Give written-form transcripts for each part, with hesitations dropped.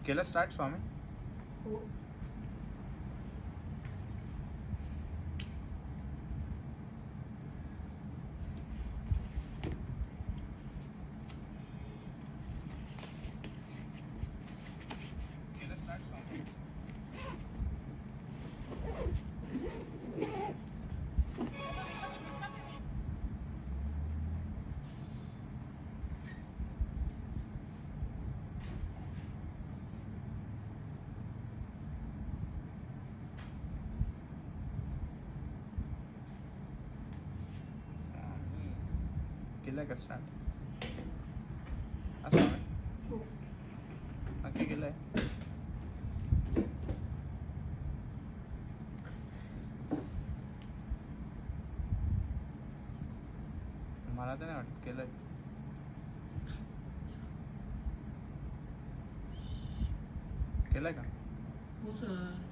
केलं स्टार्ट स्वामी? हो. केलं स्टार्ट स्वामी? केलं का स्टार्ट? असं हो. नक्की केलंय? मला तर नाही वाटत केलंय. केलंय का? हो सर.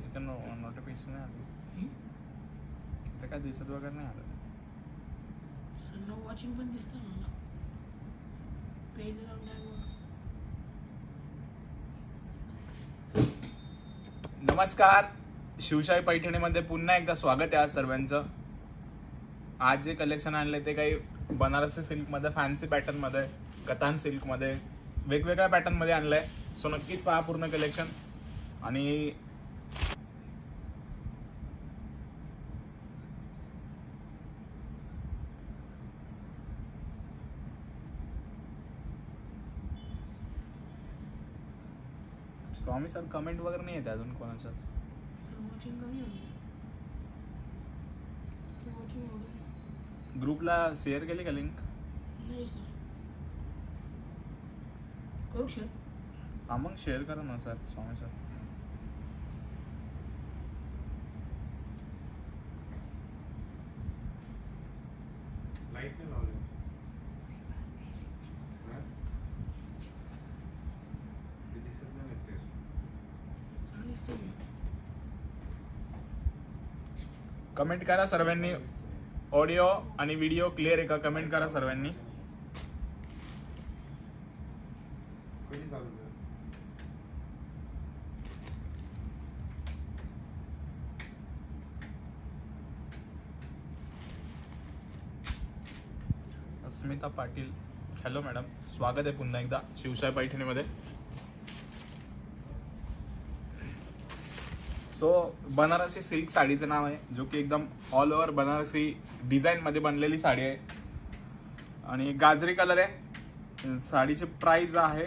इथं नोटिफिकेशन नाही आलं. इथं काय दिसत वगैरे नाही आलं. सर नो वॉचिंग पण दिसतं मला. पेज जाऊन नमस्कार, शिवशाही पैठणीमध्ये पुन्हा एकदा स्वागत आहे आज सर्वांचं. आज जे कलेक्शन आणले ते काही बनारसी सिल्कमध्ये, फॅन्सी पॅटर्नमध्ये, कतान सिल्कमध्ये, वेगवेगळ्या पॅटर्नमध्ये आणलंय. सो नक्कीच पहा पूर्ण कलेक्शन. आणि स्वामी सर कमेंट वगैरे नाही येते अजून कोणाचं. सर वॉचिंग कमी होती. वॉचिंग ग्रुपला शेअर केली का लिंक? नाही सर. करू सर? हा मग शेअर करा ना सर. स्वामी सर लाईट नाही लावली. ते दिसत नाही नेट. चांगली सेम. कमेंट करा सर्वांनी. ऑडिओ आणि व्हिडिओ क्लिअर आहे का? कमेंट करा सर्वांनी. कधी चालू केलं? अस्मिता पाटील, हॅलो मॅडम, स्वागत आहे पुन्हा एकदा शिवशाही पैठणीमध्ये. सो बनारसी सिल्क साडीचं नाव आहे, जो की एकदम ऑल ओव्हर बनारसी डिझाईन मध्ये बनलेली साडी आहे आणि गाजरी कलर आहे. साडीची प्राइस आहे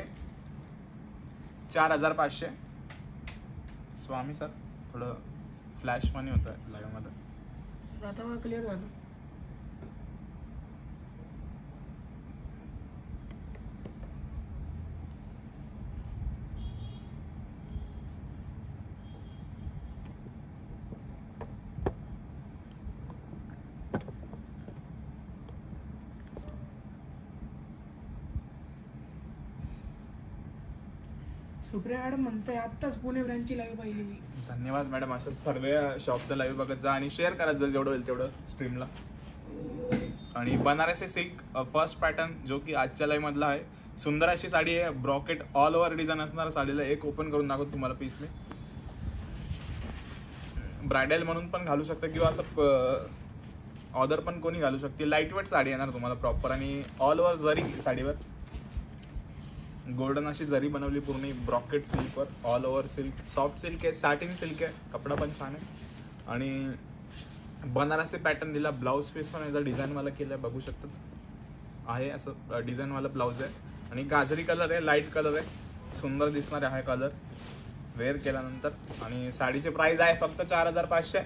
4500. स्वामी सर थोडं फ्लॅश मनी होतं लाईव्ह मध्ये. सर आता मला क्लिअर झालं. सुप्रिया मॅडम म्हणताय आत्ताच पुणे ब्रँचची लाईव्ह पाहिली मी. धन्यवाद मॅडम. असं सर्व शॉपचं लाईव्ह बघत जा आणि शेअर करत जा जेवढं होईल तेवढं स्ट्रीमला. आणि बनारसी सिल्क फर्स्ट पॅटर्न जो की आजच्या लाईव्ह मधला आहे. सुंदर अशी साडी आहे, ब्रॉकेट ऑल ओव्हर डिझाईन असणार साडीला. एक ओपन करून दाखवतो तुम्हाला पीस मी. ब्रायडल म्हणून पण घालू शकता किंवा असं ऑर्डर पण कोणी घालू शकते. लाईट वेट साडी येणार तुम्हाला प्रॉपर आणि ऑल ओव्हर जरी साडीवर गोल्डन अशी जरी बनवली पूर्ण ब्रॉकेट सिल्कवर. All over silk, soft silk आहे, सॅटिन सिल्क आहे, कपडा पण छान आहे आणि बनारसी पॅटर्न दिला. ब्लाऊज पीस पण याचा डिझाईनवाला केलं आहे, बघू शकतात. आहे असं डिझाईनवाला ब्लाऊज आहे आणि गाजरी कलर आहे, लाईट कलर आहे, सुंदर दिसणार आहे कलर वेअर केल्यानंतर. आणि साडीची प्राइस आहे फक्त 4500.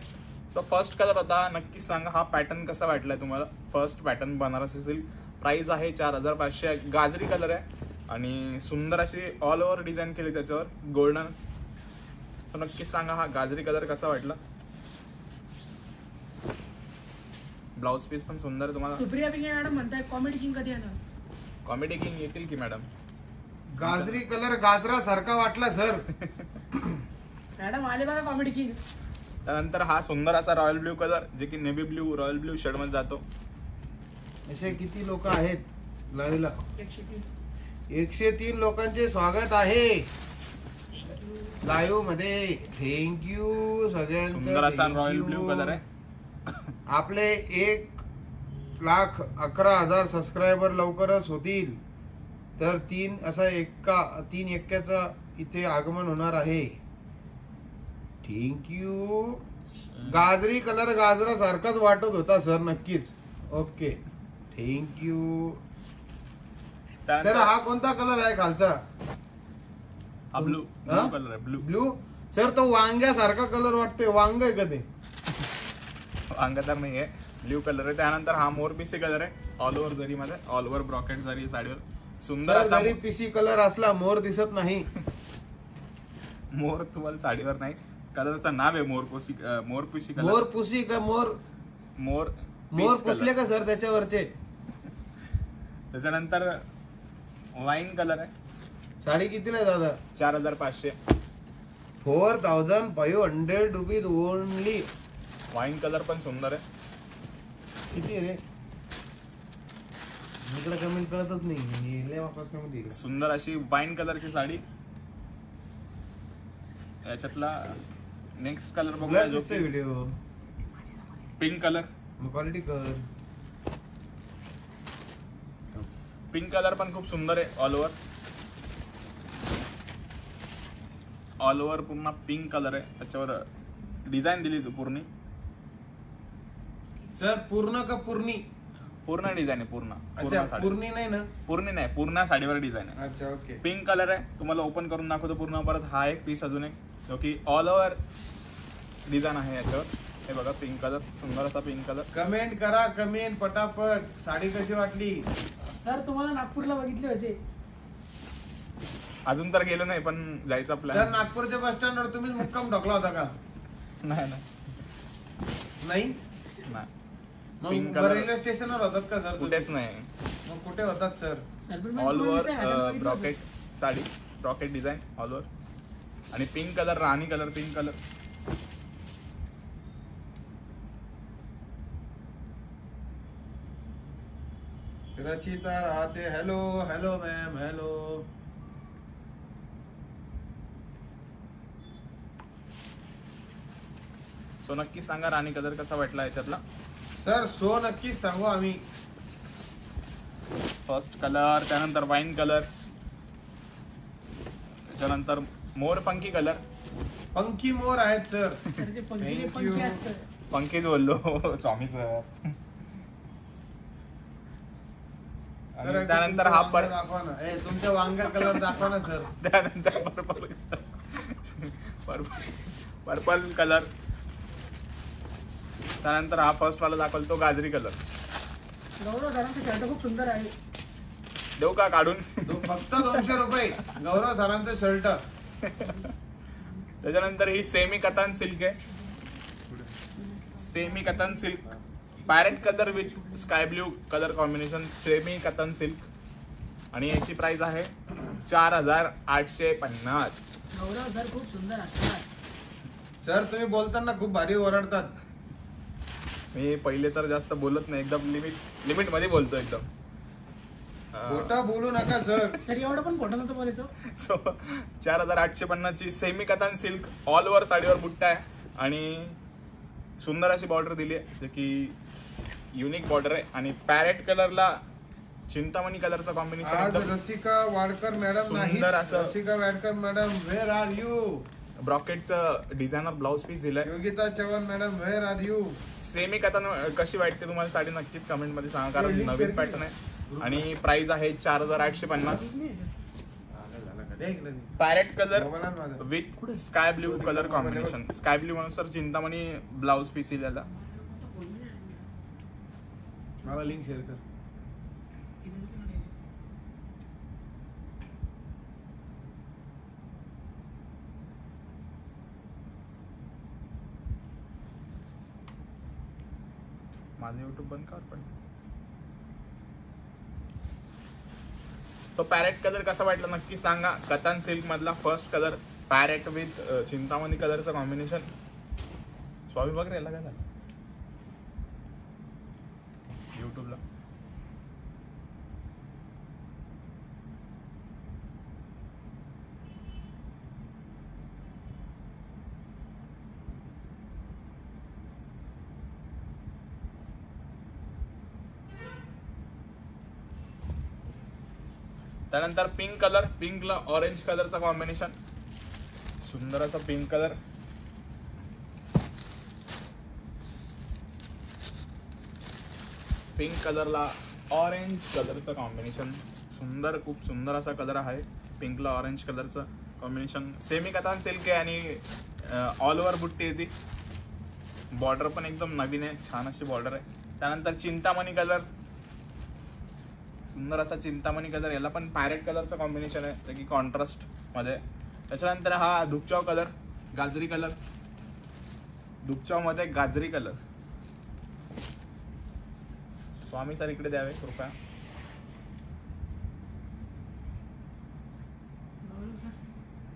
सो फर्स्ट कलर होता. नक्कीच सांगा हा पॅटर्न कसा वाटलाय तुम्हाला. First pattern Banarasi silk, price आहे 4500. गाजरी कलर आहे आणि सुंदर अशी ऑल ओव्हर डिझाईन केली त्याच्यावर गोल्डन. तर नक्कीच सांगा हा गाजरी कलर कसा वाटला. ब्लाउज पीस पण सुंदर तुम्हाला. सुप्रिया पिंगे मॅडम म्हणताय कॉमेडी किंग कधी येणार? कॉमेडी किंग येतील की मॅडम. गाजरी कलर गाजरा सारखा वाटला सर. मॅडम आले बघा कॉमेडी किंग. त्यानंतर हा सुंदर असा रॉयल ब्ल्यू कलर, जे की navy blue royal blue shade मध्ये जातो. असे किती लोक आहेत लाईव्हला? 103. 103 लोकांचे स्वागत आहे लाईव्ह मध्ये. थँक्यू सगळ्यांचं. सुंदर असा thank royal you. Blue colour आहे. आपले 1,11,000 सबस्क्रायबर लवकरच होतील, तर 3 एक्क्याचा इथे आगमन होणार आहे. थँक्यू. गाजरी कलर गाजरासारखाच वाटत होता सर, नक्कीच. Okay, thank you sir. हा कोणता कलर आहे खालचा? हा ब्लू हा? कलर आहे. ब्लू ब्लू सर, तो वांग्यासारखा कलर वाटतोय. वांग आहे का ते? अंगदार नाही आहे, ब्ल्यू कलर आहे. त्यानंतर हा मोर पीसी कलर आहे, ऑल ओव्हर जरी मध्ये, ऑल ओव्हर ब्रॉकेट जरी साडीवर. सुंदर सर, असा जरी पीसी कलर असला मोर दिसत नाही. मोर तुम्हाला साडीवर नाही, कलरचं नाव आहे मोर पीसी कलर. मोर पुसी का मोर? मोर मोर पीस पुसले कलर. का सर त्याच्यावरचे? त्याच्यानंतर वाईन कलर आहे, साडी कितीला आहे दादा? 4,500. 4,500 रुपीज ओनली. वाईन कलर पण सुंदर आहे. किती रे? इकडे कमेंट कळतच नाही. लय वापस कमी दिली. सुंदर अशी वाईन कलरची साडी. याच्यातला नेक्स्ट कलर बघूया, जो की व्हिडिओ. Pink colour. मग क्वालिटी कर. पिंक कलर पण खूप सुंदर आहे. ऑल ओव्हर पूर्ण पिंक कलर आहे. त्याच्यावर डिझाईन दिली तू पूर्ण. सर पूर्ण का पूर्णी? पूर्ण डिझाईन आहे. पूर्ण अच्छा, साडी. पूर्णी नाही ना? पूर्ण नाही, पूर्ण साडीवर डिझाईन आहे. अच्छा, ओके. पिंक कलर आहे. तुम्हाला ओपन करून दाखवतो पूर्ण. परत हा एक पीस अजून एक, जो की ऑल ओव्हर डिझाईन आहे याच्यावर. हे बघा, पिंक कलर, सुंदर असा पिंक कलर. कमेंट करा, कमेंट पटापट. साडी कशी वाटली? सर तुम्हाला नागपूरला बघितले होते. अजून तर गेलो नाही, पण जायचा सर, प्लॅन. नागपूरच्या बस स्टँडवर तुम्हीच मुक्काम ठोकला होता का? नाही नाही. पिंक मग कलर रेल्वे स्टेशनवर होतात का सर? कुठेच नाही. मग कुठे होतात सर? सर पण ऑल तुम्हाला दिसतंय, हातात ओव्हर बघितलं brocade sari, brocade design all over. आणि पिंक कलर, राणी कलर, पिंक कलर. रचिता राहते. Hello hello ma'am, hello. So नक्की सांगा राणी कलर कसा वाटला याच्यातला. सर सो नक्कीच सांगू आम्ही. फर्स्ट कलर, त्यानंतर वाईन कलर, त्याच्यानंतर मोर पंखी कलर. पंखी मोर आहेत सर. सर ते पंखी Thank पंखी you. असतं. पंखीच बोललो स्वामी सर. सर, आणि त्यानंतर हा तुमचा वांगा दाखवा ना. तुमच्या वांगा कलर दाखवा ना सर. त्यानंतर पर्पल कलर. त्यानंतर हा फर्स्ट वाला दाखवतो तो गाजरी कलर. गौरव सरांचं शर्ट खूप सुंदर आहे. देऊ का काढून? फक्त 200 रुपये गौरव सरांचं शर्ट. त्याच्यानंतर ही सेमी कतान सिल्क आहे. Semi katan silk, parrot colour with sky blue colour combination, semi katan silk. आणि याची प्राइस आहे 4,850. गौरव सर खूप सुंदर असतात. सर तुम्ही बोलताना खूप भारी ओरडतात. मी पहिले तर जास्त बोलत नाही, एकदम लिमिट मध्ये बोलतो एकदम. खोटं बोलू नका सर. सर एवढं पण खोटं नव्हतं बोलायचं. सो 4,850 ची semi katan silk all over साडीवर बुट्टा आहे. आणि सुंदर अशी बॉर्डर दिली आहे, जे की युनिक बॉर्डर आहे. आणि पॅरेट कलरला चिंतामणी कलरचा आज कॉम्बिनेशन. रसिका वाडकर मॅडम नाही. सुंदर असं. Rasika Wadkar madam, where are you? ब्रॉकेटचं डिझायनर ब्लाउज पीस दिलंय. Yogita Chavan madam, where are you? Semi katan कशी वाटते तुम्हाला साडी, नक्कीच कमेंट मध्ये सांगा, कारण नवीन पॅटर्न आहे. आणि प्राइस आहे 4,850. Parrot colour with sky blue colour combination. Sky blue म्हणून सर चिंतामणी ब्लाउज पीस दिलेला. मला लिंक शेअर कर. माझं युट्यूब बंद कर पण. सो पॅरेट कलर कसा वाटला नक्की सांगा. कतान सिल्क मधला first colour parrot with Chintamani कलरचं कॉम्बिनेशन. स्वामी बघ रे लागायला युट्यूबला. त्यानंतर पिंक कलर, पिंकला ऑरेंज कलरचा कॉम्बिनेशन, सुंदर असा पिंक कलर. पिंक कलरला ऑरेंज कलरचं कॉम्बिनेशन, सुंदर, खूप सुंदर असा कलर आहे. पिंकला ऑरेंज कलरचं कॉम्बिनेशन. सेमी कतान सिल्क आहे आणि ऑल ओव्हर बुट्टी येते. बॉर्डर पण एकदम नवीन आहे, छान अशी बॉर्डर आहे. त्यानंतर चिंतामणी कलर, सुंदर असा चिंतामणी कलर. याला पण पॅरेट कलरचं कॉम्बिनेशन आहे की कॉन्ट्रास्ट मध्ये. त्याच्यानंतर हा धुपचाव कलर, गाजरी कलर, धुपचाव मध्ये गाजरी कलर. स्वामी सर इकडे द्यावे कृपया.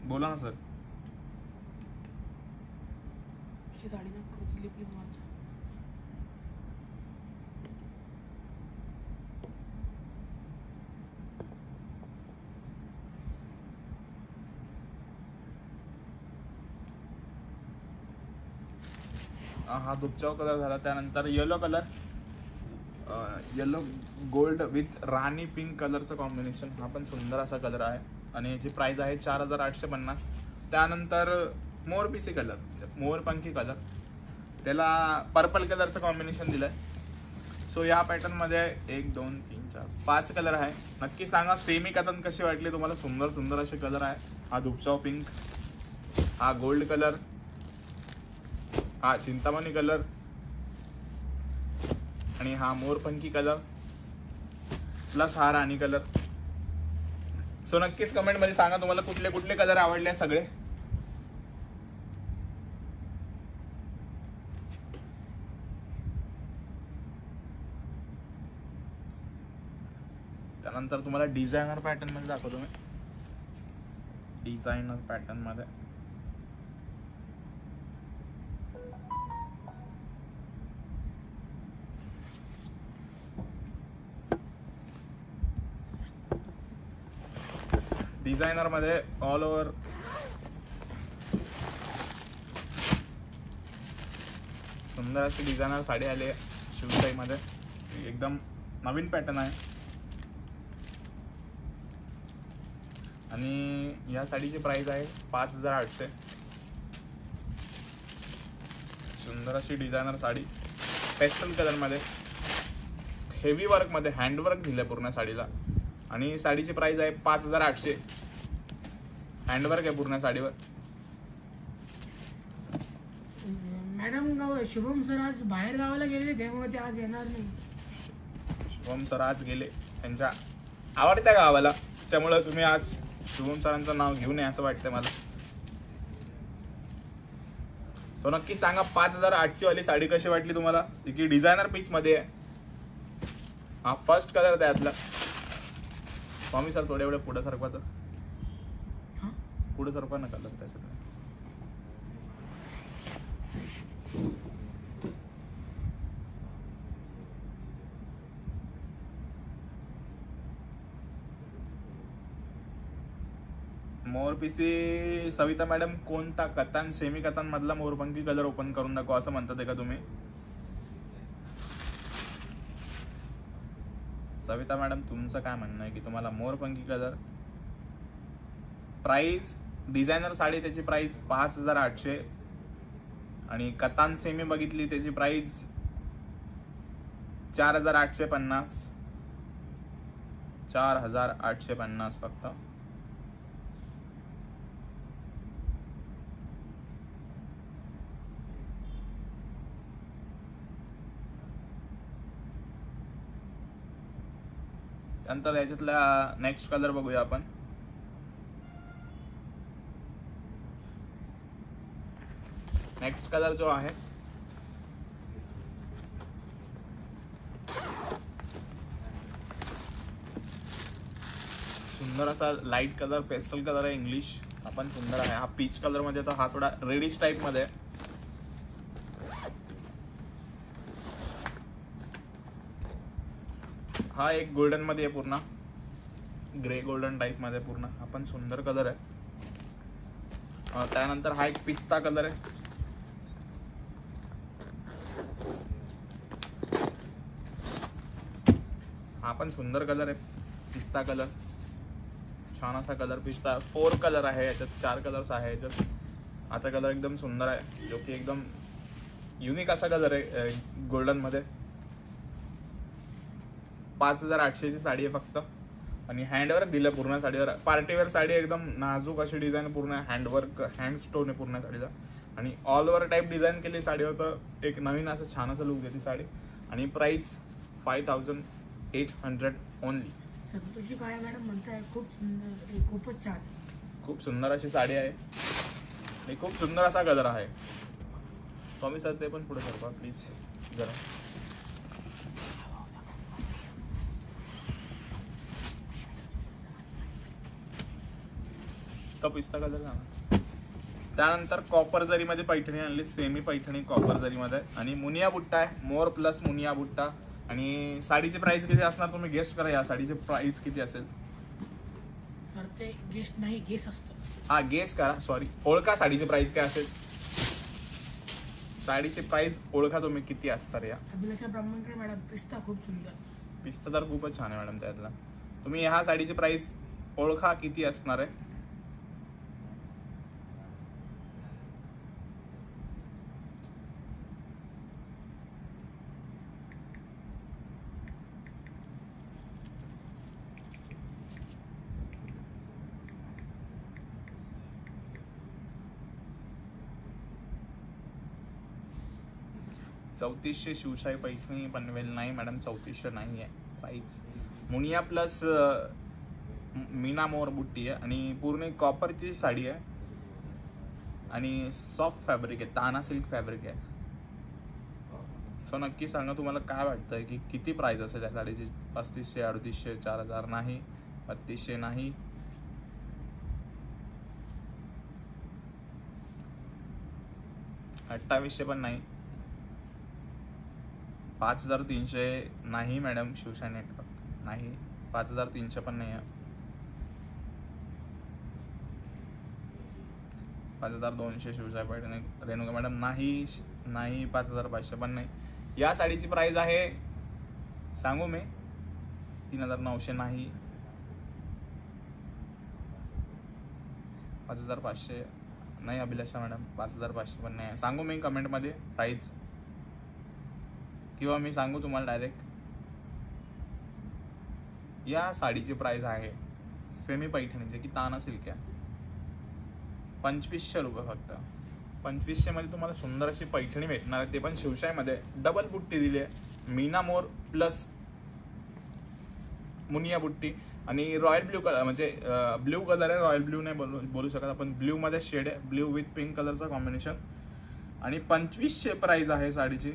बोला ना सर. अशी साडी ना करू लिप मारतो. हा धुपचाव कलर झाला. त्यानंतर yellow colour, yellow gold with Rani pink कलरचं कॉम्बिनेशन. हा पण सुंदर असा कलर आहे आणि याची प्राइस आहे 4850. त्यानंतर मोरपिसी कलर, मोरपंखी कलर, त्याला पर्पल कलरचं कॉम्बिनेशन दिलंय. सो या पॅटर्नमध्ये 1 2 3 4 5 कलर आहे. नक्की सांगा सेमी कतन कशी वाटली तुम्हाला. सुंदर सुंदर असे कलर आहे. हा धुपचाव पिंक, हा गोल्ड कलर, हा चिंतामणी कलर आणि हा मोरपंखी कलर प्लस हा राणी कलर. सो नक्कीच कमेंट मध्ये सांगा तुम्हाला कुठले कुठले कलर आवडले सगळे. त्यानंतर तुम्हाला डिझायनर पॅटर्न मध्ये दाखवतो मी. डिझायनर पॅटर्न मध्ये डिझायनर मध्ये ऑल ओव्हर सुंदर अशी डिझायनर साडी आली आहे शिवशाही मध्ये. एकदम नवीन पॅटर्न आहे आणि या साडीची प्राइस आहे 5800. सुंदर अशी डिझायनर साडी पेस्टल कलर मध्ये, हेवी वर्क मध्ये, हँडवर्क दिलंय पूर्ण साडीला आणि साडीची प्राइस आहे 5800. हँडवर्क आहे पूर्ण साडीवर. मॅडम शुभम सर आज बाहेर गावाला गेलेले, त्यामुळे ते आज येणार नाही. शुभम सर आज गेले त्यांच्या आवडत्या गावाला, त्यामुळे तुम्ही आज शुभम सरांचं नाव घेऊ नये असं वाटतंय मला. सो नक्की सांगा 5800 वाली साडी कशी वाटली तुम्हाला. ती डिझायनर पीस मध्ये आहे. हा फर्स्ट कलर त्यातला. स्वामी सर थोडे एवढे पुढे सरकवा तर, पुढे सरकवा ना कलर त्याच्यात. मोरपिसी सविता मॅडम, कोणता कतान सेमी कतान मधला मोरपंखी कलर ओपन करून दाखवा असं म्हणतात का तुम्ही. सविता मॅडम तुमचं काय म्हणणं आहे की तुम्हाला मोरपंखी कलर. प्राइस डिझायनर साडी त्याची प्राइस 5800 आणि कतान सेमी बघितली त्याची प्राइस 4850. 4850 फक्त. नंतर याच्यातला नेक्स्ट कलर बघूया आपण. नेक्स्ट कलर जो आहे सुंदर असा लाईट कलर, पेस्टल कलर आहे इंग्लिश. हा पण सुंदर आहे. हा पीच कलर मध्ये, तर हा थोडा रेडिश टाइप मध्ये. हा एक गोल्डन मध्ये आहे पूर्ण, ग्रे गोल्डन टाइप मध्ये पूर्ण. हा पण सुंदर कलर आहे. त्यानंतर हा एक पिस्ता कलर आहे. हा पण सुंदर कलर आहे, पिस्ता कलर. छान असा कलर पिस्ता. 4 कलर आहे याच्यात, 4 कलर्स आहे याच्यात. आता कलर एकदम सुंदर आहे, जो की एकदम युनिक असा कलर आहे गोल्डन मध्ये. 5800 ची साडी आहे फक्त. आणि हँडवर्क दिलं पूर्ण साडीवर. पार्टीवेअर साडी एकदम नाजूक अशी डिझाईन, पूर्ण हँडवर्क, हँड स्टोन आहे पूर्ण साडीचा. आणि ऑल ओव्हर टाईप डिझाईन केली साडीवर, तर एक नवीन असं छान असं लुक देते साडी. आणि प्राइस 5800 ओनली. संतोषी काय मॅडम म्हणताय, खूप सुंदर, खूपच छान. खूप सुंदर अशी साडी आहे आणि खूप सुंदर असा कलर आहे. स्वामी सर ते पण पुढे सरका प्लीज जरा. तो पिस्ता कलर ना. त्यानंतर कॉपर जरीमध्ये पैठणी आणली, सेमी पैठणी कॉपर जरीमध्ये. आणि मुनिया बुट्टा आहे, मोर प्लस मुनिया बुट्टा. आणि साडीची प्राइस किती असणार तुम्ही गेस्ट करा, या साडीची प्राइस किती असेल. तर ते गेस्ट नाही, गेस असतं. हा गेस करा, सॉरी, ओळखा साडीची प्राइस काय असेल. साडीची प्राइस ओळखा तुम्ही किती असणार. या अभिलाषा ब्राह्मणकडे मॅडम पिस्ता खूप सुंदर. पिस्ता तर खूपच छान आहे मॅडम त्यातला. तुम्ही ह्या साडीची प्राइस ओळखा किती असणार आहे. चौतीसशे शिवशाही पैठणी पनवेल. नाही मॅडम, 3400 नाही आहे प्राइस. मुनिया प्लस मीना मोर बुट्टी आहे आणि पूर्ण कॉपरची साडी आहे. आणि सॉफ्ट फॅब्रिक आहे, ताना सिल्क फॅब्रिक आहे. सो नक्की सांगा तुम्हाला काय वाटतंय की किती प्राइस असेल या साडीची. 3500, 3800, 4000 नाही, 3200 नाही, 2800 पण नाही, 5300 नाही मॅडम. शिवशाही नेटवर्क नाही, 5300 पण नाही आहे. 5200 शिवशाही पैठणी रेणुका मॅडम नाही, नाही. 5500 पण नाही. या साडीची प्राइस आहे, सांगू मी, 3900 नाही, 5500 नाही. अभिलाषा मॅडम 5500 पण नाही. सांगू मी कमेंटमध्ये प्राइस, किंवा मी सांगू तुम्हाला डायरेक्ट. या साडीची प्राइस आहे सेमी पैठणीची की ताना सिल्क आहे, 2500 रुपये फक्त. 2500 मध्ये तुम्हाला सुंदर अशी पैठणी भेटणार आहे, ते पण शिवशाहीमध्ये. डबल बुट्टी दिली आहे, मीना मोर प्लस मुनिया बुट्टी. आणि रॉयल ब्ल्यू कलर, म्हणजे ब्ल्यू कलर आहे, रॉयल ब्ल्यू नाही बोलू शकत आपण, ब्ल्यू मध्ये शेड आहे, ब्ल्यू विथ पिंक कलरचा कॉम्बिनेशन. आणि 2500 प्राइस आहे साडीची.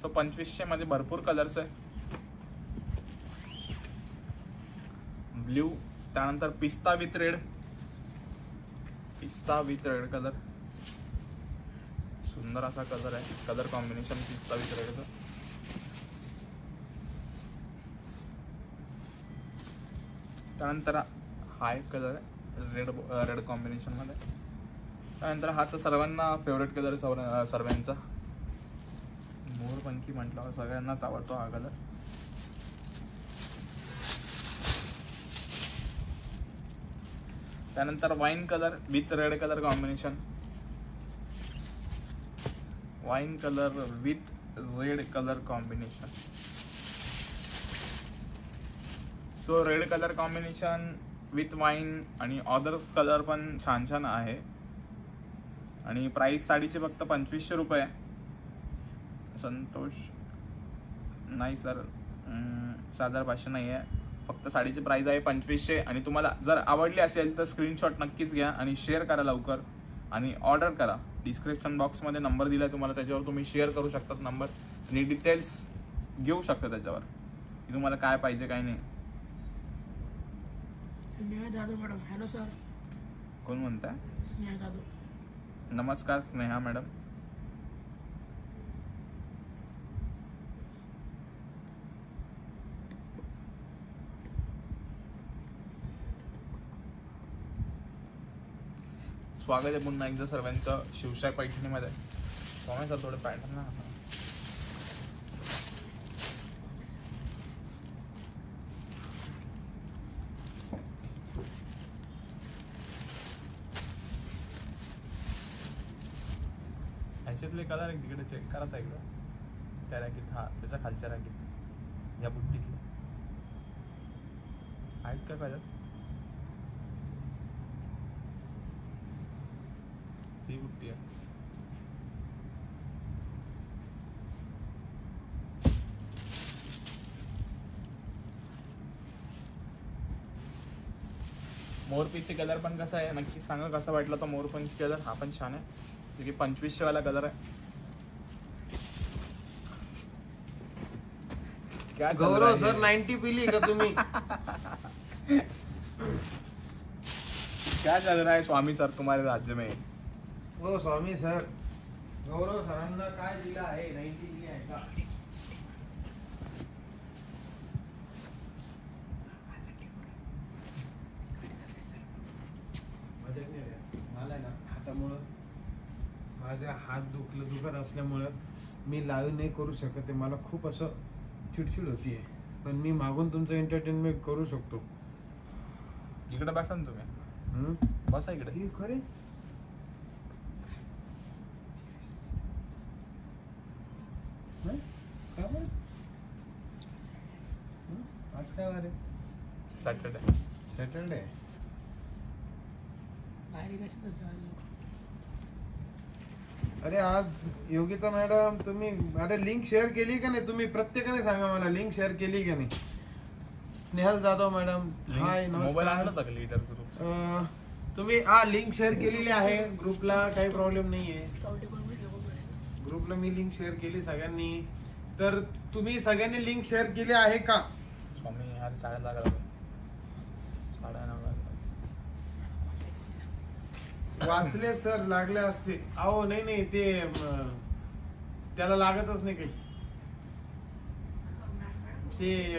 सो 2500 मध्ये भरपूर कलर्स आहे. ब्ल्यू, त्यानंतर पिस्ता विथ रेड, पिस्ता विथ रेड कलर. सुंदर असा कलर आहे, कलर कॉम्बिनेशन पिस्ता विथ रेडचं. त्यानंतर हा एक कलर आहे रेड कॉम्बिनेशन मध्ये. त्यानंतर हा तर सर्वांना फेवरेट कलर आहे, सर्वांचा मोरपंखी म्हटल्यावर सगळ्यांनाच आवडतो हा कलर. त्यानंतर wine colour with red colour combination, wine colour with red colour combination. So red colour combination with wine आणि अदर्स कलर पण छान छान आहे. आणि प्राइस साडीचे फक्त 2500 रुपये. संतोष नाही सर, 6500 नाही आहे, फक्त साडीची प्राइस आहे 2500. आणि तुम्हाला जर आवडली असेल तर स्क्रीनशॉट नक्कीच घ्या आणि शेअर करा लवकर आणि ऑर्डर करा. डिस्क्रिप्शन बॉक्समध्ये नंबर दिला आहे तुम्हाला, त्याच्यावर तुम्ही शेअर करू शकतात नंबर आणि डिटेल्स घेऊ शकता त्याच्यावर की तुम्हाला काय पाहिजे काय नाही. Sneha Jadhav madam, hello sir. कोण म्हणताय? स्नेहा जाधव. नमस्कार स्नेहा मॅडम. स्वागत आहे पुन्हा एकदा सर्वांचं शिवशाही पैठणीमध्ये. स्वामी सर थोडे पॅटर्न ना ह्याच्यातले कलर एक तिकडे चेक करा एकदा त्या रॅकीत. हा त्याच्या खालच्या रॅकीत या बुट्टीतले आहेत का कलर? ही बुट्टी आहे. मोरपीसी कलर पण कसा आहे नक्की सांगा कसा वाटला तो मोरपंखी कलर. हा पण छान आहे. जो की 2500 वाला कलर है. क्या गौरव सर 90 पिली का तुम्ही? क्या चल रहा है स्वामी सर तुम्हारे राज्य में? हो स्वामी सर, गौरव सरांना काय दिलं आहे? 90 दिली आहे का? मला ना हातामुळं माझ्या हात दुखत असल्यामुळं मी लाईव्ह नाही करू शकत आहे. मला खूप असं चिडचिड होतीये, पण मी मागून तुमचं एंटरटेनमेंट करू शकतो. इकडे बसा ना तुम्ही. बसा इकडे. हे खरे आज काय वार आहे? सॅटरडे. अरे आज योगिता मॅडम तुम्ही अरे लिंक शेअर केली का नाही? तुम्ही प्रत्येकाने सांगा मला लिंक शेअर केली का नाही? स्नेहल जाधव मॅडम हाय मोबाईल आणला नमस्कार. होता का लीडर ग्रुपचा? तुम्ही हा लिंक शेअर केलेली आहे ग्रुपला, काही प्रॉब्लेम नाहीये. ग्रुपला मी लिंक शेअर केली सगळ्यांनी. तर तुम्ही सगळ्यांनी लिंक शेअर केली आहे का? स्वामी यार 9:30 लागला. 9:30 लागला. वाचले सर लागले असते. अहो नाही ते त्याला लागतच नाही काही. ते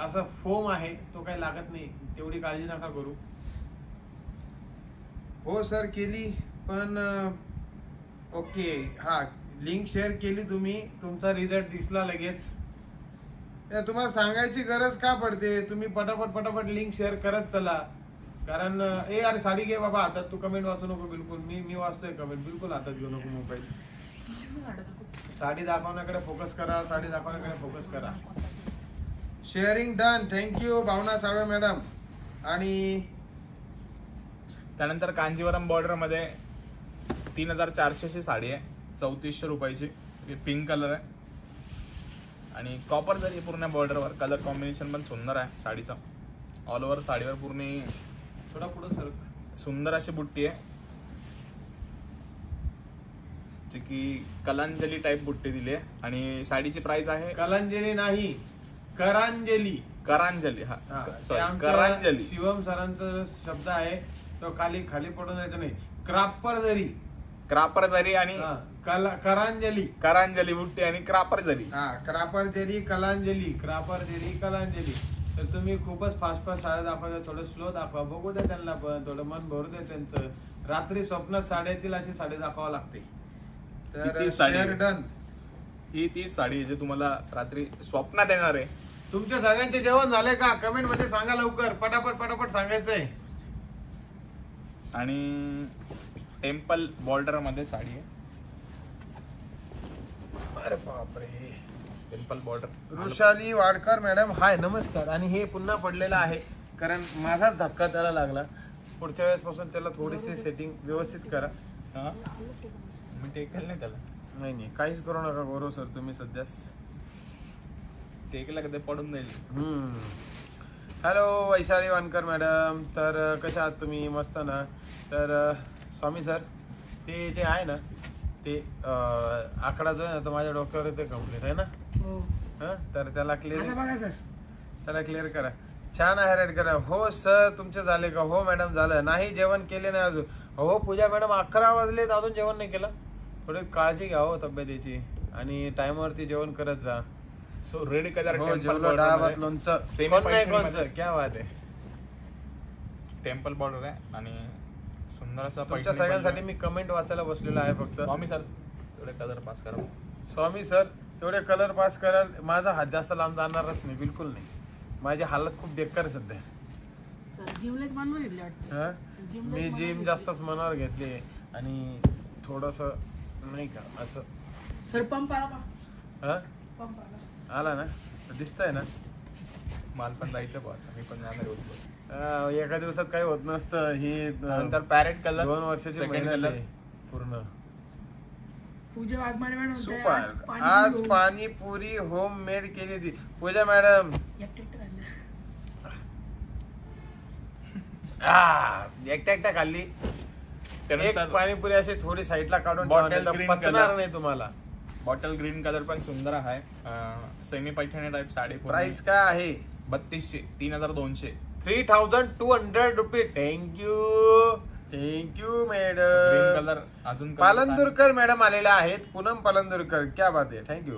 असा फोम आहे तो काही लागत नाही, तेवढी काळजी नका करू. हो सर केली पण ओके. हा लिंक शेअर केली तुम्ही, तुमचा रिझल्ट दिसला लगेच. तुम्हाला सांगायची गरज का पडते? तुम्ही पटापट लिंक शेअर करत चला. कारण ए अरे साडी घे बाबा हातात. तू कमेंट वाचू नको बिलकुल. मी वाचतोय कमेंट. बिलकुल हातात घेऊ नको मोबाईल. साडी दाखवण्याकडे फोकस करा. साडी दाखवण्याकडे फोकस करा. Sharing done. Thank you Bhavana Salve madam. आणि त्यानंतर कांजीवरम बॉर्डर मध्ये 3400 साडी आहे. 3400 रुपयाची. पिंक कलर आहे आणि कॉपर जरी पूर्ण बॉर्डरवर. कलर कॉम्बिनेशन पण सुंदर आहे साडीचा. ऑल ओव्हर साडीवर पूर्ण थोडा पुढे सर सुंदर अशी बुट्टी आहे, जी की कलांजली टाइप बुट्टी दिली आहे. आणि साडीची प्राइस आहे कलांजली नाही करांजली. करांजली. हा ते सॉरी आमच्या करांजली. शिवम सरांचा शब्द आहे तो. खाली पडून जायचं नाही. क्रापर जरी. क्रापर जरी आणि करांजली. करांजली बुट्टी आणि क्रापर जरी. हा क्रापर जरी कलांजली. क्रापर जरी कलांजली. तर तुम्ही खूपच फास्ट साड्या दाखवता. थोडं स्लो दाखवा. बघू द्या त्यांना पण. थोडं मन भरू द्या त्यांचं. रात्री स्वप्नात साड्या येतील अशी साडी दाखवावं लागते. तर शेअर डन. ही ती साडी आहे जी तुम्हाला रात्री स्वप्नात येणार आहे. तुमच्या सगळ्यांचे जेवण झाले का? कमेंट मध्ये सांगा लवकर. पटापट सांगायचंय. आणि टेम्पल बॉर्डर मध्ये साडी आहे. अरे बापरे. Temple border. Vrushali Wadkar madam हाय नमस्कार. आणि हे पुन्हा पडलेलं आहे कारण माझाच धक्का त्याला लागला. पुढच्या वेळेस पासून त्याला थोडीशी सेटिंग व्यवस्थित करा. हा मी टेकेल नाही त्याला. नाही काहीच करू नका गौरव सर तुम्ही सध्याच. टेकला कधी पडून जाईल. Hello Vaishali Wankar madam. तर कशा आहात तुम्ही? मस्त ना. तर स्वामी सर ते जे आहे ना ते आकडा जो आहे ना तो माझ्या डोक्यावर ते कम्प्लीट आहे ना. तर त्याला क्लिअर करा. छान हायलाइट करा. हो सर तुमचे झाले का? हो मॅडम झालं. नाही जेवण केले नाही अजून. हो पूजा मॅडम 11 वाजलेत अजून जेवण नाही केलं. थोडी काळजी घ्या हो तब्येतीची आणि टाइमवरती जेवण करत जा. सो रेड कलर डाळ भात लोणचं. क्या बात आहे. टेम्पल बॉर्डर आहे आणि सुंदर असा तुमच्या पैठणी सगळ्यांसाठी पल्लू मी कमेंट वाचायला बसलेलो आहे फक्त. आहे. स्वामी सर थोडे कलर पास करा. स्वामी सर तेवढे कलर पास कराल. माझा हात जास्त लांब जाणारच नाही, बिलकुल नाही. माझी हालत खूप बेकार आहे सध्या. सर जिमलेच मानून घेतले वाटतं. हा? जिमला मी मनावर जिम घेतली. जास्तच मनावर घेतली आणि थोडस नाही का असं. सर पंप आला पा हा पंप आला. आला ना, दिसतंय ना. मला पण जायचं बघ, मी पण जाणार होतो. एका दिवसात काही होत नसतं. ही नंतर पॅरेट कलर 2 वर्षाची सेकंड मेहनत कलर आहे पूर्ण. पूजा वाघमारे मॅडम म्हणते, सुपर. पाणी आज पिऊ. पाणीपुरी होम मेड केली होती पूजा मॅडम. एकटं राहिलं. एकट्या खाल्ली. एक त्यानंतर पाणीपुरी अशी थोडी साईडला काढून Bottle ठेवा, green नाही तर पचणार color. नाही तुम्हाला. बॉटल ग्रीन कलर पण सुंदर आहे. Semi Paithani type sari. Price काय आहे? 3200, 3200. 3200 रुपये. Thank you green madam. कलर अजून color पालनदुरकर मॅडम आलेल्या आहेत. पूनम पालनदुरकर, क्या बात आहे. थँक्यू.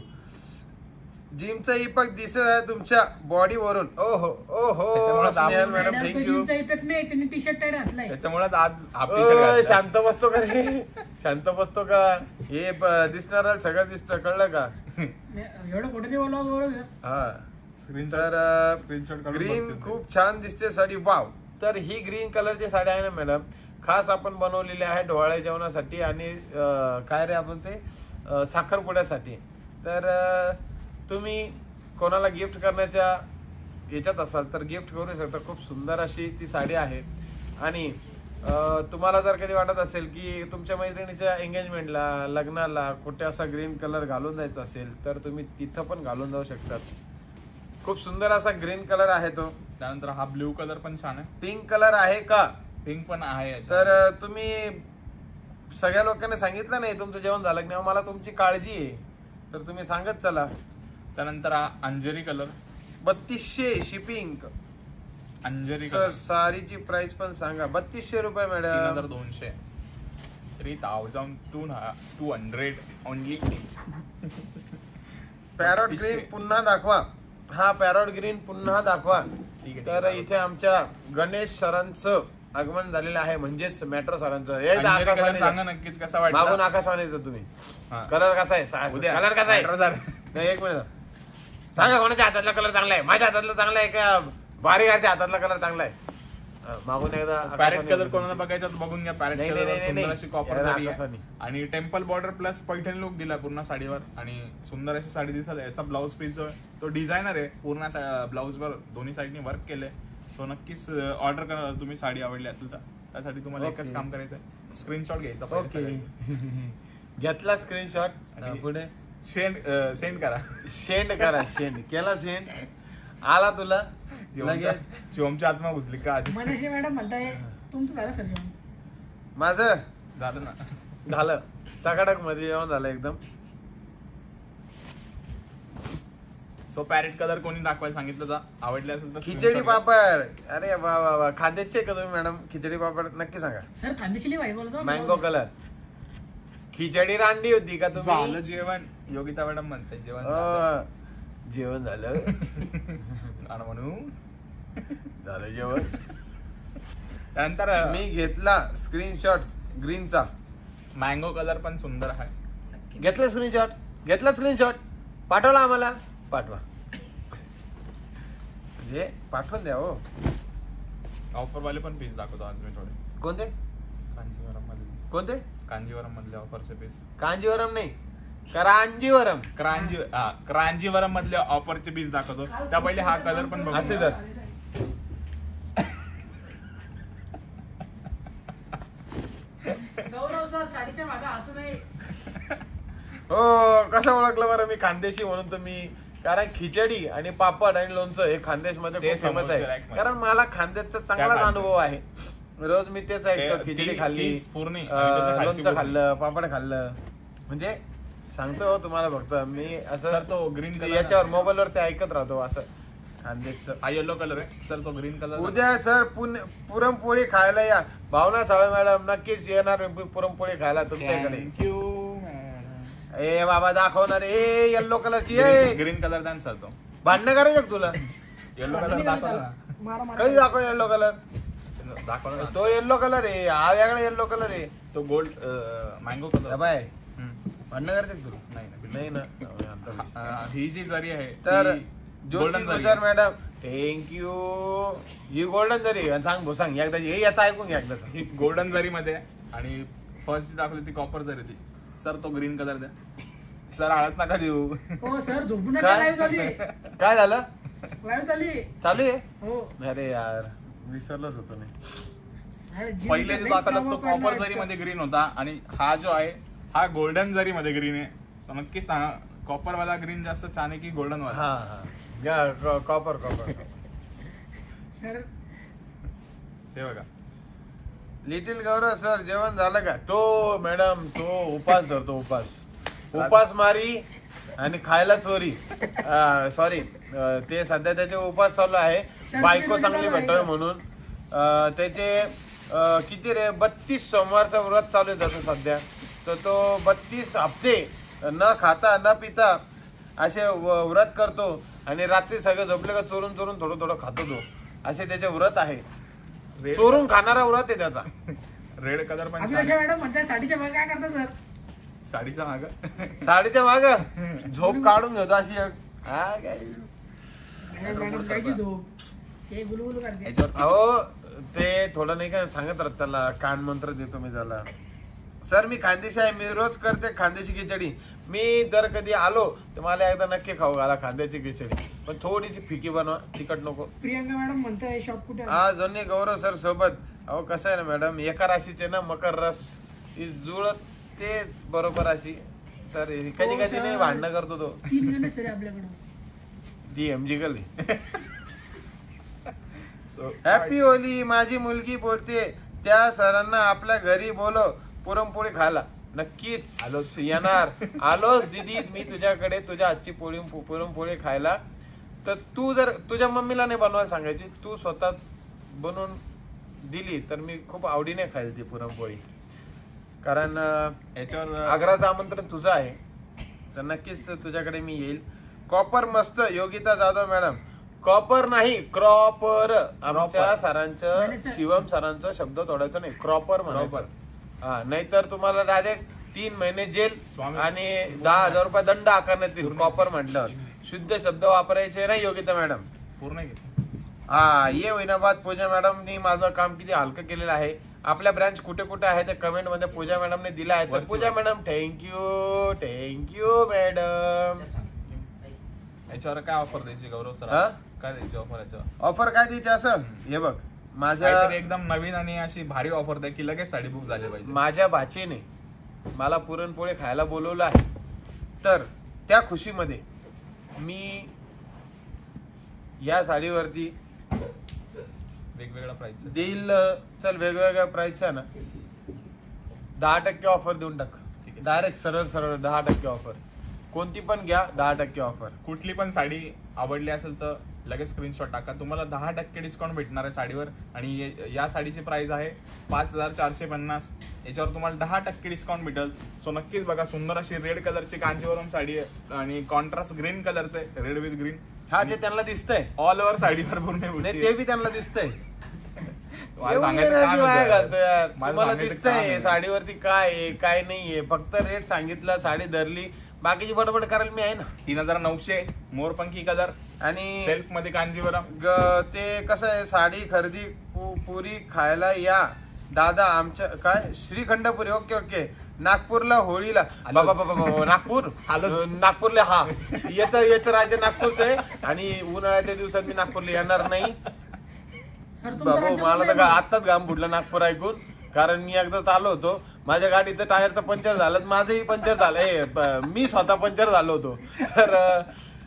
जिमचा इफेक्ट दिसत आहे तुमच्या बॉडी वरून. ओहो त्याच्यामुळे स्नेहल मॅडम मॅडम, तो थँक्यू. जिमचा इफेक्ट नाही, त्यांनी टी शर्ट टाईट घातलाय. त्याच्यामुळे आज हाफ टी-शर्ट घातला. शांत बसतो का रे? शांत बसतो का? हे दिसणार सगळं दिसतं, कळलं का? एवढं कुठे नाही बोलावं एवढं. हा. स्क्रीनशॉट तर स्क्रीनशॉट काढून ग्रीन बघते. खूप छान दिसते साडी. वाव. तर ही ग्रीन कलरची साडी आहे ना मॅडम, खास आपण बनवलेली आहे डोहाळे जेवणासाठी आणि काय रे आपण ते साखरपुड्यासाठी. तर तुम्ही कोणाला गिफ्ट करण्याच्या याच्यात असाल तर गिफ्ट करू शकता. खूप सुंदर अशी ती साडी आहे. आणि तुम्हाला जर कधी वाटत असेल की तुमच्या मैत्रिणीच्या एंगेजमेंटला, लग्नाला कुठे असा ग्रीन कलर घालून जायचा असेल तर तुम्ही तिथं पण घालून जाऊ शकतात. खूप सुंदर असा ग्रीन कलर आहे तो. त्यानंतर हा ब्ल्यू कलर पण छान आहे. पिंक कलर आहे का? पिंक पण आहे याच्यात. तर तुम्ही सगळ्या लोकांनी सांगितलं नाही तुमचं जेवण झालं की नाही, मला तुमची काळजी आहे तर तुम्ही सांगत चला. त्यानंतर हा अंजेरी कलर. 3200 शिपिंग. अंजेरी सर कलर साडीची प्राइस पण सांगा. 3200 रुपये मॅडम. 3200. 3200 ओनली. पॅरोट 3200. ग्रीन पुन्हा दाखवा. हा पॅरोट ग्रीन पुन्हा दाखवा. ठीक आहे, तर ठीक आहे. इथे आमच्या गणेश सरांचं आगमन झालेलं आहे, म्हणजेच मेट्रो सरांचं. हे अंजेरी कलर आकाशवाणी सांगा नक्कीच कसा मागून वाटला. आकाशवाणी येतो तुम्ही. हा. कलर कसा आहे? उद्या कलर कसा आहे? 18,000. नाही, एक मिनिट सांगा. कोणाच्या हातातला कलर चांगला आहे? माझ्या हातातला चांगला आहे का बारीगारच्या हातातला कलर चांगला आहे? मागून एकदा पॅरेट आकाशवाणी कलर येतो. कोणाला बघायचं तर बघून घ्या. पॅरेट नाही, कलर नाही, नाही, सुंदर नाही. अशी कॉपर याला जरी आकाशवाणी. आहे. आणि temple border plus Paithani look दिला पूर्ण साडीवर. आणि सुंदर अशी साडी दिसत. याचा ब्लाऊज पीस जो आहे तो डिझायनर आहे. पूर्ण ब्लाऊज वर दोन्ही साईडनी वर्क केलंय. सो नक्कीच ऑर्डर करा तुम्ही, साडी आवडली असेल तर. त्यासाठी तुम्हाला एकच Okay. काम करायचं आहे, स्क्रीनशॉट घ्यायचा ओके. पहिले घेतला स्क्रीनशॉट. आणि- पुढे सेंड करा. सेंड करा. सेंड केला. सेंड आला तुला लगेच. शिवमची आत्मा घुसली का आधी? मनीषी मॅडम म्हणताय तुमचं झालं सर जेवण. माझं झालं ना. झालं. टकाटक मध्ये जेवण झालं एकदम. सो पॅरेट कलर कोणी दाखवायला सांगितलं तर आवडले असेल तर खिचडी screenshot घ्या. पापड. अरे वा वा वा. खांद्याचे का तुम्ही मॅडम? खिचडी पापड नक्की सांगा. सर खानदेशी भाई बोलतो. Mango colour. खिचडी रांडी होती का झालं तुम्ही? जेवण. योगिता मॅडम म्हणते जेवण झालं. जेवण झालं. आणि म्हणून झालं जेवण. त्यानंतर मी घेतला स्क्रीनशॉट ग्रीनचा. मँगो कलर पण सुंदर आहे. घेतला स्क्रीनशॉट. घेतला स्क्रीनशॉट. पाठवला आम्हाला. पाठवा. म्हणजे पाठवून द्या हो. ऑफर वाले पण पीस दाखवतो आज मी थोडे. कोणते कांजीवरम मधले. कोणते? कांजीवरम मधले ऑफरचे पीस. कांजीवरम नाही, करांजीवरम. क्रांजीवरम मधले ऑफरचे पीस दाखवतो. त्या पहिले हा कलर पण बघू. असे तर गौरव सर साडीच्या मागा असू नये. हो. कसं ओळखलं बरं मी खानदेशी म्हणून तुम्ही? कारण खिचडी आणि पापड आणि लोणचं हे खानदेश मध्ये ते खूप फेमस समोरच्या आहे. rack मध्ये. कारण मला खानदेशचा चांगलाच खानदेश. अनुभव आहे. रोज मी तेच ऐकतो. ते- खिचडी ती- खाल्ली, तीच पूर्ण आणि त्याच्या खालची लोणचं पूर्ण. खाल्लं, पापड खाल्लं. म्हणजे सांगतो हो तुम्हाला फक्त मी सर असं तो ग्रीन कलर याच्यावर मोबाईलवर ते ऐकत राहतो असं खानदेशचं. हा येलो कलर आहे. सर तो ग्रीन कलर. उद्या सर पुरणपोळी खायला या. भावना सावळे मॅडम नक्कीच येणार पुरणपोळी खायला तुमच्याकडे. थँक्यू. ए बाबा दाखवणार. ए येल्लो कलरची. ए ग्रीन कलर द्या ना सर तो. भांडणं करायचं का तुला? येलो कलर दाखवा ना. मारा मारा. कधी दाखव येल्लो कलर? दाखवलं ना. तो येल्लो कलर आहे, हा वेगळा येल्लो कलर आहे. तो गोल्ड मँगो कलर. बाय भांडणं करते का तू? नाही नाही ना. ही जी जरी आहे तर ती ज्योती golden जरी गुजर आहे. Madam thank you. ही गोल्डन जरी आणि सांग भाऊ सांग एकदा हे याचं ऐकून घ्या एकदा. ही गोल्डन जरी मध्ये आहे आणि फर्स्ट जी दाखवली ती कॉपर जरी होती. सर तो ग्रीन कलर द्या. सर आळस नका देऊ. हो सर झोपून काय? लाईव्ह चालू आहे. काय झालं? लाईव्ह चालू आहे. चालू आहे? हो अरे यार विसरलोच होतो मी. सर, जिम पहिले जो लई दाखवला कामं तो पडलं कॉपर वाटतं. जरी मध्ये ग्रीन होता आणि हा जो आहे हा गोल्डन जरी मध्ये ग्रीन आहे. So नक्की सांगा कॉपर वाला ग्रीन जास्त छान आहे की गोल्डन वाला? हा हा घ्या कॉपर कॉपर. सर हे बघा. लिटिल गौरव सर जेवण झालं का? तो मॅडम तो उपास धरतो उपास मारी आणि खायला चोरी. सॉरी ते सध्या त्याचे उपास चालू आहे. बायको चांगली भेटावी म्हणून. त्याचे किती रे 32 सोमवारचं व्रत चालू आहे त्याचं सध्या. तर तो 32 हप्ते न खाता न पिता असे व्रत करतो आणि रात्री सगळे झोपले का चोरून चोरून थोडं थोडं खातो तो. असे त्याचे व्रत आहे. चोरून खाणारा व्रत आहे त्याचा. रेड कलर पण छान अभिलाषा आहे. मॅडम म्हणताय साडीच्या मागे काय करता सर? साडीचा माग साडीच्या माग झोप काढून घेतो अशी एक. हा काय मॅडम जायची झोप ते गुलगुल करते. याच्यावर अहो ते थोडं नाही का सांगत राहत त्याला. कान मंत्र देतो मी त्याला. सर मी खानदेशी आहे. मी रोज करते खानदेशी खिचडी. मी जर कधी आलो तर मला एकदा नक्की खाऊ घाला खानदेशी खिचडी. पण थोडीशी फिकी बनवा तिखट नको. प्रियंका मॅडम म्हणताय शॉप कुठे आहे? आज जणी गौरव सर सोबत. अहो कसं आहे ना मॅडम एका राशीचे ना मकर रस ही जुळत ते बरोबर राशी. तर कधी कधी नाही भांडणं करतो तो. 3 जण सर आपल्याकडे. ती एमजी गली. So, happy Holy. माझी मुलगी बोलते त्या सरांना आपल्या घरी बोलव पुरणपोळी खायला. नक्कीच आलोच. येणार. आलोच दीदी मी तुझ्याकडे तुझ्या हातची पुरणपोळी खायला. तर तू जर तुझ्या मम्मीला नाही बनवायला सांगायची तू स्वतः बनवून दिली तर मी खूप आवडीने खाईल ती पुरणपोळी. कारण याच्यावर आग्राचं आमंत्रण तुझं आहे तर नक्कीच तुझ्याकडे मी येईल. कॉपर मस्त योगिता जाधव मॅडम. कॉपर नाही क्रॉपर. आमच्या सरांचं नाही, सर. शिवम सरांचं शब्द तोडायचं नाही क्रॉपर म्हणायचं. हा नाहीतर तुम्हाला डायरेक्ट 3 महिने जेल स्वामी. आणि 10,000 रुपये दंड आकारण्यात येईल. कॉपर म्हटल्यावर शुद्ध शब्द वापरायचे नाही योगिता मॅडम. पूर्ण घेतलं. हा ये होईनाबाद पूजा मॅडमनी माझं काम किती हलकं केलेलं आहे. आपल्या ब्रांच कुठे कुठे आहे ते कमेंट मध्ये पूजा मॅडमने दिला आहे. तर वरची पूजा मॅडम थँक्यू मॅडम. याच्यावर काय ऑफर द्यायची गौरव सर? हा? काय द्यायची ऑफर याच्यावर? ऑफर काय द्यायची असं हे बघ. माझ्या काहीतरी एकदम नवीन आणि अशी भारी ऑफर द्या की लगेच साडी बुक झाली पाहिजे. माझ्या भाचीने मला पुरणपोळी खायला बोलवलं आहे. तर त्या खुशीमध्ये मी या साडीवरती वेगवेगळ्या प्राइस देईल. चल वेगवेगळ्या प्राइसच्या ना 10% ऑफर देऊन टाक. ठीक आहे. डायरेक्ट सरळ सरळ 10% ऑफर. कोणती पण घ्या 10% ऑफर. कुठली पण साडी आवडली असेल तर लगेच स्क्रीनशॉट टाका. तुम्हाला 10% डिस्काउंट भेटणार आहे साडीवर. आणि या साडीची प्राइस आहे 5,450. याच्यावर तुम्हाला 10% डिस्काउंट भेटेल. सो नक्कीच बघा. सुंदर अशी रेड कलरची कांजीवरम साडी आहे आणि कॉन्ट्रास्ट ग्रीन कलरचं आहे. Red with green. हा ते त्यांना दिसतंय. ऑल ओव्हर साडीवर पूर्ण नाही ते बी त्यांना दिसतंय. मला एवढी सांगायचं energy काम वाया आहे. घालतो यार. मला तुम्हाला सांगायचं काम दिसतंय आहे. साडीवरती काय आहे काय नाहीये. फक्त रेट सांगितलं साडी धरली बाकीची बडबड करायला मी आहे ना. 3,900 मोरपंखी कलर आणि सेल्फ मध्ये कांजीवरम. ते कसं आहे साडी खरेदी पुरी खायला या दादा आमच्या काय श्रीखंडपुरी. Okay okay. नागपूरला होळीला बाबा बाबा नागपूर नागपूरला. हा याचं राज्य नागपूरचं आहे आणि उन्हाळ्याच्या दिवसात मी नागपूरला येणार नाही. सर तुमचं बाबा राज्य मला कुठलं तर आहे? आत्ताच घाम फुटलं नागपूर ऐकून. कारण मी एकदा चाललो होतो माझ्या गाडीचं टायरचं पंक्चर झालं. माझंही पंक्चर झालंय. मी स्वतः पंक्चर झालो होतो. तर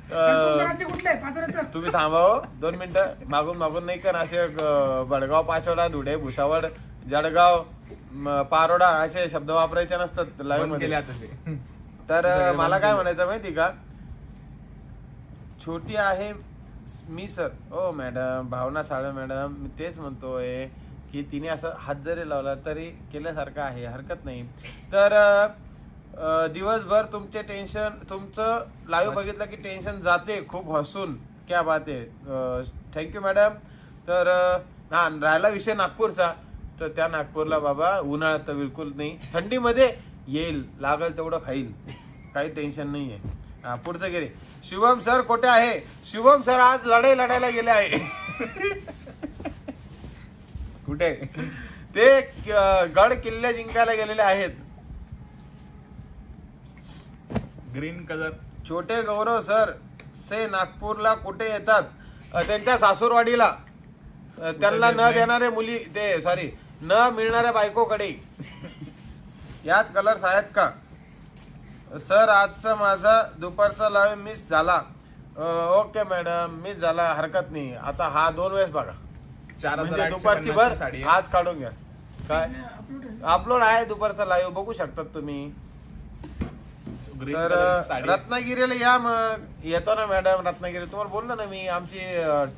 सर तुमचं राज्य कुठलं आहे? पाचोऱ्याचं? तुम्ही थांबाव 2 मिनिटं. मागून नाही कर असे बडगाव पाचोडा धुळे भुसावळ जळगाव पारोडा असे शब्द वापरायचे नसतात लाईव्ह बंद केले मध्ये. आता ते. तर मला काय म्हणायचं माहिती का छोटी आहे मी सर. ओ मॅडम भावना साळे मॅडम मी तेच म्हणतोय की तिने असं हात जरी लावला तरी केल्यासारखं आहे. हरकत नाही. तर दिवसभर तुमचे टेन्शन तुमचं लाईव्ह बघितलं की टेन्शन जाते खूप हसून. क्या बात आहे. Thank you madam. तर ना राहिला विषय नागपूरचा, तर त्या नागपूरला बाबा उन्हाळ्यात तर बिलकुल नाही, थंडीमध्ये येईल, लागल तेवढं खाईल, काही टेन्शन नाहीये. हा, पुढचं गेले. शुभम सर कुठे आहे? शुभम सर आज लढाई लढायला गेले आहे. कुठे? ते गड किल्ले जिंकायला गेलेले आहेत. Green colour. छोटे गौरव सर से नागपूरला कुठे येतात? त्यांच्या सासूरवाडीला. त्यांना न देणारे मुली, ते सॉरी, न मिळणाऱ्या बायकोकडे. यात कलर्स आहेत का सर? आजचा माझा दुपारचा लाईव्ह मिस झाला. ओके मॅडम, मिस झाला, हरकत नाही. आता हा 2 वेळेस बघा. 4,850 म्हणजे दुपारची भर साडी आहे. आज काढून घ्या. काय अपलोड आहे दुपारचा लाईव्ह, बघू शकतात तुम्ही. ग्रीन तर कलरची साडी आहे. रत्नागिरीला या, मग येतो ना मॅडम. रत्नागिरी तुम्हाला बोललो ना मी, आमची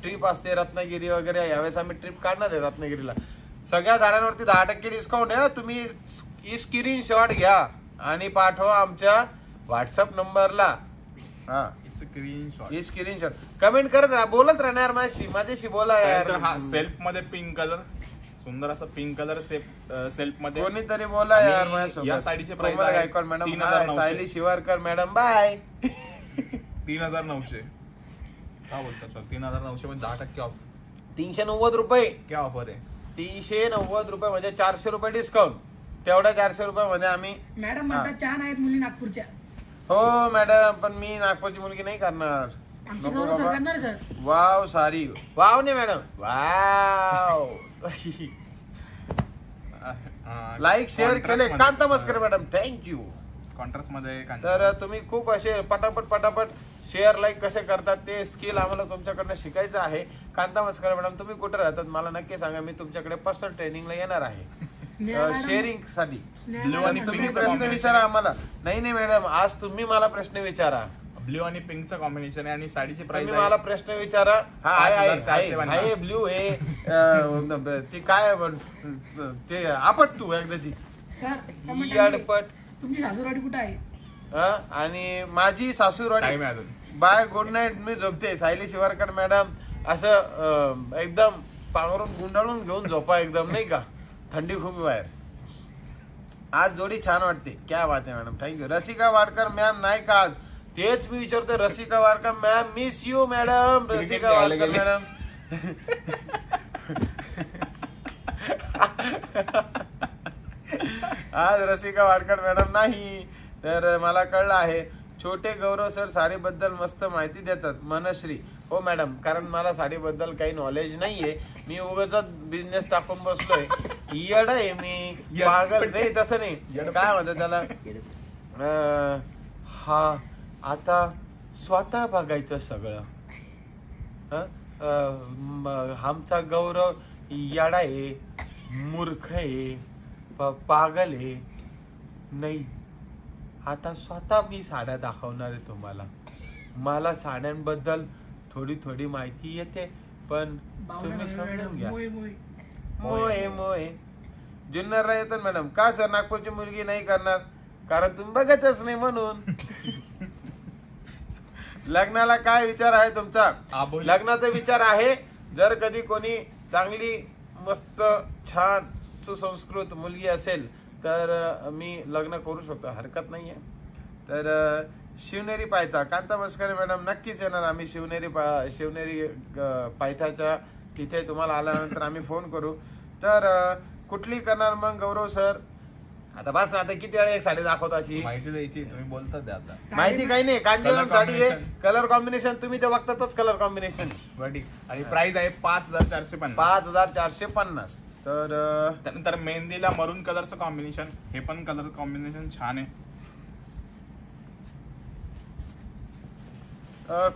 ट्रिप असते रत्नागिरी वगैरे. यावेळेस आम्ही ट्रिप काढणार आहे रत्नागिरीला. सगळ्या साड्यांवरती 10% डिस्काउंट आहे. तुम्ही स्क्रीनशॉट घ्या आणि पाठवा आमच्या व्हॉट्सअप नंबरला. हा, स्क्रीनशॉट कमेंट करत राहा, बोलत राहणार माझ्याशी बोला यार. तर हा सेल्फ मध्ये पिंक कलर, सुंदर असा पिंक कलर सेल्फ मध्ये. कोणीतरी बोला आणि यार माझ्यासोबत. या साडीचे प्राइस कोमल आहे Gaikwad madam, 3,900. Sayali Shivarkar madam, bye. 3,900. काय बोलता सर? 3,900 मध्ये 10% ऑफ. 390 रुपये. क्या ऑफर आहे? 390 रुपये म्हणजे 400 रुपये डिस्काउंट. तेवढ्या 400 रुपये आम्ही. मॅडम म्हणतात छान आहेत मुली नागपूरच्या. हो मॅडम, पण मी नागपूरची मुलगी नाही करणार. आमच्या नको गावाला सर बाबा. करणार सर. वाव सारी. वाव नाही मॅडम, वाव. लाईक शेअर केले कांता मस्कर मॅडम, थँक्यू. कॉन्ट्रास्ट मध्ये तर तुम्ही खूप असे पटापट शेअर लाईक कसे करतात ते स्किल आम्हाला तुमच्याकडनं शिकायचं आहे. कांता मस्कर मॅडम, तुम्ही कुठे राहतात मला नक्की सांगा. मी तुमच्याकडे पर्सनल ट्रेनिंगला येणार आहे शेअरिंग साठी. ब्ल्यू आणि तुम्ही पिंक प्रश्न विचारा आम्हाला. नाही मॅडम, आज तुम्ही मला प्रश्न विचारा. ब्ल्यू आणि पिंकचं कॉम्बिनेशन आहे आणि साडीची प्राइस तुम्ही मला प्रश्न विचारा. हा 5,450. आहे ब्ल्यू आहे. ते काय ते आपट तू एकदाची सर अडपट. तुमची सासूरवाडी कुठे आहे? आणि माझी सासूरवाडी टाइम आहे अजून. Bye, good night. मी झोपते. सायली शिवारकर मॅडम, असं एकदम पांघरून गुंडाळून घेऊन झोपा एकदम, नाही का? थंडी खूप बाहेर. आज जोडी छान वाटते. क्या बात आहे madam, thank you. Rasika Wadkar ma'am नाही का आज? तेच मी विचारतोय. Rasika Wadkar ma'am, miss you madam. Rasika Wadkar madam. आज रसिका वाडकर मॅडम नाही. तर मला कळलं आहे. छोटे गौरव सर साडीबद्दल मस्त माहिती देतात. मनश्री, हो मॅडम, कारण मला साडीबद्दल काही नॉलेज नाहीये. मी उगाच बिझनेस टाकून बसलोय. येड आहे मी, पागल नाही, तसं नाही. काय म्हणतात त्याला? हा, आता स्वतः बघायचं सगळं. आमचा गौरव येडा आहे, मूर्ख आहे, पागल आहे. नाही, आता स्वतः मी साड्या दाखवणार आहे तुम्हाला. मला साड्यांबद्दल थोडी माहिती येते, पण तुम्ही समजून घ्या. मोये जुन्नरला येतो मॅडम. का सर नागपूरची मुलगी नाही करणार? कारण तुम्ही बघतच नाही म्हणून. लग्नाला काय विचार आहे तुमचा? लग्नाचा विचार आहे, जर कधी कोणी चांगली मस्त छान सुसंस्कृत मुलगी असेल तर मी लग्न करू शकतो, हरकत नाहीये. तर शिवनेरी पायथा, कांता मस्करे मॅडम नक्कीच येणार आम्ही. शिवनेरी पायथ्याच्या तिथे तुम्हाला आल्यानंतर आम्ही फोन करू. तर कुठली करणार मग गौरव सर? आता बस, आता किती वेळा एक साडी दाखवतो अशी माहिती द्यायची. तुम्ही बोलतात द्या आता. माहिती काही नाही. कांजीवरम साडी आहे, कलर कॉम्बिनेशन तुम्ही ते बघतातच. कलर कॉम्बिनेशन आणि प्राइस आहे 5,450. 5,450. तर त्यानंतर मेहंदीला मरून कलरचं कॉम्बिनेशन, हे पण कलर कॉम्बिनेशन छान आहे.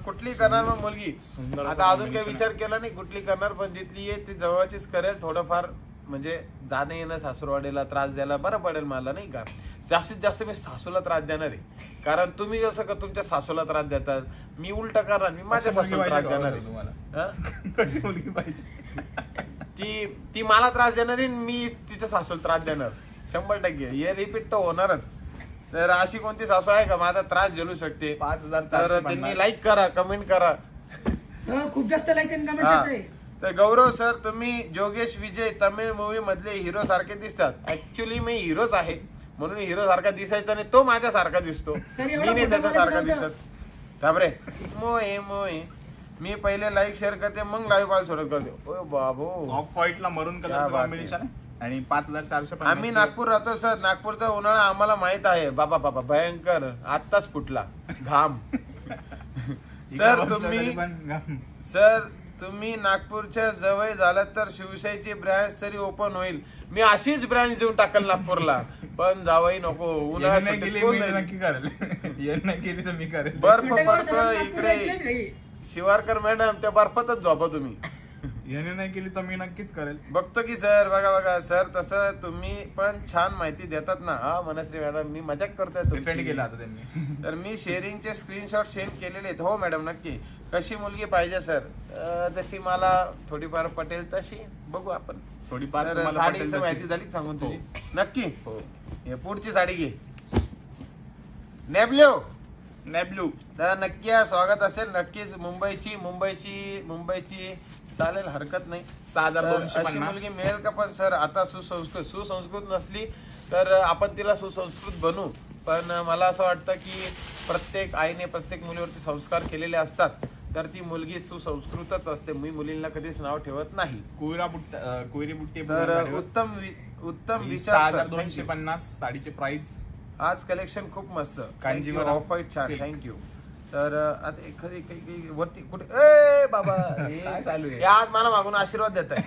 कुठली करणार मग मुलगी? सुंदर आता अजून काही विचार केला नाही कुठली करणार, पण जिथली आहे ती जवळचीच करेल. थोडंफार म्हणजे जाणं येणं सासूरवाडीला त्रास द्यायला बरं पडेल मला, नाही का? जास्तीत जास्त मी सासूला त्रास देणार आहे. कारण तुम्ही जसं का तुमच्या सासूला त्रास देतात, मी उलट करणार, मी माझ्या सासूला त्रास देणार आहे. तुम्हाला कशी मुलगी पाहिजे? ती मला त्रास देणार आहे, मी तिच्या सासूला त्रास देणार 100%. हे रिपीट तर होणारच. तर अशी कोणती सासू आहे का माझा त्रास झेलू शकते? 5,450. तर त्यांनी लाईक करा, कमेंट करा. खूप जास्त लाईक आणि कमेंट येते. तर गौरव सर, तुम्ही जोगेश विजय तमिळ मूवी मधले हिरो सारखे दिसतात. ऍक्च्युली मी हिरोच आहे, म्हणून हिरो सारखा दिसायचा नाही, तो माझ्या सारखा दिसतो. सर, मी एवढा नाही त्याच्या मोठा सारखा बॉडी दिसत. थांबरे. मोये मोये. मी पहिले लाईक शेअर करते, मग लाईव्ह कॉल सोडत करते. ओ बाबू, ऑफ व्हाईटला मरून क्या कलरचं बात कॉम्बिनेशन आहे आणि 5450. आम्ही नागपूर राहतो सर. नागपूरचा उन्हाळा आम्हाला माहित आहे. बाबा बाबा भयंकर, आत्ताच फुटला घाम. सर तुम्ही नागपूरच्या जवळ झालात तर शिवशाहीची ब्रँच तरी ओपन होईल. मी अशीच ब्रँच देऊन टाकल नागपूरला, पण जावई नको. उन्हाळ्यात नाही सुट्टीत गेली कोण मी जाईल? नक्की करेल. ये नाही गेली तर मी करेल. बर्फ छोटे पडतो गाव सर, इकडे. इथलेच काही. शिवारकर मॅडम, त्या बर्फातच झोपा तुम्ही. याने नाही केली तर मी नक्कीच करेल. बघतो की सर. बघा बघा सर, तसं तुम्ही पण छान माहिती देतात ना. हा मनश्री मॅडम, मी मजाक करतोय डिफेंड तुमची. केला आता त्यांनी. तर मी शेअरिंगचे स्क्रीनशॉट सेंड केलेले आहेत. हो मॅडम, नक्की. कशी मुलगी पाहिजे सर? जशी मला थोडीफार पटेल तशी बघू आपण. थोडीफार तर तुम्हाला पटेल साडीची तशी. माहिती झाली सांगून तुझी. नक्की. हो. हे पुढची साडी घे. नेबल्यो. नेब्लू. तर नक्की स्वागत असेल. नक्कीच मुंबईची चालेल, हरकत नाही. तर 6250. अशी मुलगी मिळेल का? पण सर आता सुसंस्कृत नसली तर आपण तिला सुसंस्कृत बनवू. पण मला असं वाटतं की प्रत्येक आईने प्रत्येक मुलीवरती संस्कार केलेले असतात, तर ती मुलगी सुसंस्कृतच असते. मी मुलींना कधीच नाव ठेवत नाही. कोयरी बुट्टी. तर उत्तम विचार सर. 6250 साडीचे प्राइस. आज कलेक्शन खूप मस्त. कांजीवरम ऑफ व्हाईट छान. silk. थँक्यू. तर आता एखादी वरती कुठे ए बाबा काय चालू आहे? हे आज मला मागून आशीर्वाद देत आहे.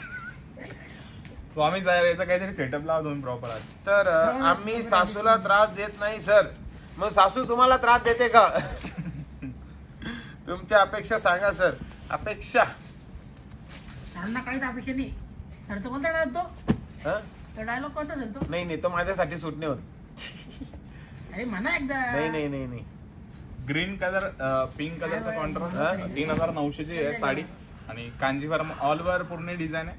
स्वामी सर याचा काहीतरी सेटअप लावा दोन प्रॉपर आज. तर आम्ही सासूला त्रास देत नाही सर. मग सासू तुम्हाला त्रास देते का? तुमच्या अपेक्षा सांगा सर. अपेक्षा सरांना काहीच अपेक्षा नाही. सरचं कोणता डायलॉग तो? हं? तो डायलॉग कोणता सर तो? नाही तो माझ्यासाठी सूट नाही होत. अरे म्हणा एकदा. नाही. ग्रीन कलर पिंक कलरचा हा. कॉन्ट्रास्ट. 3900ची आहे साडी आणि कांजीवरम ऑल ओव्हर पूर्ण डिझाईन आहे.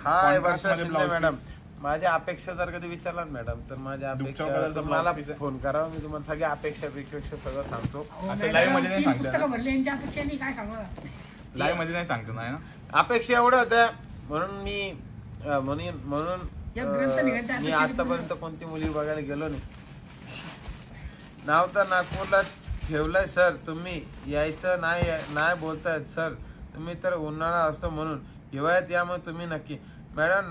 हाय Contrast वर्षा मध्ये शिंदे blouse मॅडम. piece. माझ्या अपेक्षा जर कधी विचारला ना मॅडम, तर माझ्या दुपच्या अपेक्षा कलरचा तुम्हाला blouse piece आहे. फोन करा. मी तुम्हाला सगळ्या अपेक्षा सगळं सांगतो. अहो, असं मॅडम, live मध्ये नाही 3 सांगता पुस्तकं ना. भरली यांच्या अपेक्षा नाही, काय सांगा. लाईव्ह मध्ये नाही सांगतो ना. अपेक्षा एवढ्या होत्या म्हणून मी म्हणून एक ग्रंथ निघायचा मी अपेक्षा आतापर्यंत कोणती मुली बघायला गेलो नाही. नाव तर नागपूरला ठेवलंय सर. तुम्ही यायचं नाही बोलतायत सर. तुम्ही तर उन्हाळा असतो म्हणून. हिवाळ्यात या, मग तुम्ही नक्की. मॅडम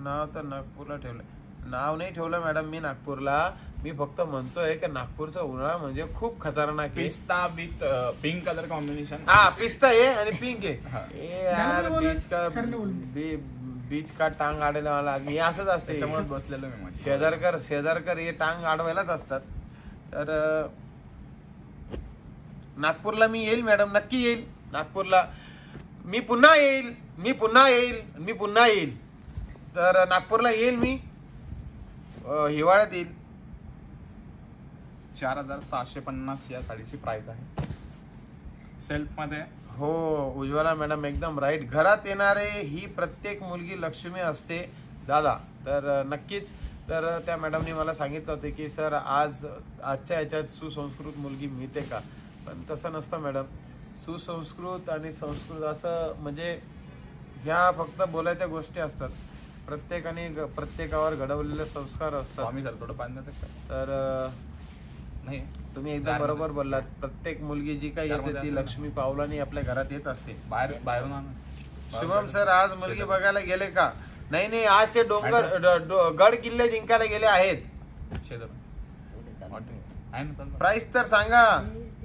नाव तर नागपूरला ठेवलंय. नाव नाही ठेवलं मॅडम मी नागपूरला. मी फक्त म्हणतोय की नागपूरचा उन्हाळा म्हणजे खूप खतरनाक आहे. पिस्ता विथ पिंक कलर कॉम्बिनेशन. हा पिस्ता आहे आणि पिंक हा. आहे. ए यार, बोलू, बीच का सरने बोलू. बीच का टांग आडायला मला मी असंच असते. त्याच्यामुळे बसलेलो मी मध्ये. शेजारकर हे टांग आडवायलाच असतात. तर नागपूरला मी येईल मॅडम, नक्की येईल नागपूरला. मी पुन्हा येईल. तर नागपूरला येईल मी. हिवाळ्यात येईल. 4750 या साडीची प्राइस आहे. सेल्फ मध्ये. हो उज्ज्वला मॅडम एकदम राईट. घरात येणारे ही प्रत्येक मुलगी लक्ष्मी असते दादा. तर नक्कीच. तर त्या मॅडमनी मला सांगितलं होतं की सर आजच्या ह्याच्यात सुसंस्कृत मुलगी मिळते का? पण तसं नसतं मॅडम. सुसंस्कृत आणि संस्कृत असं म्हणजे ह्या फक्त बोलायच्या गोष्टी असतात. प्रत्येकावर घडवलेले संस्कार असतात. स्वामी सर थोडं पाणी देतात का? तर नाही तुम्ही एकदम बरोबर बोललात. प्रत्येक मुलगी जी काही येते ती लक्ष्मी पावलाने आपल्या घरात येत असते. बाहेरून आणा. शुभम सर आज मुलगी बघायला गेले का? नाही आज ते गड किल्ले जिंकायला गेले आहेत. शेजार आहे ना. चालतं. प्राइस तर सांगा.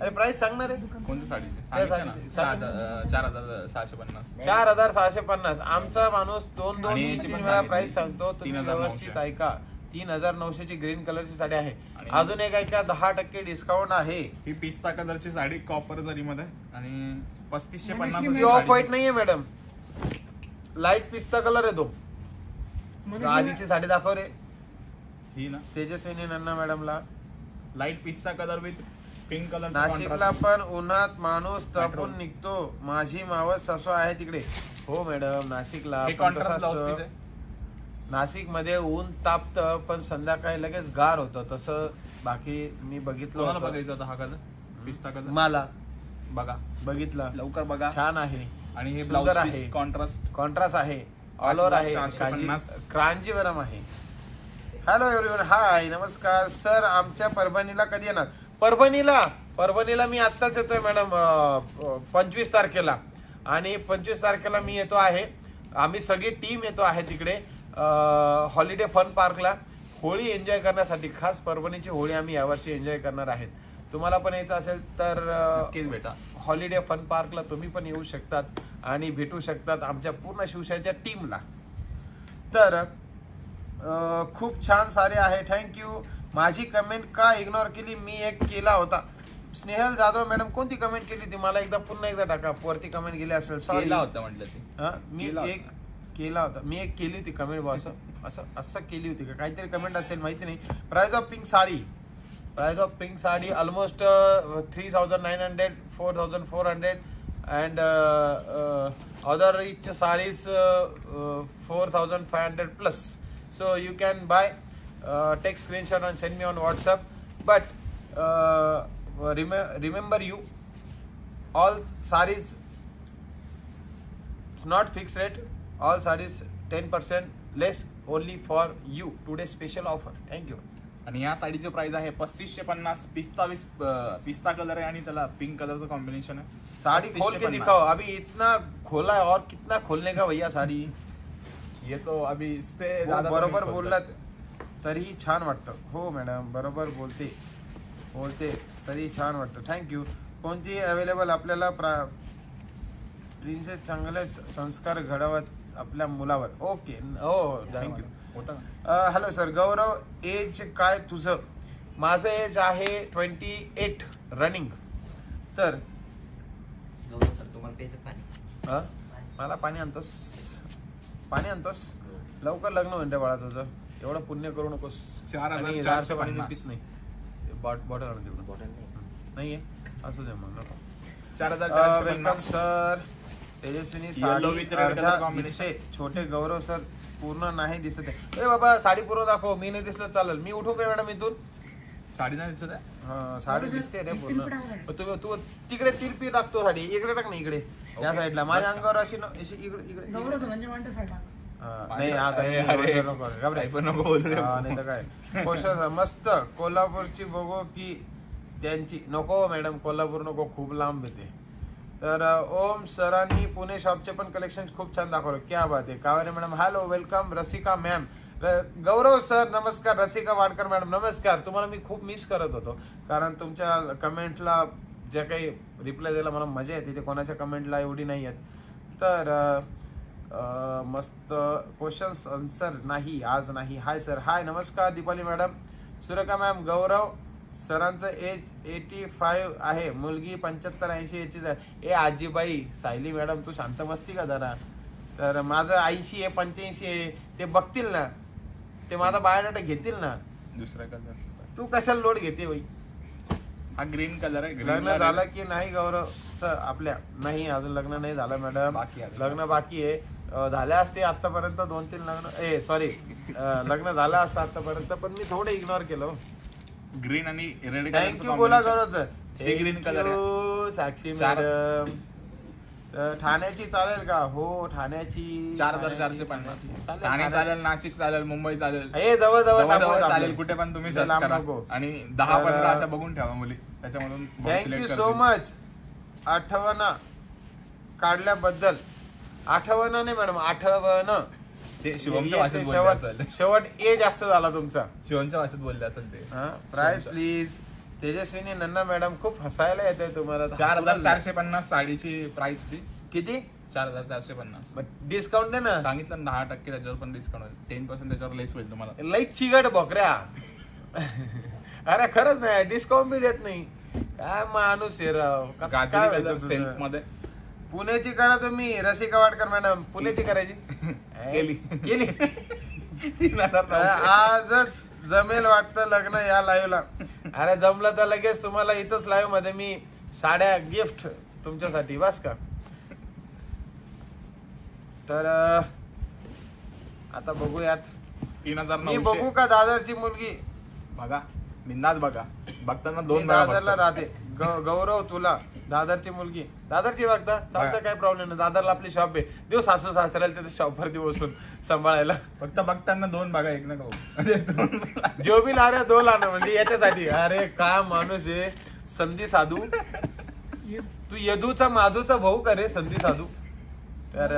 अरे प्राइस सांगणार आहे. कोणत्या साडीचे? त्या सांगितलं साडीचे. ना. 4650. 4650. आमचा माणूस दोन आणि तीन याची पण वेळा सांगितली. प्राइस सांगतो. तुम्ही 3900. व्यवस्थित ऐका. 3900ची ग्रीन कलरची साडी आहे. आणि- अजून एक ऐका 10% डिस्काउंट आहे. ही पिस्ता कलरची साडी कॉपर जरीमध्ये आणि 3550 ही ऑफ व्हाईट नाहीये मॅडम. लाईट पिस्ता कलर आहे तो. आधीची साडी दाखव रे. ही ना तेजस्विनी नन्ना मॅडमला. लाईट पिस्ता कलर विथ पिंक कलर. नाशिकला पण उन्हात माणूस तापून निघतो. माझी मावस सासू आहे तिकडे. हो मॅडम नाशिकला हे पण कॉन्ट्रास्ट कसं ब्लाउज पीस असतं, आहे. नाशिकमध्ये ऊन तापतं पण संध्याकाळी लगेच गार होतं. तसं बाकी मी बघितलं तुम्हाला होतं. बघायचं होतं हा कलर पिस्ता कलर. मला बघा बघितला लवकर बघा. छान आहे. आणि हे सुंदर ब्लाउज आहे. पीस कॉन्ट्रास्ट कॉन्ट्रास्ट आहे, ऑल ओव्हर आहे, 5450. क्रांजीवरम आहे. हॅलो एव्हरीवन, हाय नमस्कार सर. आमच्या परभणीला कधी येणार? परभणीला मी आत्ताच येतोय मॅडम, 25 तारखेला. आणि 25 तारखेला मी येतो आहे. आम्ही सगळी टीम येतो आहे तिकडे हॉलिडे फन पार्कला होळी एन्जॉय करण्यासाठी. खास परभणीची होळी आम्ही यावर्षी एन्जॉय करणार आहेत. तुम्हाला पण यायचं असेल तर नक्कीच भेटा. हॉलिडे फन पार्कला तुम्ही पण येऊ शकतात आणि भेटू शकतात आमच्या पूर्ण शिवशाहीच्या टीमला. तर खूप छान सारे आहे, थँक्यू. माझी कमेंट का इग्नोर केली? मी एक केला होता. स्नेहल जाधव मॅडम कोणती कमेंट केली ती? मला पुन्हा एकदा टाका. वरती कमेंट गेली असेल, सॉरी. केला होता म्हटलं ते. मी एक केला होता. मी एक केली होती कमेंट बॉस. असं केली होती का? काहीतरी कमेंट असेल, माहिती नाही. Price of pink sari almost 3900, 4400 and other each sarees 4500 plus. So you can buy, take screenshot and send me on WhatsApp. But remember you, all sarees, it's not fixed rate. All sarees 10% less only for you. Today special offer. Thank you. आणि या साडीचे price आहे 3550. पिस्ता colour आहे आणि त्याला pink कलरचं combination आहे. साड़ी खोल के 3550. दिखाओ. अभी इतना खोला है और कितना खोलने का भैया साडी. ये तो अभी इससे हो, ज्यादा बरोबर तो बोललात तरी छान वाटतं. हो मॅडम, बरोबर बोलते तरी छान वाटतं. थँक्यू. कोणती अवेलेबल आपल्याला प्रिन्सेस चांगले संस्कार घडवत आपल्या मुलावर. ओके, हो थँक्यू. होता ना. हॅलो सर, गौरव एज काय तुझं? माझं एज आहे 28 रनिंग. तर सर तुम्हाला प्यायचं पाणी? मला पाणी आणतोस? लवकर लग्न म्हणते बाळा तुझं. एवढं पुण्य करू नकोस. 4450. जारचं पाणी मी पित नाही. बॉटल आणून तिकडून. बॉटल नाही. नाहीये, असू दे मग नको. 4450. Welcome sir. Tejaswini Yellow with red color sari combination. दिसते. छोटे गौरव सर पूर्ण नाही दिसत आहे. ए बाबा साडी पूर्ण दाखव. मी नाही दिसलं चालेल. मी उठू काय मॅडम इथून? साडी नाही दिसत आहे. हा, साडी दिसते रे पूर्ण. तिरपी टाका. तू तिकडे तिरपी टाकतो साडी. इकडे टाक ना, इकडे या साईडला. माझ्या अंगावर अशी इकडे गौरव सरांच्या मांडे साईड टाका. नाही आता अरे, हे नको, घाबरे. काही पण नको बोलू रे. हा, नाही तर काय. कोशा मस्त कोल्हापूरची बघू की त्यांची? नको मॅडम, कोल्हापूर नको, खूप लांब येते. तर ओम सरांनी पुणे शॉपचे पण कलेक्शन खूप छान दाखवलं. क्या बात आहे. Kaveri madam hello, welcome. Rasika ma'am, Gaurav sir नमस्कार. रसिका वाडकर मॅडम नमस्कार. तुम्हाला मी खूप मिस करत होतो, कारण तुमच्या कमेंटला जे काही रिप्लाय द्यायला मला मजा येते ते कोणाच्या कमेंटला एवढी नाही आहेत. तर मस्त क्वेश्चन्स आन्सर नाही आज नाही. हाय सर. हाय नमस्कार दीपाली मॅडम. सुरेखा मॅम, गौरव सरांचं एज 85 आहे, मुलगी 75-80 याचीच आहे. ए आजीबाई, सायली मॅडम तू शांत बसती का जरा? तर माझं 80 आहे, 85 आहे, ते बघतील ना, ते माझा बायोडाटा घेतील ना. दुसऱ्या कलर. तू कशाला लोड घेते बाई? हा ग्रीन कलर आहे. लग्न झालं की नाही गौरवचं आपल्या? नाही, अजून लग्न नाही झालं मॅडम. बाकी आहे. लग्न बाकी आहे. झाले असते आतापर्यंत 2-3 लग्न. सॉरी, लग्न झालं असतं आतापर्यंत, पण मी थोडं इग्नोर केलं. ग्रीन आणि रेड. थँक्यू बोला गौरव सर. सी ग्रीन कलर आहे. साक्षी चार. मॅडम. तर ठाण्याची चालेल का? हो, ठाण्याची 4450. चालेल. ठाणे चालेल, नाशिक चालेल, मुंबई चालेल, हे जवळ जवळ चालेल, कुठे पण तुम्ही सर्च लांब करा. नको. आणि 10-15 अशा बघून ठेवा मुली, त्याच्यामधून थँक्यू सो मच. आठवण काढल्याबद्दल. आठवण नाही मॅडम, आठवण. ते शिवमच्या भाषेत बोलले असेल. शेवट ए जास्त झाला तुमचा. शिवमच्या भाषेत बोलले असेल ते. Price please. तेजस्विनी नन्ना मॅडम, खूप हसायला येते तुम्हाला. 4450 साडीची प्राइस ती. किती? 4450. डिस्काउंट दे ना. सांगितलं ना 10% त्याच्यावर पण डिस्काउंट होईल. 10% त्याच्यावर लेस होईल तुम्हाला. लई चिगट बकऱ्या. अरे खरंच नाही, डिस्काउंट बी देत नाही. काय माणूस आहे राव. कसं काय गाजरी व्हायचं कलर तुझं? सेल्फ मध्ये. पुण्याची करा तुम्ही. रसिका वाडकर मॅडम पुण्याची करायची. केली. 3900. आजच जमेल वाटतं लग्न या लाईव्ह ला. अरे जमलं तर लगेच तुम्हाला इथंच लाईव्ह मध्ये मी साड्या गिफ्ट तुमच्यासाठी, बस का? तर आता बघूयात. 3900. मी बघू का दादरची मुलगी? बघा, बिंदास बघा. बघताना मी 2 वेळा दादरला बघतो. राहते. गौरव तुला दादरची मुलगी दादरची बघता चालतं, काय प्रॉब्लेम नाही. दादरला आपली शॉप आहे, देऊ सासू सासऱ्याला त्याच्या शॉपवरती बसून सांभाळायला. फक्त बघताना 2 बघा, 1 नका बघू. जो बी ला रे 2 लाणं म्हणजे याच्यासाठी. अरे काय माणूस आहे संधी साधू. तू यदूचा माधूचा भाऊ का रे संधी साधू. तर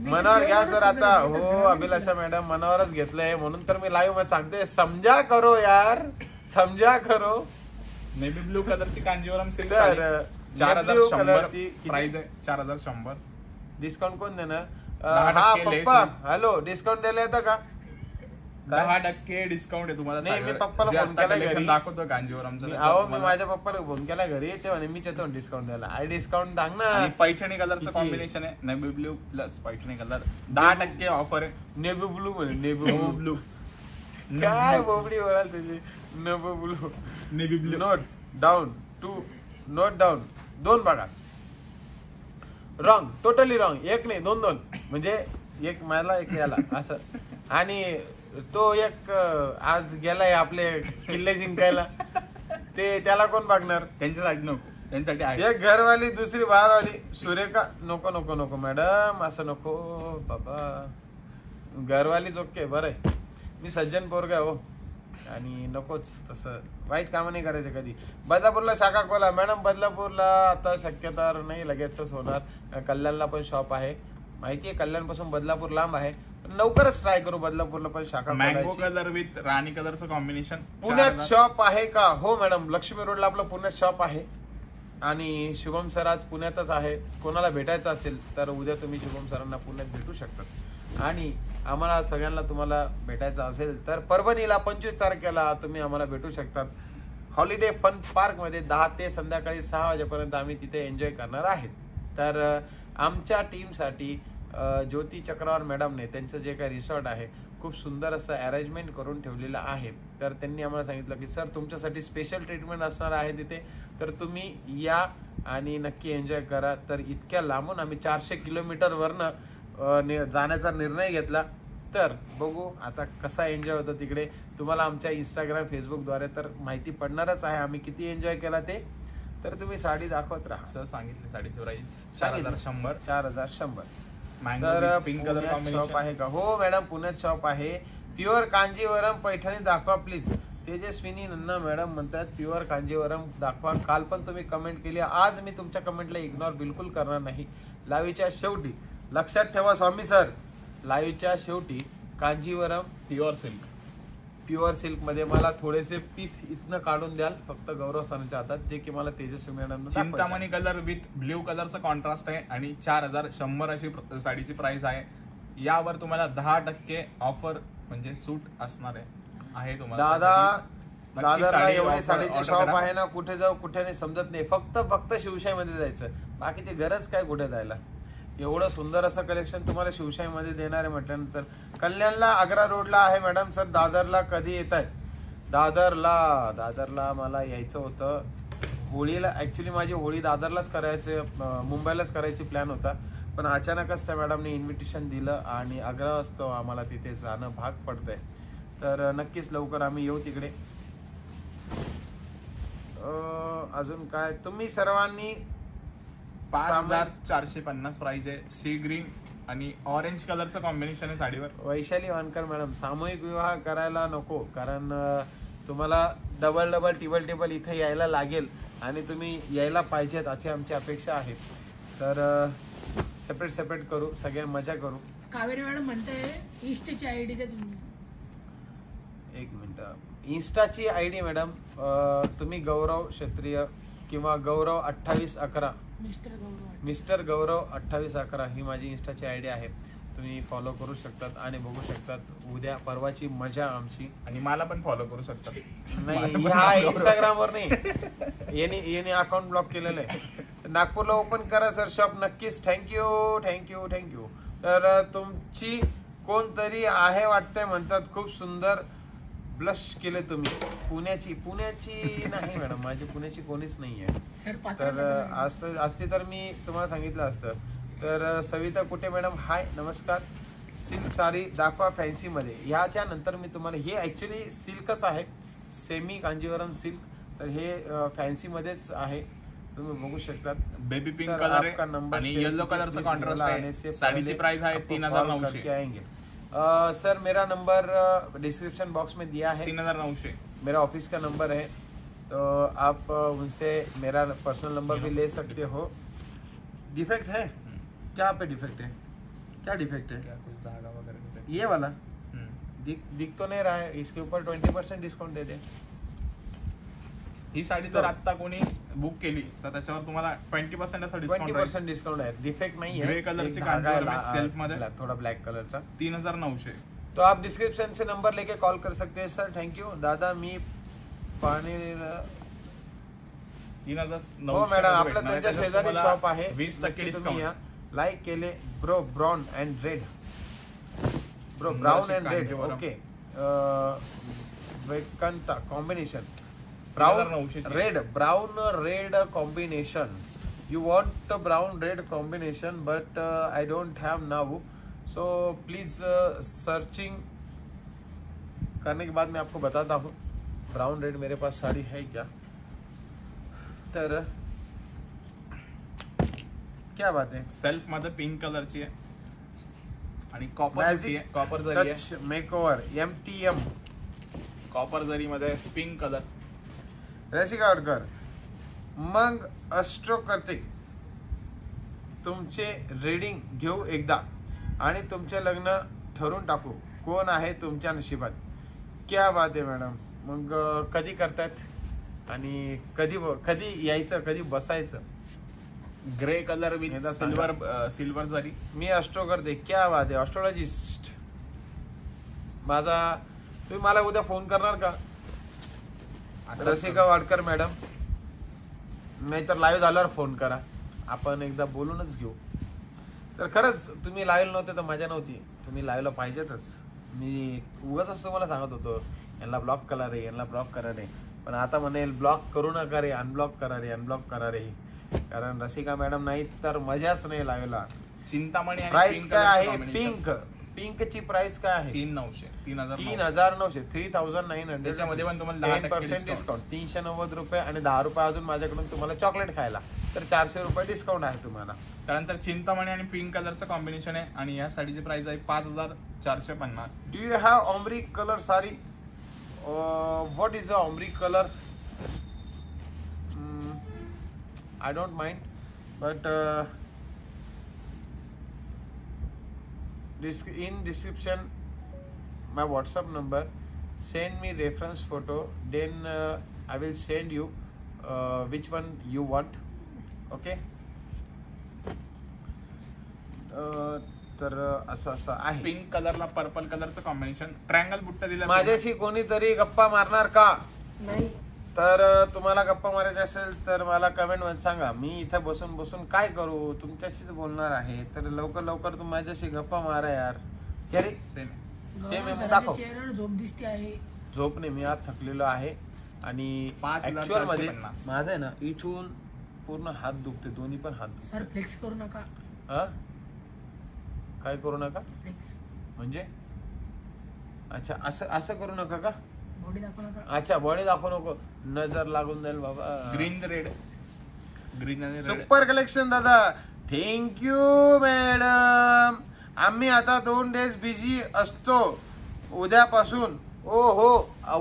मनावर घ्या सर आता. हो अभिलाषा मॅडम मनावरच घेतलंय, म्हणून तर मी लाईव्ह मध्ये सांगते, समजा करो यार, समजा करो. नेव्ही ब्लू कलरची कांजीवरम सिल्क तर, साडी नेव्ही ब्लू 4100 कलरची किती? प्राइस आहे. 4100. डिस्काउंट कोण देणार? 10% लेस पप्पा होईल. हॅलो, डिस्काउंट द्यायला येतं का? 10% डिस्काउंट आहे तुम्हाला. नाही, मी साडीवर. पप्पाला जे फोन आता केलाय collection घरी. दाखवतो कांजीवरमचं. अहो मी माझ्या पप्पाला फोन केला घरी, ते म्हणे मी येतो डिस्काउंट द्यायला. आई डिस्काउंट सांग ना. आणि पैठणी कलरचं किती? कॉम्बिनेशन आहे, navy blue plus Paithani colour. 10% offer आहे. नेव्ही ब्लू म्हणे, नेव्ही नेव्ही ब्लू. ब्लू. काय बोबडी बोलाल त्याची. Navy blue. Navy blue. Note down 2 note down 2 बघा. Wrong, totally wrong. 1 नाही 2 म्हणजे 1 मला 1 याला असं. आणि तो एक आज गेलाय आपले किल्ले जिंकायला, ते त्याला कोण बघणार? त्यांच्यासाठी नको, त्यांच्यासाठी आहे. एक घरवाली दुसरी बाहेरवाली. सुरेखा नको नको नको मॅडम, असं नको बाबा. घरवालीच ओके, बरं आहे. मी सज्जन पोरगा हो, आणि नकोच तसं वाईट कामं नाही करायचं कधी. बदलापूरला शाखा खोला मॅडम. बदलापूरला आता शक्यता नाही, लगेचच होणार. कल्याणला पण शॉप आहे, माहिती आहे. कल्याण पासून बदलापूर लांब आहे, पण लवकरच ट्राय करू बदलापूरला पण शाखा मँगो खोलायची. कलर विथ राणी कलरचं कॉम्बिनेशन. पुण्यात शॉप आहे का? हो मॅडम, लक्ष्मी रोडला आपलं पुण्यात शॉप आहे. आणि शुभम सर आज पुण्यातच आहे. कोणाला भेटायचं असेल तर उद्या तुम्ही शुभम सरांना पुण्यात भेटू शकतात. आणि आम्हाला सगळ्यांना तुम्हाला भेटायचं असेल तर परभणीला 25 तारखेला तुम्ही आम्हाला भेटू शकतात. हॉलिडे फन पार्कमध्ये 10 ते संध्याकाळी 6 वाजेपर्यंत आम्ही तिथे एन्जॉय करणार आहेत. तर आमच्या टीमसाठी ज्योती चक्रवार मॅडमने त्यांचं जे काही रिसॉर्ट आहे खूप सुंदर असं अरेंजमेंट करून ठेवलेलं आहे. तर त्यांनी आम्हाला सांगितलं की सर तुमच्यासाठी स्पेशल ट्रीटमेंट असणार आहे तिथे, तर तुम्ही या आणि नक्की एन्जॉय करा. तर इतक्या लांबून आम्ही 400 किलोमीटरवरनं जाण्याचा निर्णय घेतला. तर बघू आता कसा एन्जॉय होतो तिकडे. तुम्हाला आमच्या इंस्टाग्राम फेसबुकद्वारे तर माहिती पडणारच आहे आम्ही किती एन्जॉय केला ते. तर तुम्ही साडी दाखवत राहा. सर सांगितले साडीची प्राइस सांगितलं. 4100. 4100. मँगो तर पिंक कलर पुण्यात शॉप कॉम्बिनेशन आहे का? हो मॅडम पुण्यात शॉप आहे. प्युअर कांजीवरम पैठणी दाखवा प्लीज. तेजस्विनी नन्ना मॅडम म्हणतात प्युअर कांजीवरम दाखवा. काल पण तुम्ही कमेंट केली, आज मी तुमच्या कमेंटला इग्नोर बिलकुल करणार नाही. लाईव्हच्या शेवटी लक्षात ठेवा स्वामी सर, लाईव्हच्या शेवटी Kanjeevaram pure silk. Pure silk मध्ये मला थोडेसे पीस इथनं काढून द्याल फक्त गौरव सरांच्या हातात, जे की मला तेजस्वी मॅडम. चिंतामणी कलर विथ ब्ल्यू कलरचा कॉन्ट्रास्ट आहे आणि 4100 अशी साडीची प्राइस आहे. यावर तुम्हाला 10% ऑफर म्हणजे सूट असणार आहे तुम्हाला. दादरला एवढे साडीचे order शॉप करा. आहे ना, कुठे जाऊ कुठे नाही समजत नाही. फक्त शिवशाहीमध्ये जायचं, बाकीची गरज काय कुठे जायला. एवढं सुंदर असं कलेक्शन तुम्हाला शिवशाहीमध्ये देणार आहे म्हटल्यानंतर. कल्याणला आग्रा रोडला आहे मॅडम. सर दादरला कधी येत आहेत? दादरला मला यायचं होतं होळीला. ऍक्च्युली माझी होळी दादरलाच करायचे, मुंबईलाच करायची प्लॅन होता, पण अचानकच त्या मॅडमने इन्व्हिटेशन दिलं आणि आग्रह असतो आम्हाला तिथे जाणं भाग पडतंय. तर नक्कीच लवकर आम्ही येऊ तिकडे. अजून काय तुम्ही सर्वांनी 5450 प्राइस आहे. सी ग्रीन आणि ऑरेंज कलरचं कॉम्बिनेशन आहे साडीवर. वैशाली वानकर मॅडम सामूहिक विवाह करायला नको, कारण तुम्हाला डबल टिबल इथे यायला लागेल आणि तुम्ही यायला पाहिजेत अशी आमची अपेक्षा आहे. तर सेपरेट करू, सगळे मजा करू. कावेरी मॅडम म्हणते इन्स्टाची आयडी द्या तुम्ही. 1 मिनिट. इन्स्टाची आयडी मॅडम तुम्ही गौरव क्षत्रिय किंवा गौरव 2811 मिस्टर गौरव 2811 ही माझी इन्स्टाची आयडी आहे. तुम्ही फॉलो करू शकतात आणि बघू शकतात उद्या परवाची मजा आमची. आणि मला पण फॉलो करू शकतात. नाही हा इंस्टाग्रामवर नाही, याने अकाउंट ब्लॉक केलेलं आहे. नागपूरला ओपन करा सर शॉप नक्कीच. थँक्यू. तर तुमची कोणतरी आहे वाटतंय म्हणतात, खूप सुंदर ब्लश केले तुम्ही. पुण्याची नाही मॅडम, माझी पुण्याची कोणीच नाही आहे. तर असते तर मी तुम्हाला सांगितलं असतं. तर सविता कुठे मॅडम हाय नमस्कार. सिल्क साडी दाखवा फॅन्सी मध्ये. ह्याच्या नंतर मी तुम्हाला, हे ऍक्च्युली सिल्कच आहे, सेमी कांजीवरम सिल्क. तर हे फॅन्सी मध्येच आहे. तुम्ही बघू शकतात बेबी पिंक सर, कलर आपका आहे नंबर आणि शेयर येलो कीजिए, कलरचा प्लीज कॉन्ट्रास्ट बोला आने आहे. से साडीची पहले प्राइस आहे आपको 3900 कॉल करके आएंगे. सर मेरा नंबर डिस्क्रिप्शन बॉक्स में दिया है. 3900. मेरा ऑफिस का नंबर है, तो आप उनसे मेरा पर्सनल नंबर भी ले सकते हो. डिफेक्ट है क्या? पे डिफेक्ट है क्या? डिफेक्ट है क्या कुछ धागा वगैरे कुठे? ये वाला हम्म. दिख तो नहीं रहा है. इसके ऊपर 20% डिस्काउंट दे दे. ही साडी जर आता कोणी बुक केली तर त्याच्यावर तुम्हाला 20% असं डिस्काउंट 20% डिस्काउंट है. डिफेक्ट नहीं है. ग्रे कलर एक से धागा है कांजीवरम सेल्फ मध्ये. थोड़ा ब्लैक कलर चा. 3900. तो आप डिस्क्रिप्शन से नंबर लेके कॉल कर सकते हैं सर. थँक्यू दादा. मी पाणी 3900. हो मॅडम, आपल्या त्यांच्या शेजारी शॉप आहे. 20% नक्की तुम्ही या. डिस्काउंट. लाईक केले bro. Brown and red. Bro brown and red. Kanjeevaram. Okay. वेकंता combination brown 3900 red. Brown red combination. You want brown red combination but I don't have now. So please searching करने के बाद मैं आपको बताता हूँ ब्राउन रेड मेरे पास साड़ी है क्या. तर क्या बात है. सेल्फ मध्ये पिंक कलरची आहे आणि कॉपर मॅजिक आहे. कॉपर जरी आहे. Touch makeover MTM. कॉपर जरी मध्ये पिंक कलर. रसिका अडकर. मग अस्ट्रो करते. तुमचे रीडिंग घेऊ एकदा आणि तुमचे लग्न ठरवून टाकू. कोण आहे तुमच्या नशिबात. क्या बात आहे मॅडम. मग कधी करतात आणि कधी यायचं, कधी बसायचं. ग्रे कलर विथ एकदा सांगा. सिल्वर जरी. मी अस्ट्रो करते. क्या बात आहे. ॲस्ट्रोलॉजिस्ट माझा. तुम्ही मला उद्या फोन करणार का रसिका वाडकर मॅडम. नाहीतर लाईव्ह झाल्यावर फोन करा. आपण एकदा बोलूनच घेऊ. तर खरंच तुम्ही लाईव्ह नव्हते तर मजा नव्हती. तुम्ही लाईव्हला पाहिजेतच. मी उगाच तुम्हाला सांगत होतो यांना ब्लॉक करा रे, यांना ब्लॉक करा रे. पण आता म्हणेल ब्लॉक करू नका रे, अनब्लॉक करा रे, अनब्लॉक करा रे. कारण रसिका मॅडम नाही तर मजाच नाही लाईव्हला. चिंतामणी आणि प्राइस पिंक काय आहे. कॉम्बिनेशन. पिंकची प्राइस काय आहे. 3900. 3900. 3900. त्याच्यामध्ये पण तुम्हाला 10% डिस्काउंट. 390 रुपये आणि 10 रुपये अजून माझ्याकडून तुम्हाला चॉकलेट खायला. तर 400 रुपये डिस्काउंट आहे तुम्हाला. त्यानंतर चिंतामणी आणि पिंक कलरचं कॉम्बिनेशन आहे आणि या साडीची प्राइस आहे 5450. Do you have ombre colour sari. What is the ombre colour. I don't mind, but in description my WhatsApp number. Send me reference photo, then I will send you which one you want. Okay. तर असं आहे. Pink कलरला purple कलरचं combination. Triangle बुट्टा दिला. माझ्याशी कोणीतरी गप्पा मारणार का. नाही. तर तुम्हाला गप्पा मारायचे असेल तर मला कमेंट मध्ये सांगा. मी इथे बसून बसून काय करू. तुमच्याशीच बोलणार आहे. तर लवकर लवकर तुम्ही माझ्याशी गप्पा मारा यार. अरे सेम आहे. दाखव. चेहऱ्यावर झोप दिसते आहे. झोप नाही. मी आज थकलेलो आहे आणि 5450. ऍक्च्युअल मध्ये माझं आहे ना इथून पूर्ण हात दुखते. दोन्ही पण हात सर दुखते. फ्लेक्स करू नका. हा काय करू नका फ्लेक्स. म्हणजे. अच्छा असं असं करू नका का. बॉडी दाखवू नका. अच्छा बॉडी दाखवू नको. नजर लागून जाईल बाबा. Green red. ग्रीन आणि रेड. सुपर कलेक्शन दादा. Thank you madam. आम्ही आता 2 डेज बिझी असतो उद्यापासून. ओ हो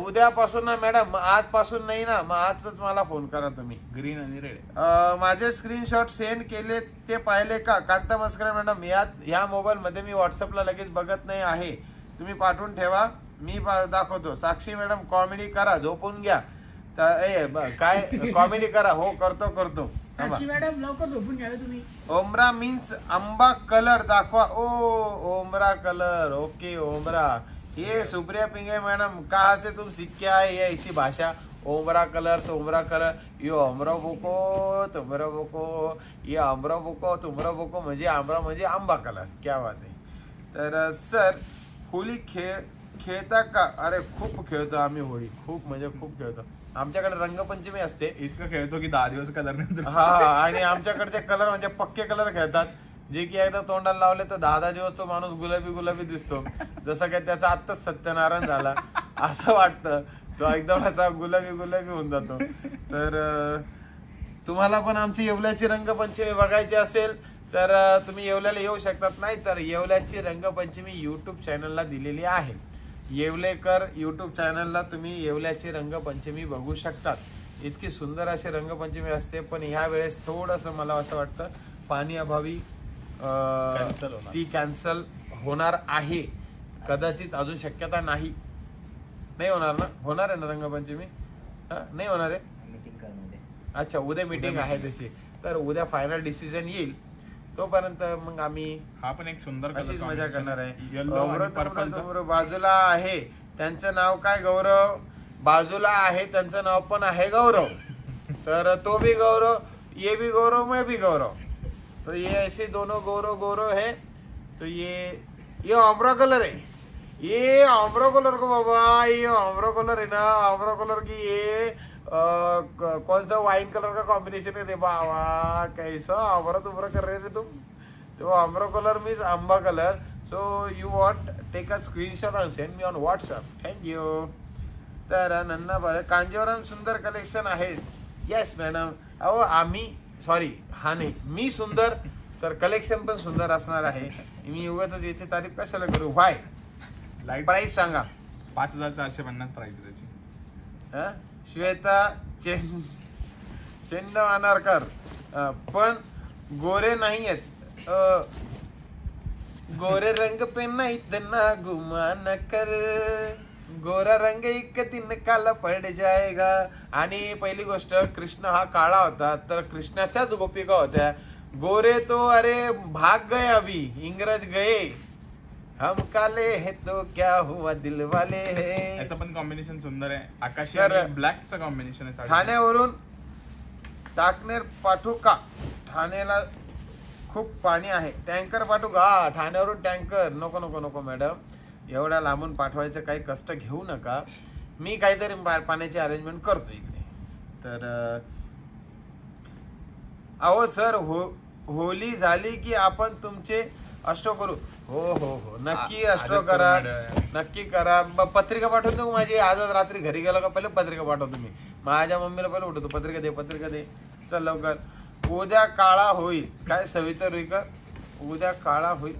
उद्यापासून ना मॅडम. आजपासून नाही ना. मग आजच मला फोन करा तुम्ही. ग्रीन आणि रेड. माझे स्क्रीनशॉट सेंड केले ते पाहिले का. कांता मस्करे मॅडम. ह्या मोबाईल मध्ये मी व्हॉट्सअपला लगेच बघत नाही आहे. तुम्ही पाठवून ठेवा. मी दाखवतो. साक्षी मॅडम कॉमेडी करा. झोपून घ्या. काय कॉमेडी करा. हो करतो. साक्षी मॅडम लवकर झोपून घ्यावे तुम्ही. ओमरा मीन्स आंबा कलर दाखवा. ओ ओमरा कलर. ओके ओमरा. ये सुप्रिया पिंगे मैडम कहाँ से तुम सीख के आए ये ऐसी भाषा. ओमरा कलर तुमरा कलर. यो अमरा बुको तुमरा बुको. ये अमरा बुको तुमरा बुको म्हणजे आंबरा म्हणजे आंबा कलर. क्या बात आहे. तर सर होली खेळता का. अरे खूप खेळतो आम्ही होळी. खूप म्हणजे खूप खेळतो. आमच्याकडे रंगपंचमी असते. इतकं खेळतो की 10 दिवस कलर नाही. हा आणि आमच्याकडचे कलर म्हणजे पक्के कलर खेळतात. जे की एकदा तोंडाला लावले तर 10 दिवस तो माणूस गुलाबी दिसतो. जसं काय त्याचा आत्ताच सत्यनारायण झाला असं वाटतं. तो एकदम असा गुलाबी होऊन जातो. तर तुम्हाला पण आमची येवल्याची रंगपंचमी बघायची असेल तर तुम्ही येवल्याला येऊ शकतात. नाही तर येवल्याची रंगपंचमी यूट्यूब चॅनलला दिलेली आहे. येवलेकर यूट्यूब चॅनलला तुम्ही येवल्याची रंगपंचमी बघू शकतात. इतकी सुंदर अशी रंगपंचमी असते. पण ह्या वेळेस थोडंसं मला असं वाटतं पाणी अभावी Cancel होणार. ती कॅन्सल होणार आहे. कदाचित अजून शक्यता नाही होणार ना. होणार आहे ना रंगपंचमी? नाही होणार आहे. मीटिंग करणार आहे. अच्छा, उद्या मीटिंग आहे त्याची. तर उद्या फायनल डिसिजन येईल. तोपर्यंत मग आम्ही हा पण एक सुंदर अशीच मजा करणार आहे. Yellow purple. बाजूला आहे त्यांचं नाव काय? गौरव. बाजूला आहे त्यांचं नाव पण आहे गौरव. तर तो भी गौरव, ये भी गौरव, मैं भी गौरव. तो ये ऐसे दोनों गौरव है. तो ये ऑम्ब्रा कलर है. ये ऑम्ब्रा कलर को बाबा, ये ऑम्ब्रा कलर है ना, ऑम्ब्रा कलर की ये कौन सा वाइन कलर का कॉम्बिनेशन है रे बाबा. कैसा आंबरा तुमरा कर रहे रे तुम. तो आंबरा कलर मीन्स आंबा colour. So you want take a screenshot and send me on WhatsApp. Thank you. तर नन्ना बाळे कांजीवरम सुंदर कलेक्शन आहे. Yes madam. अहो आम्ही सॉरी हा नाही मी सुंदर तर कलेक्शन पण सुंदर असणार आहे. मी उगाच याची तारीफ कशाला करू. व्हाय लाईट प्राइस सांगा. 5450 प्राइस आहे त्याची. हा? श्वेता चेंड अनारकर पण गोरे नाही आहेत. गोरे रंग पे नाही त्यांना गुमान कर. गोरा रंग एक दिन काला पड जाएगा. आणि पहिली गोष्ट कृष्ण हा काळा होता तर कृष्णाच्याच गोपिका होत्या. गोरे तो अरे भाग गए अभी, इंग्रज गए. हम काले है तो क्या हुआ दिल वाले है. याचं पण कॉम्बिनेशन सुंदर आहे. आकाशी तर आणि ब्लॅकचं कॉम्बिनेशन आहे साडी. ठाण्यावरून टाकनेर पाठवू का? ठाण्याला खूप पाणी आहे. टँकर पाठवू का? ठाण्यावरून टँकर नको नको नको मॅडम. एवढ्या लांबून पाठवायचं काही कष्ट घेऊ नका. मी काहीतरी पाण्याची अरेंजमेंट करतो इकडे. तर अहो सर होली झाली की आपण तुमचे अष्टो करू. हो हो हो नक्की अष्टो आजच करा. करू मॅडम. नक्की करा. पत्रिका पाठवतो माझी. आजच रात्री घरी गेलो का पहिले पत्रिका पाठवतो मी. माझ्या मम्मीला पहिले उठवतो पत्रिका दे पत्रिका दे. चल लवकर. उद्या काळा होईल काय सविता रुईकर? उद्या काळा होईल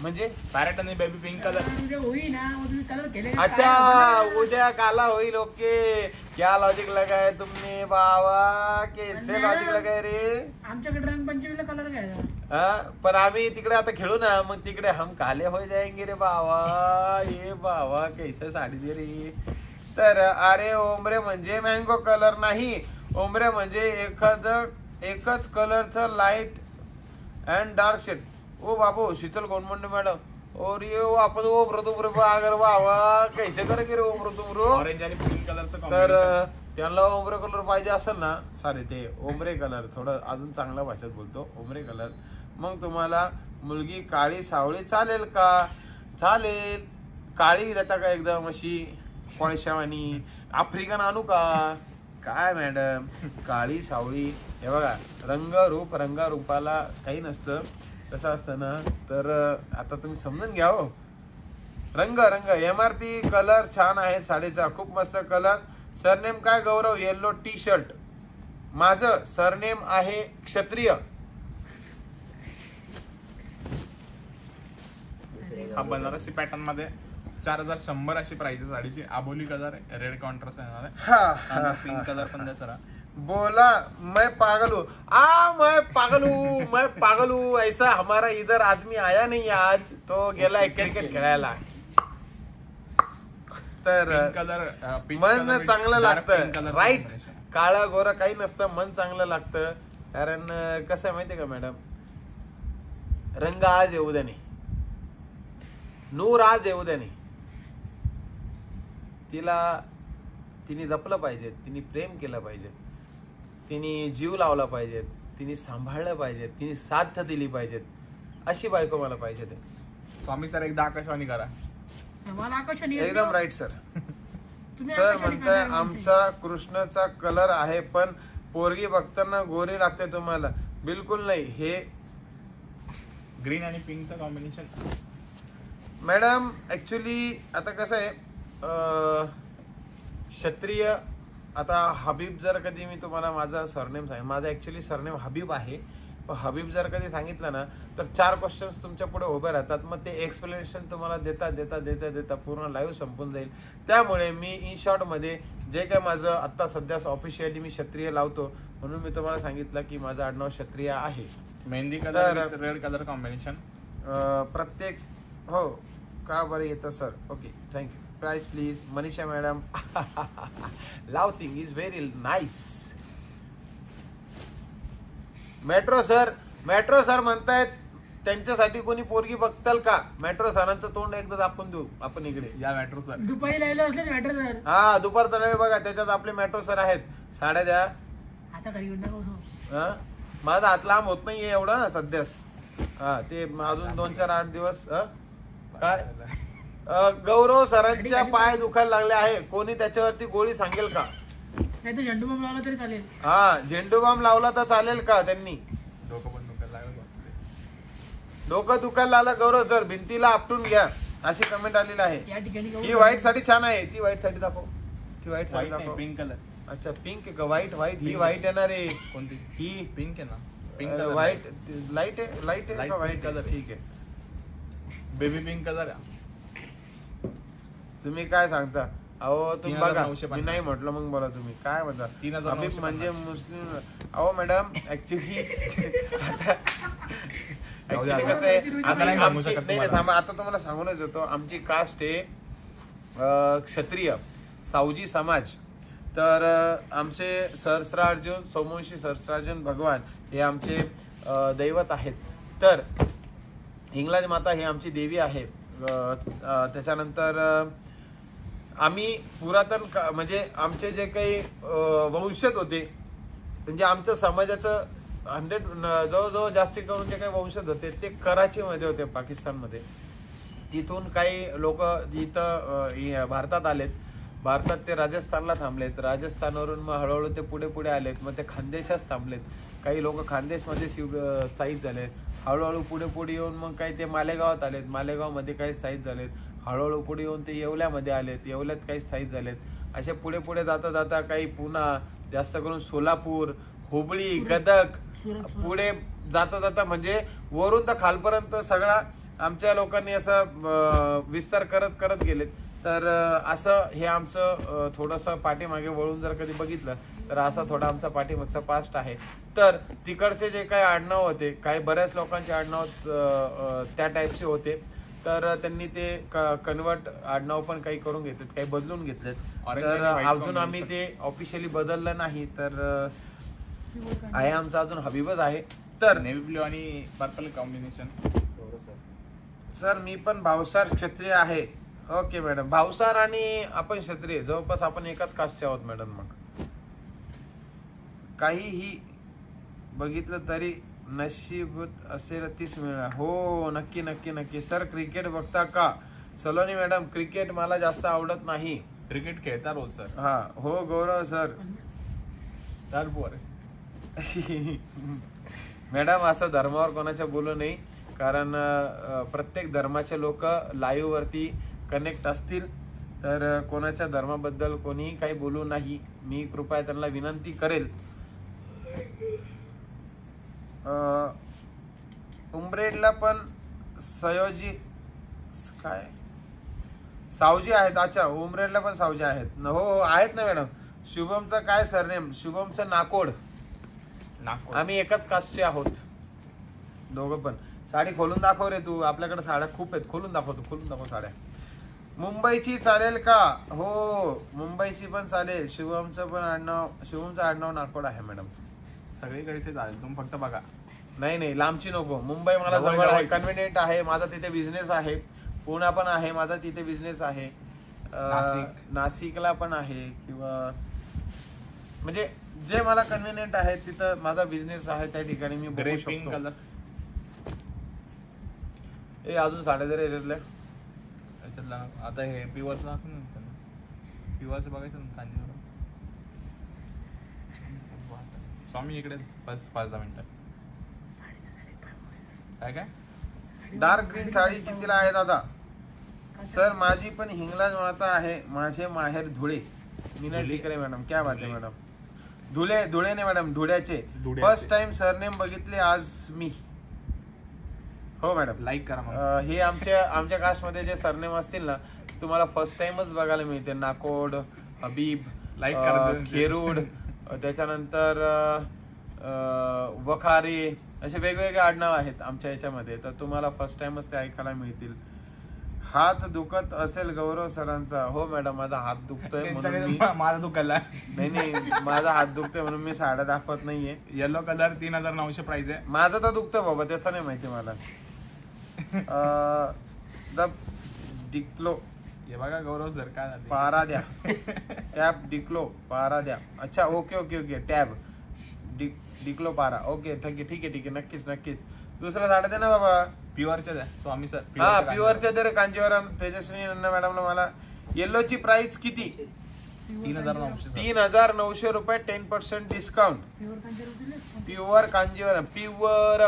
म्हणजे पॅरेट आणि बेबी पिंक कलर. उद्या होई ना मग तुम्ही कलर केले का? अच्छा उद्या काला होईल. ओके क्या लॉजिक लगाए तुमने बाबा. कैसे लॉजिक लगाए रे. आमच्याकडे रंगपंचमीला कलर घ्यायचा. पण आम्ही तिकडे आता खेळू ना मग तिकडे हम काले हो जाएंगे रे बाबा. ये बाबा कैसे साडी दे रे. तर अरे ओमरे म्हणजे मँगो कलर नाही. ओमरे म्हणजे एकच कलरचं लाईट अँड डार्क शेड. ओ बाबू शीतल गोंडमुंडे मॅडम. और ये आपण ओमरो तुमरे अगर बाबा कैसे करेंगे रे ओमरो तुमरो. ऑरेंज आणि पिंक कलरचं तर कॉम्बिनेशन. त्यांना ओमरे कलर पाहिजे असेल ना. सॉरी ते ओमरे कलर थोडं अजून चांगल्या भाषेत बोलतो. Ombre colour. मग तुम्हाला मुलगी काळी सावळी चालेल का? चालेल. काळी देता का एकदम अशी कोळशावानी आफ्रिकन आणू का? काय मॅडम काळी सावळी. हे बघा रंगरूप रंगारूपाला काही नसतं. कसं असतं ना तर आता तुम्ही समजून घ्या हो. रंग MRP कलर छान आहे साडीचा. खूप मस्त कलर. सरनेम काय? गौरव. Yellow T shirt. माझं सरनेम आहे क्षत्रिय. हा बनारसी पॅटर्न मध्ये 4100 अशी प्राइस आहे साडीची. आबोली कलर आहे. रेड कॉन्ट्रास्ट येणार आहे. हा पिंक कलर पण द्या सर. बोला मैं पागल हूँ. मैं पागल हूँ ऐसा हमारा इधर आदमी आया नहीं आज. तो गेला क्रिकेट खेळायला. तर पिंक कलर मन चांगलं लागतं. राईट. काळा गोरा काही नसतं. मन चांगलं लागतं. कारण कसं आहे माहितीये का मॅडम. रंग आज येऊ द्या नाही. नूर आज येऊ द्या नाही. तिने जपलं पाहिजे. तिने प्रेम केलं पाहिजे. तिने जीव लावला पाहिजे. तिने सांभाळलं पाहिजे. तिने साथ दिली पाहिजेत. अशी बायको मला पाहिजे. ते स्वामी सर एकदा आकाशवाणी करा. मला आकर्षण येत एकदम नाही. Right sir. तुम्ही सर आकाशवाणी म्हणताय करणार माणसं. आमचा कृष्णाचा कलर आहे पण पोरगी बघताना गोरी लागते तुम्हाला. बिलकुल नाही. हे ग्रीन आणि पिंकचं कॉम्बिनेशन. मॅडम ऍक्च्युली आता कसं आहे क्षत्रिय आता हबीब जर कधी मी तुम्हाला माझा सरनेम सांगेन, माझं ॲक्च्युली सरनेम हबीब आहे, पण हबीब जर कधी सांगितलं ना तर 4 क्वेश्चन्स तुमच्या पुढे उभे राहतात, मग ते एक्सप्लेनेशन तुम्हाला देता पूर्ण लाईव्ह संपून जाईल. त्यामुळे मी इन शॉर्टमध्ये जे काय माझं आत्ता सध्या ऑफिशियली मी क्षत्रिय लावतो, म्हणून मी तुम्हाला सांगितलं की माझं आडनाव क्षत्रिय आहे. Mehndi colour red colour combination. प्रत्येक हो का बरं येतं sir. Okay thank you. Price please. Manisha madam love thing is very nice. Metro sir म्हणतायत त्यांच्यासाठी कोणी पोरगी बघताल का? मेट्रो सरांचं तोंड एकदा दाखवून देऊ आपण इकडे. या मेट्रो सर दुपारी लावलं असलं मॅटर सर. हा दुपारचा वेळ बघा, त्याच्यात आपले मेट्रो सर आहेत. साड्या द्या. आता घरी घेऊन टाकू. हा माझा हात लांब होत नाहीये एवढं सध्याच. हा ते अजून 2-4-8 दिवस. काय गौरव सरांच्या पाय दुखायला लागले आहे, कोणी त्याच्यावरती गोळी सांगेल का? नाही तर झेंडू बॉम्ब लावला तरी चालेल. हा झेंडू बाम लावला तर चालेल का? त्यांनी डोकं पण दुखायला लागलं. डोकं दुखायला लागलं गौरव सर, भिंतीला आपटून घ्या अशी कमेंट आलेली आहे. या ठिकाणी ही व्हाईट साठी छान आहे. ती व्हाईट साठी दाखव. ती व्हाईट साठी दाखव. Pink colour. अच्छा पिंक आहे का? व्हाईट ही व्हाईट येणार आहे. कोणती? ही पिंक आहे ना. Pink colour. व्हाईट लाईट आहे का Light white pink colour? color. ठीक आहे. बेबी पिंक कलर आहे. तुम्ही काय सांगता? अहो तुम्ही बघा, 3950. मी नाही म्हटलं मग बोला तुम्ही काय म्हणता. 3950. हबीब म्हणजे मुस्लिम. अहो मॅडम ऍक्च्युली ऍक्च्युली कसं आहे, आता नाही सांगू शकत नाही तुम्हाला. थांबा, आता तुम्हाला सांगूनच येतो. आमची कास्ट आहे क्षत्रिय सावजी समाज. तर आमचे सहस्रार्जुन सोमवंशी सहस्रार्जुन भगवान हे आमचे दैवत आहेत. तर हिंगलाज माता ही आमची देवी आहे. त्याच्यानंतर आम्ही पुरातन म्हणजे आमचे जे काही वंशज होते, म्हणजे आमचं समाजाचं 100 जवळजवळ जास्ती करून जे काही वंशज होते ते कराचीमध्ये होते, पाकिस्तानमध्ये. तिथून काही लोक इथं भारतात आलेत. भारतात ते राजस्थानला थांबलेत. राजस्थानवरून मग हळूहळू ते पुढे आलेत. मग ते खानदेशात थांबलेत. काही लोक खानदेशमध्ये स्थायिक झालेत. हळूहळू पुढे येऊन मग काही ते मालेगावात आलेत. मालेगावमध्ये काही स्थायिक झालेत. हळूहळू पुढे येऊन ते येवल्यामध्ये आलेत. येवल्यात काही स्थायिक झालेत. असे पुढे जाता काही पुन्हा जास्त करून सोलापूर, हुबळी, गदग, पुढे जाता म्हणजे वरून तर खालपर्यंत सगळा आमच्या लोकांनी असं विस्तार करत गेलेत. तर असं हे आमचं थोडंसं पाठीमागे वळून जर कधी बघितलं तर असा थोडा आमचा पाठीमागचा पास्ट आहे. तर तिकडचे जे काही आडनाव होते, काही बऱ्याच लोकांचे आडनाव त्या टाईपचे होते. तर त्यांनी ते कन्वर्ट आडनाव पण काही करून घेतलेत, काही बदलून घेतलेत. तर अजून आम्ही ते ऑफिशियली बदललं नाही. तर आहे आमचा अजून हबीबच आहे. तर नेव्ही ब्ल्यू आणि पर्पल कॉम्बिनेशन. सर मी पण भावसार क्षत्रिय आहे. ओके मॅडम, भावसार आणि आपण क्षत्रिय जवळपास आपण एकाच कास्टचे आहोत मॅडम. मग काहीही बघितलं तरी नशीब असेल तीच मिळणार. हो नक्की सर. क्रिकेट बघता का? सलोनी मॅडम क्रिकेट मला जास्त आवडत नाही. क्रिकेट खेळता रोज सर. हा हो गौरव सर. मॅडम असं धर्मावर कोणाच्या बोलू नाही, कारण प्रत्येक धर्माचे लोक लाईव्ह वरती कनेक्ट असतील. तर कोणाच्या धर्माबद्दल कोणीही काही बोलू नाही. मी कृपया त्यांना विनंती करेल. उमरेडला पण सयोजी काय सावजी आहेत. अच्छा उमरेडला पण सावजी आहेत. हो आहेत ना मॅडम. शुभमचं काय सरनेम? शुभमचं नाकोड. आम्ही एकाच कास्टचे आहोत दोघं पण. साडी खोलून दाखव रे तू, आपल्याकडे साड्या खूप आहेत. खोलून दाखव साड्या. मुंबईची चालेल का? हो मुंबईची पण चालेल. शुभमचं आडनाव नाकोड आहे मॅडम. सगळीकडचे चालेल, तुम्ही फक्त बघा. नाही लांबची नको. मुंबई मला जवळ आहे, कन्व्हिनियंट आहे. माझा तिथे बिझनेस आहे. पुणे पण आहे माझा तिथे बिझनेस आहे. नाशिकला पण आहे, किंवा म्हणजे जे मला कन्व्हिनियंट आहे तिथं माझा बिझनेस आहे, त्या ठिकाणी मी बघू पिंक शकतो. कलर. अजून साड्या जरी याच्यातल्या आता हे प्युअरचं दाखवून ना. प्युअरचं बघायचं ना कांजीवरम. स्वामी इकडे बस 5-10 मिनिटं. काय डार्क ग्रीन साडी कितीला आहे दादा? सर माझी पण हिंगलाज माता आहे. माझे माहेर धुळे. मीनल टिकरे मॅडम, क्या बात आहे मॅडम. धुळे ने मॅडम, धुळ्याचे. धुळ्याचे. फर्स्ट टाइम सरनेम बघितले आज मी. हो मॅडम. लाईक करा मग. हे आमच्या कास्टमध्ये जे सरनेम असतील ना, तुम्हाला फर्स्ट टाइमच बघायला मिळते. नाकोड, हबीब, Like करा. खेरूड, त्याच्यानंतर वखारे, असे वेगवेगळे आडनाव आहेत आमच्या याच्यामध्ये. तर तुम्हाला फर्स्ट टाइमच ते ऐकायला मिळतील. हात दुखत असेल गौरव सरांचा. हो मॅडम, माझा हात दुखतोय म्हणून मी माझा दुकानला नाही माझा हात दुखतोय म्हणून मी साड्या दाखवत नाहीये. येलो कलर 3900 प्राइस आहे. माझं तर दुखतं बाबा, त्याचं नाही माहिती मला. द डिक्लो हे बघा गौरव सर काय झालं. पारा द्या. टॅब डिक्लो पारा द्या. अच्छा, ओके टॅब डिक्लो पारा. ओके, ठीक आहे, नक्कीच. दुसरा साड्या दे ना बाबा. प्युअरच्या द्या स्वामी सर. हा, प्युअरच्या दे रे कांजीवरम. तेजस्वी मॅडमला मला येल्लोची प्राइस किती? 3900. 3900 रुपये, 10% discount. Pure Kanjeevaram, pure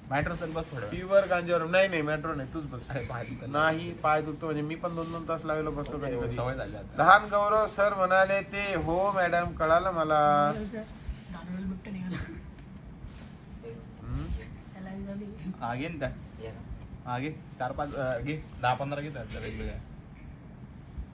metro sir बस थोडं. प्युअर कांजीवरम. नाही मेट्रो नाही, तूच बस. अरे, पाय दुखत. नाही, पाय दुखतो म्हणजे मी पण 2-2 तास लागलो बसतो कधी कधी. सवय झाली आता. लहान गौरव सर म्हणाले ते. हो मॅडम, कळालं मला. दानवेल बिबट्या निघाला. त्याला आई झाली. आगे ना या ना. आगे 4-5 घे 10-15 घेतात वेगवेगळ्या.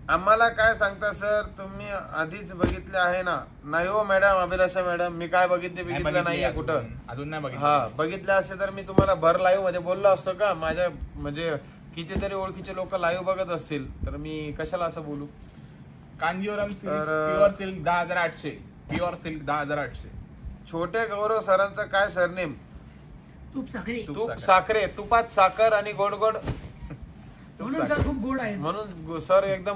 आम्हाला काय सांगता सर, तुम्ही आधीच बघितले आहे ना? नाही हो मॅडम, अभिलाषा मॅडम, मी काय बघितलं नाहीये कुठं. अजून नाही बघितलं. हा, बघितलं असते तर मी तुम्हाला भर लाईव्ह मध्ये बोललो असतो का? माझ्या म्हणजे कितीतरी ओळखीचे लोक लाईव्ह बघत असतील, तर मी कशाला असं बोलू. कांजीवरम सिल्क तर- प्युअर सिल्क 10800. Pure silk 10800. छोटे गौरव सरांचं काय सरनेम? तूप साखरे. तूप साखरे. तुपात साखर आणि गोड गोड म्हणून सर खूप गोड आहे. म्हणून सर एकदम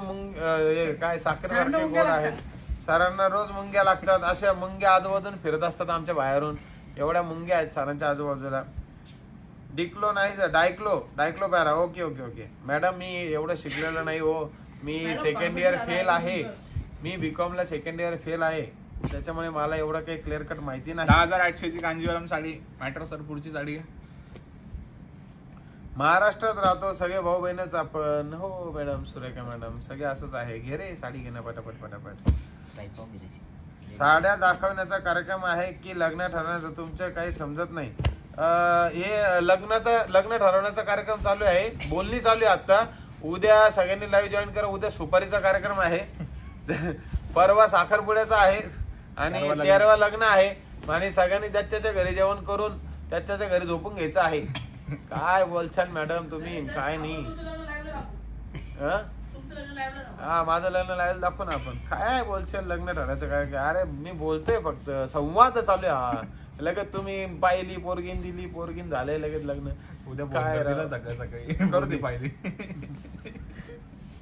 काय साखर सरांना गोड मुंग्या आहेत. सरांना रोज मुंग्या लागतात. अशा मुंग्या आजूबाजून फिरत असतात आमच्या बाहेरून. एवढ्या मुंग्या आहेत सरांच्या आजूबाजूला. डिक्लो नाही, डायक्लो पॅरा. ओके मॅडम, मी एवढं शिकलेलं नाही हो. मी मॅडम, सेकंड इयर बाबूला फेल डायग्राम आहे. तुमचं. मी बीकॉम ला सेकंड इयर फेल आहे. त्याच्यामुळे मला एवढं काही क्लिअर कट माहिती नाही. 10800 ची कांजीवरम साडी. मॅट्रो सर पुढची साडी आहे. महाराष्ट्रात राहतो, सगळे भाऊ बहिणच आपण. हो मॅडम, सुरेखा मॅडम, सगळे असंच आहे. घे रे साडी, घेणं पटापट. प्राईस पाहून घे त्याची. साड्या दाखवण्याचा कार्यक्रम आहे की लग्न ठरवण्याचं? तुमचं काही समजत नाही. हे लग्न ठरवण्याचा कार्यक्रम चालू आहे. बोलणी चालू आहे आता. उद्या सगळ्यांनी लाईव्ह जॉईन करा. उद्या सुपारीचा कार्यक्रम आहे. परवा साखरपुड्याचा आहे आणि 13वा लग्न आहे. आणि सगळ्यांनी त्याच्या घरी जेवण करून त्याच्या घरी झोपून घ्यायचं आहे. काय बोलशाल मॅडम तुम्ही? काय नाही. तुमचं लग्न live ला दाखव. हं? तुमचं लग्न live ला दाखव. हा, माझं लग्न लावायला दाखवू ना आपण. काय बोलशाल लग्न ठरायचं काय? अरे मी बोलतोय फक्त, संवाद चालू आहे हा. लगेच तुम्ही पाहिली पोरगीन दिली, पोरगीन झालंय लगेच लग्न. उद्या काय बोलणं राव. दिलं सकाळी. करू दे. पाहिली.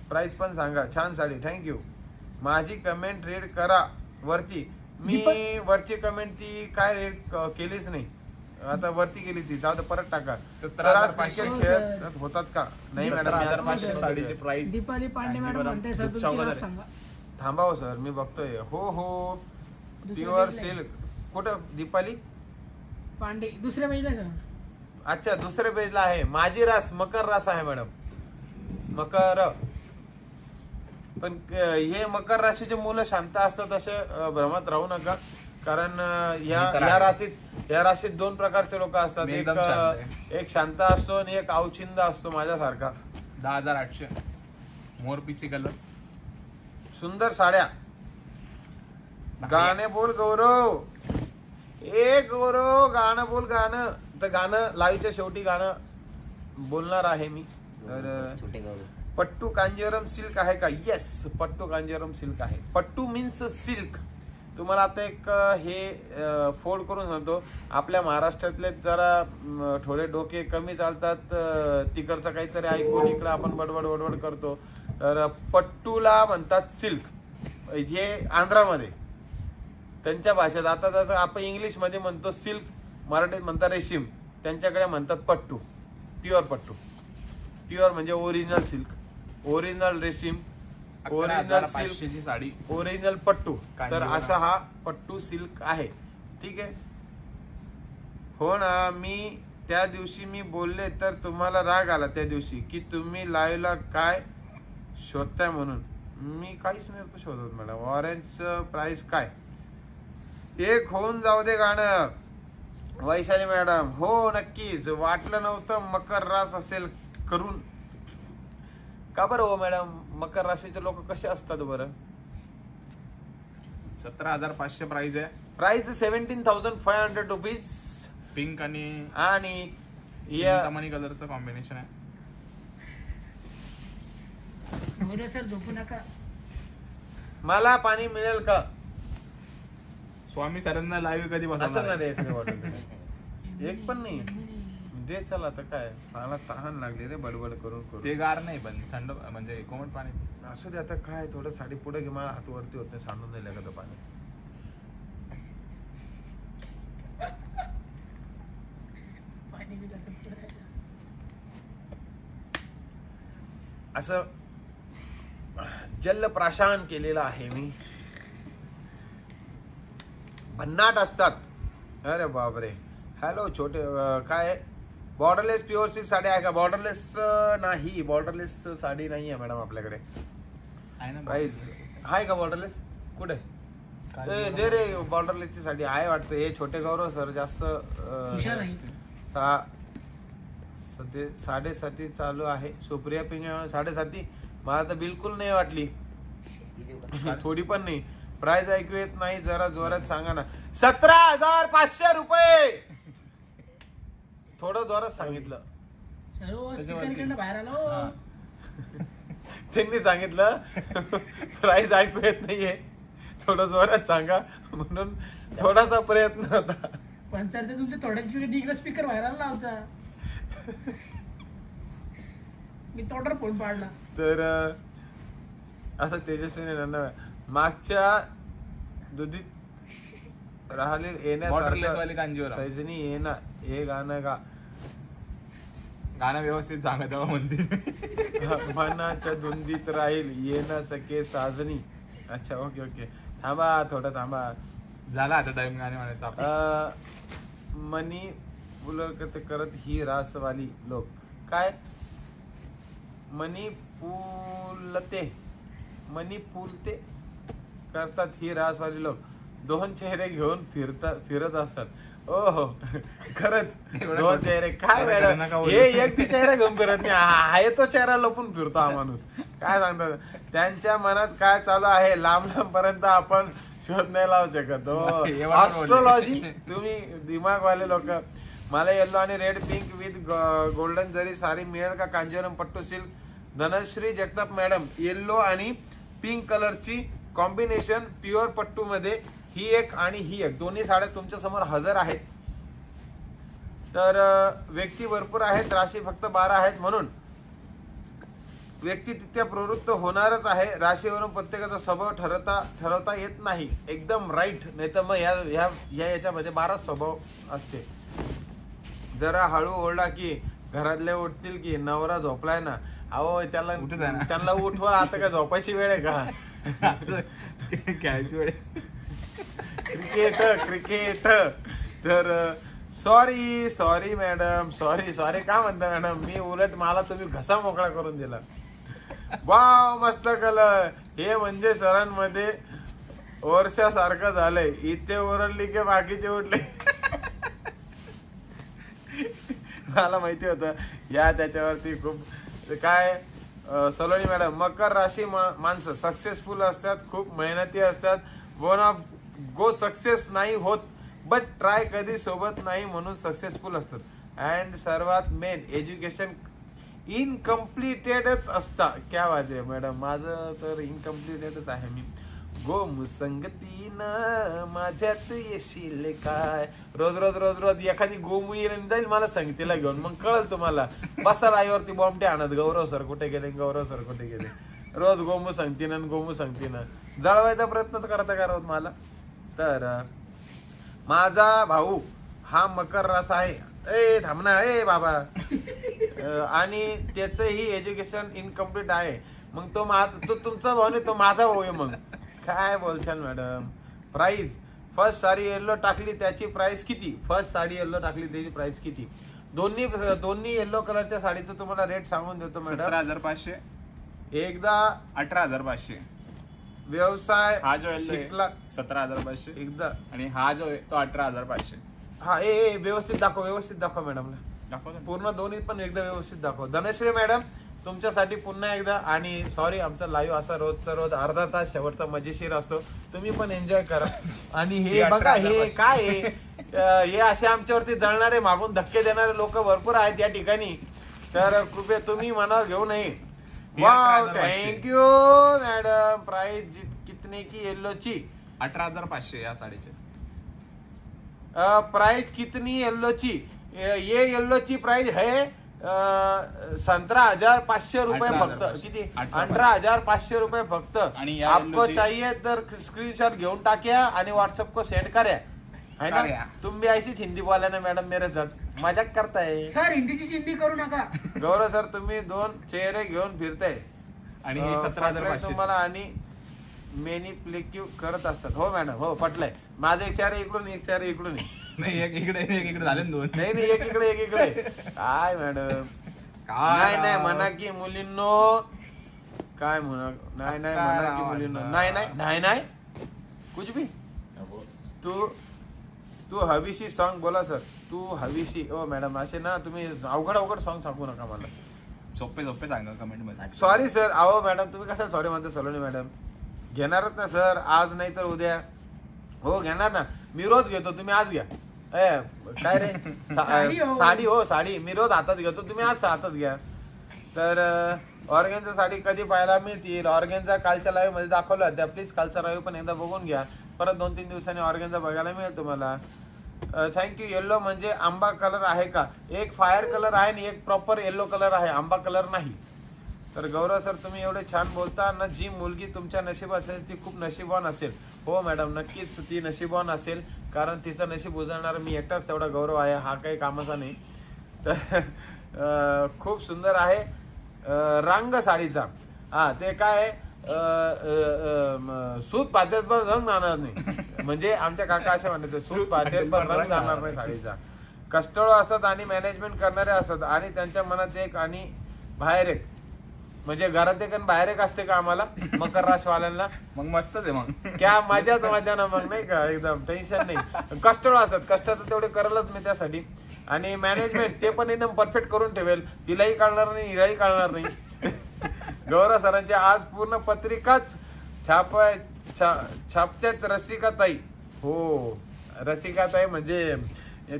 प्राइस पण सांगा. छान साडी, थँक्यू. माझी कमेंट रीड करा वरती. मी वरची कमेंट ती काय रीड केलीच नाही. आता वरती गेली ती, जाऊ दे, परत टाका. 17,500 क्रिकेट खेळत होतात का? नाही मॅडम, मी आज 17,500 नाही साडीची बघितलं. प्राइस. दीपाली पांडे मॅडम म्हणते सर तुमची चौदा नाव सांगा. थांबा हो सर, मी बघतोय. हो दुसऱ्या प्युअर पेजला आहे. सिल्क. कुठं दीपाली? पांडे दुसऱ्या पेजला सर. अच्छा, दुसऱ्या पेजला आहे. माझी रास मकर रास आहे मॅडम. मकर. पण हे मकर राशीचे मुलं शांत असतात, असे भ्रमात राहू नका. कारण या राशीत 2 प्रकारचे लोक असतात. मी एकदम शांत आहे. एक शांत असतो आणि एक अवचिंद असतो माझ्यासारखा. 10800. मोर पीसी कलर. सुंदर साड्या. गाणे बोल गौरव. गौरव, गाणं बोल. गाणं तर गाणं लाईव्हच्या शेवटी गाणं बोलणार आहे मी. तर छोटे गौरव सर. पट्टू कांजीवरम सिल्क आहे का? येस, पट्टू कांजीवरम सिल्क आहे. पट्टू मीन्स सिल्क. तुम्हाला आता एक हे फोल्ड करून सांगतो. आपल्या महाराष्ट्रातले जरा थोडे डोके कमी चालतात. तिकडचं काहीतरी ऐकून इकडं आपण बडबड करतो. तर पट्टूला म्हणतात सिल्क. हे आंध्रामध्ये त्यांच्या भाषेत. आता जसं आपण इंग्लिशमध्ये म्हणतो सिल्क, मराठीत म्हणतात रेशीम, त्यांच्याकडे म्हणतात पट्टू. प्युअर पट्टू. प्युअर म्हणजे ओरिजिनल सिल्क, ओरिजिनल रेशीम, ओरिजिनल 11,500 सिल्क, ची साडी. ओरिजिनल पट्टू. तर कांजीवरम. असा हा पट्टू सिल्क आहे. ठीक आहे. हो ना, मी त्या दिवशी मी बोलले तर तुम्हाला राग आला त्या दिवशी की तुम्ही लाईव्हला काय शोधताय म्हणून. मी काहीच नव्हतं शोधत मॅडम. ऑरेंजचं प्राइस काय? एक होऊन जाऊ दे गाणं वैशाली मॅडम. हो नक्कीच, वाटलं नव्हतं मकर रास असेल करून. का बरं हो मॅडम, मकर राशीचे लोक कसे असतात बरं? 17,500 प्राइस आहे. Price 17,500 rupees. पिंक आणि या चिंतामणी कलरचं कॉम्बिनेशन आहे. बरं सर झोपू नका. मला पाणी मिळेल का? स्वामी सरांना लाईव्ह कधी असेल ना बसवणार? रे एखादी बॉटल तरी. एक पण नाही दे. चला आता काय, मला तहान लागली रे बडबड करून ते करून. गार नाही पण थंड म्हणजे कोमट पाणी. असू दे आता काय, थोडं साडी पुढे घे, मला हात वरती होत नाही, सांडून नाही लागत पाणी. पाणी बी जातं फिरायला. असं जल प्राशान केलेलं आहे मी. भन्नाट असतात. अरे बापरे. हॅलो छोटे काय बॉर्डरलेस प्युअर सिल्क साडी आहे का? बॉर्डरलेस नाही, बॉर्डरलेस साडी नाही आहे मॅडम आपल्याकडे. आहे ना प्राइस आहे का बॉर्डरलेस? कुठे दे रे बॉर्डरलेसची साडी आहे वाटतं. हे छोटे गौरव सर जास्त हुशार आहे. सध्या 7.5 चालू आहे. सुप्रिया पिंगे 7.5 मला तर बिलकुल नाही वाटली. थोडी पण नाही. प्राइस ऐकू येत नाही, जरा जोरात सांगा ना. 17,500 रुपये. थोडं जोरात सांगितलं सर्व स्पीकरकडनं बाहेर आलो. त्यांनी सांगितलं प्राइस ऐकू येत नाहीये, थोडं जोरात सांगा, म्हणून थोडासा प्रयत्न होता. पण सर ते तुमचे थोड्या स्पीकर स्पीकर बाहेर आला ना आमचा. मी तोंडावर फोन पाडला. तर असं तेजस्वीने मागच्या दुधीत राहिले Borderless वाली कांजीवरम. सैजनी येणं हे गाणं गा. गाणं व्यवस्थित सांगत हवं म्हणते. मनाच्या धुंदीत राहील येणं सके साजनी. अच्छा ओके ओके, थांबा थोडं थांबा. झाला आता टाइम गाणे म्हणायचं आपलं. मनी पुलकते करत ही रासवाली लोक. काय मनी पुलते करतात ही रासवाली लोक. 2 चेहरे घेऊन फिरत असतात. ओहो खरंच एवढं 2 चेहरे काय एवढं मॅडम, नका बोलू. हे एक बी चेहरा घेऊन फिरत नाही. आहे तो चेहरा लपून फिरतो हा माणूस. काय सांगतात त्यांच्या मनात काय चालू आहे लांब लांब पर्यंत आपण शोध नाही लावू शकत. एवढं ऍस्ट्रोलॉजी तुम्ही दिमागवाले लोक. मला येल्लो आणि रेड पिंक विथ गोल्डन जरी साडी मिळेल का? कांजीवरम पट्टू silk. Dhanashree Jagtap madam, yellow आणि पिंक कलरची कॉम्बिनेशन प्युअर पट्टू मध्ये ही एक आणि ही एक, दोन्ही साड्या तुमच्या समोर हजर आहेत. तर व्यक्ती भरपूर आहेत, राशी फक्त 12 आहेत, म्हणून व्यक्ती तितक्या प्रवृत्त होणारच आहे. राशीवरून प्रत्येकाचा स्वभाव ठरवता येत नाही. एकदम राईट. नाही तर मग याच्यामध्ये 12 स्वभाव असते. जरा हळू ओरडा की घरातले उठतील की नवरा झोपलाय ना. अहो त्यांना उठवा. आता काय झोपायची वेळ आहे का? घ्यायची वेळ. क्रिकेट. तर सॉरी मॅडम, सॉरी काय म्हणता मॅडम? मी उलट मला तुम्ही घसा मोकळा करून दिला. वाव मस्त कलर. हे म्हणजे सरांमध्ये वर्षासारखं झालंय. इथे ओरडली की बाकीचे उठले. मला माहिती होतं या त्याच्यावरती खूप काय. सलोनी मॅडम, मकर राशी माणसं सक्सेसफुल असतात, खूप मेहनती असतात. गो सक्सेस नाही होत बट ट्राय कधी सोबत नाही म्हणून सक्सेसफुल असतात. अँड सर्वात मेन एज्युकेशन इनकम्प्लिटेडच असता. क्या बात आहे मॅडम, माझं तर इनकम्प्लिटेडच आहे. मी गोमुसंगतीनं माझ्यात येशील काय. रोज एखादी गोमुई जाईल मला संगतीला घेऊन, मग कळल तुम्हाला. बसा लाईवरती बॉम्बटे आणत गौरव सर कुठे गेले. रोज गोमू सांगतीनं जळवायचा प्रयत्न करता करत मला. तर माझा भाऊ हा मकर रास आहे. ए थांब ना ए बाबा. आणि त्याचंही एज्युकेशन इनकम्प्लीट आहे. मग तो तुमचा भाऊ नाही, तो माझा भाऊ आहे. मग काय बोलशाल मॅडम? प्राइस फर्स्ट साडी येल्लो टाकली त्याची प्राइस किती? फर्स्ट साडी येल्लो टाकली त्याची प्राइस किती? दोन्ही येल्लो कलरच्या साडीचं तुम्हाला रेट सांगून देतो मॅडम. 17,500. एकदा 18,500. व्यवसाय हा जो आहे शिकला 17,500 एकदा. आणि हा जो आहे तो 18,500. हा ए व्यवस्थित दाखव मॅडमला. दाखव ना. पूर्ण दोन्ही पण एकदा व्यवस्थित दाखव. धनश्री मॅडम तुमच्यासाठी पुन्हा एकदा. आणि सॉरी आमचा लाईव्ह असा रोजचा रोज अर्धा तास शेवटचा मजेशीर असतो, तुम्ही पण एन्जॉय करा. आणि हे बघा हे काय आहे, हे असे आमच्यावरती जळणारे मागून धक्के देणारे लोक भरपूर आहेत या ठिकाणी, तर कृपया तुम्ही मनावर घेऊ नये. वाव 18,500. Thank you madam. प्राइस कितने की येल्लो ची? 18,500 या साडीचे. प्राइस कितनी येल्लो ची? ये येल्लो ची प्राइस है 17,500 रुपये फक्त. 18,500. किती? 18,500. 18,500 रुपये फक्त. आणि या आपको येल्लोची- चाहिए तर स्क्रीनशॉट घेऊन टाक्या आणि व्हाट्सएप को सेंड करा, है ना? करा. तुम भी ऐसीच हिंदी बोला ना मॅडम मेरे साथ. मजाक करताय सर हिंदीची चिंदी करू नका. गौरव सर. तुम्ही दोन चेहरे घेऊन फिरताय आणि हे 17,500. तुम्हाला आणि मॅनिप्युलेटिव्ह करत असतात. हो मॅडम, हो पटलंय. माझं एक चेहरा इकडून एक चेहरा इकडून आहे. नाही एक इकडे झाले ना 2. नाही नाही, एक इकडे एक इकडे. काय मॅडम नाही नाही म्हणा की मुलींनो, काय म्हणा नाही नाही म्हणा की मुलींनो. नाही नाही नाही नाही कुछ भी. तू हवीशी सॉन्ग बोला सर. तू हवीशी. ओ मॅडम असे ना तुम्ही अवघड सॉन्ग सांगू नका मला. सोपे सांगा कमेंट मध्ये. Sorry sir. अहो मॅडम तुम्ही कशाला सॉरी म्हणता? सलोनी मॅडम घेणारच ना सर, आज नाही तर उद्या. हो घेणार ना, मी रोज घेतो, तुम्ही आज घ्या. काय रे साडी. हो साडी मी रोज हातात घेतो, तुम्ही आज हातात घ्या. तर ऑर्गेन्झा साडी कधी पाहायला मिळतील? ऑर्गेन्झा कालच्या लाईव्ह मध्ये दाखवलं त्या, प्लीज कालचा लाईव्ह पण एकदा बघून घ्या. परत 2-3 दिवसांनी ऑर्गेन्झा बघायला मिळेल तुम्हाला. थँक्यू. येल्लो म्हणजे आंबा कलर आहे का? एक फायर कलर आहे आणि एक प्रॉपर येल्लो कलर आहे, आंबा कलर नाही. तर गौरव सर तुम्ही एवढे छान बोलता ना, जी मुलगी तुमच्या नशिबात असेल ती खूप नशीबवान असेल. हो मॅडम नक्कीच ती नशीबवान असेल, कारण तिचं नशीब उजळणार मी एकटाच तेवढा गौरव आहे, हा काही कामाचा नाही. तर खूप सुंदर आहे रंग साडीचा. हा ते काय सूत पातेत पण रंग जाणार नाही, म्हणजे आमच्या काका असे म्हणतात सूत पातेत पण रंग जाणार नाही साडीचा. कस्टमर असतात आणि मॅनेजमेंट करणारे असतात आणि त्यांच्या मनात एक आणि बाहेर एक, म्हणजे घरात एक आणि बाहेर एक असते का आम्हाला मकर राशीवाल्यांना? मग मस्तच आहे मग. क्या मजाच मजा ना मग, नाही का? एकदम टेन्शन नाही. कष्ट असतात, कष्ट तर तेवढे करलच मी त्यासाठी. आणि मॅनेजमेंट ते पण एकदम परफेक्ट करून ठेवेल, तिलाही कळणार नाही हिलाही कळणार नाही. गौरव सरांची आज पूर्ण पत्रिकाच छापत्यात रसिकाताई. हो रसिकाताई म्हणजे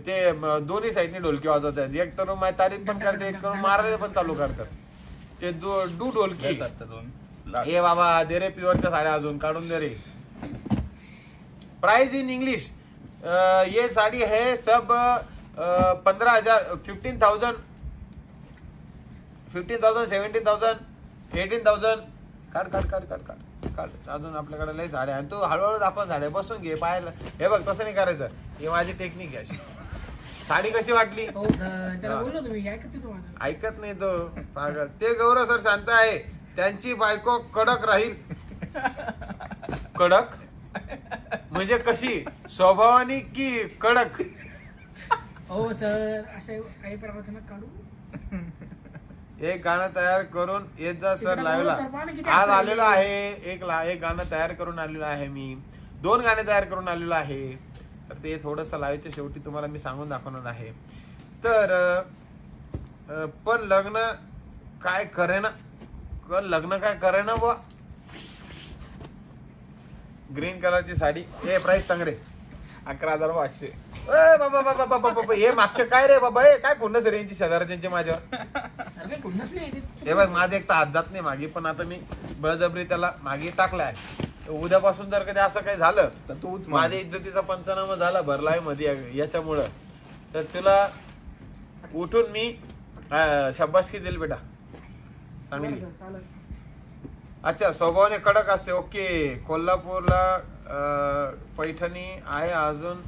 ते दोन्ही साईडनी ढोलकी वाजवतात. एक तर माझी तारीफ पण करते, एक करून मारायला पण चालू करतात. ते डू ढोलकी. ए बाबा दे रे प्युअरच्या साड्या अजून काढून दे रे. Price in English. ये साड़ी है सब 15,000, 15,000, 17,000, 18,000. काढ काढ काढ काढ काढ काढ. अजून आपल्याकडे लय साड्या आणि तू हळूहळू दाखव साड्या. बसून घे पाहायला. हे बघ तसं नाही करायचं, ही माझी टेक्निक आहे अशी. साडी कशी वाटली? हो सर त्याला बोललो तुम्ही ऐकत नाही तुम्हाला. ऐकत नाही तो पागल. ते गौरव सर शांत आहे, त्यांची बायको कडक राहील. कडक म्हणजे कशी, स्वभावानी की कडक? हो सर अशा काही प्रकारचं नका काढू. एक गाणं तयार करून येत जा सर तिकडे लाईव्हला. गौरव सर पाहा ना किती आज हसायले. आलेलो आहे. एक गाणं तयार करून आलेलो आहे मी. 2 गाणे तयार करून आलेलो आहे. तर ते थोडस लाईव्हच्या शेवटी तुम्हाला मी सांगून दाखवणार आहे. तर पण लग्न काय करेना, बुवा. ग्रीन कलरची साडी. हे प्राइस सांग रे. 11,500. बाबा बाबा बाबा बाबा हे मागचे काय रे बाबा? हे काय खुन्नस रे यांची शेजारच्यांची माझ्यावर? सर काही कुणाच नाही येते. हे बघ माझं एक तर हात जात नाही मागे, पण आता मी बळजबरी त्याला मागे टाकलाय. उद्यापासून जर कधी असं काही झालं तर तूच माझ्या इज्जतीचा पंचनामा झाला भरलाय मध्ये याच्यामुळं, तर तुला उठून मी शाबासकी देईल बेटा चांगली. बरं सर, चालेल. अच्छा स्वभावाने कडक असते. ओके. कोल्हापूरला पैठणी आहे, अजून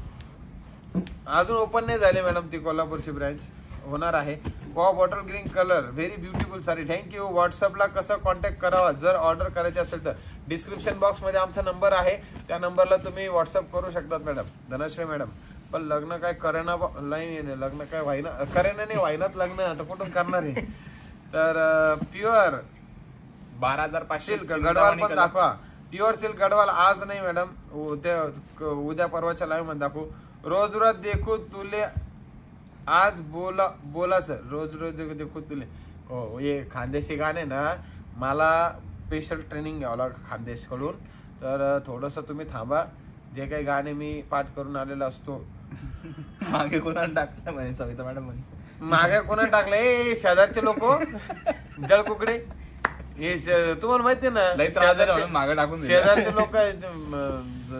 ओपन नाही झाले मॅडम ती कोल्हापूरची ब्रँच. होणार आहे. वा bottle green colour very beautiful sari. Thank you. व्हॉट्सअपला कसं कॉन्टॅक्ट करावा जर ऑर्डर करायची असेल तर? डिस्क्रिप्शन बॉक्स मध्ये आमचा नंबर आहे, त्या नंबरला तुम्ही व्हॉट्सअप करू शकतात मॅडम. धनश्री मॅडम. पण लग्न काय करेना नाही, लग्न काय करेना नाही, वाहिनात लग्न आता कुठून करणार आहे? तर प्युअर 12,500 सिल्क गडवाल पण दाखवा. प्युअर सिल्क गडवाल आज नाही मॅडम, उद्या परवाच्या लाईव्ह मध्ये दाखवू. रोज रोज देखू तुले आज बोला सर. रोज रोज देखू तुले. हो हे खानदेशी गाणे ना, मला स्पेशल ट्रेनिंग घ्यावं लागतं खानदेश कडून. तर थोडस तुम्ही थांबा. जे काही गाणे मी पाठ करून आलेलो असतो. मागे कोणाला टाकलं म्हणे सविता मॅडम म्हणे. मागे कोणा टाकलंय? शेजारचे लोक जळकुकडे हे तुम्हाला माहिती ना, मागे टाकून दिलं. शेजारचे लोक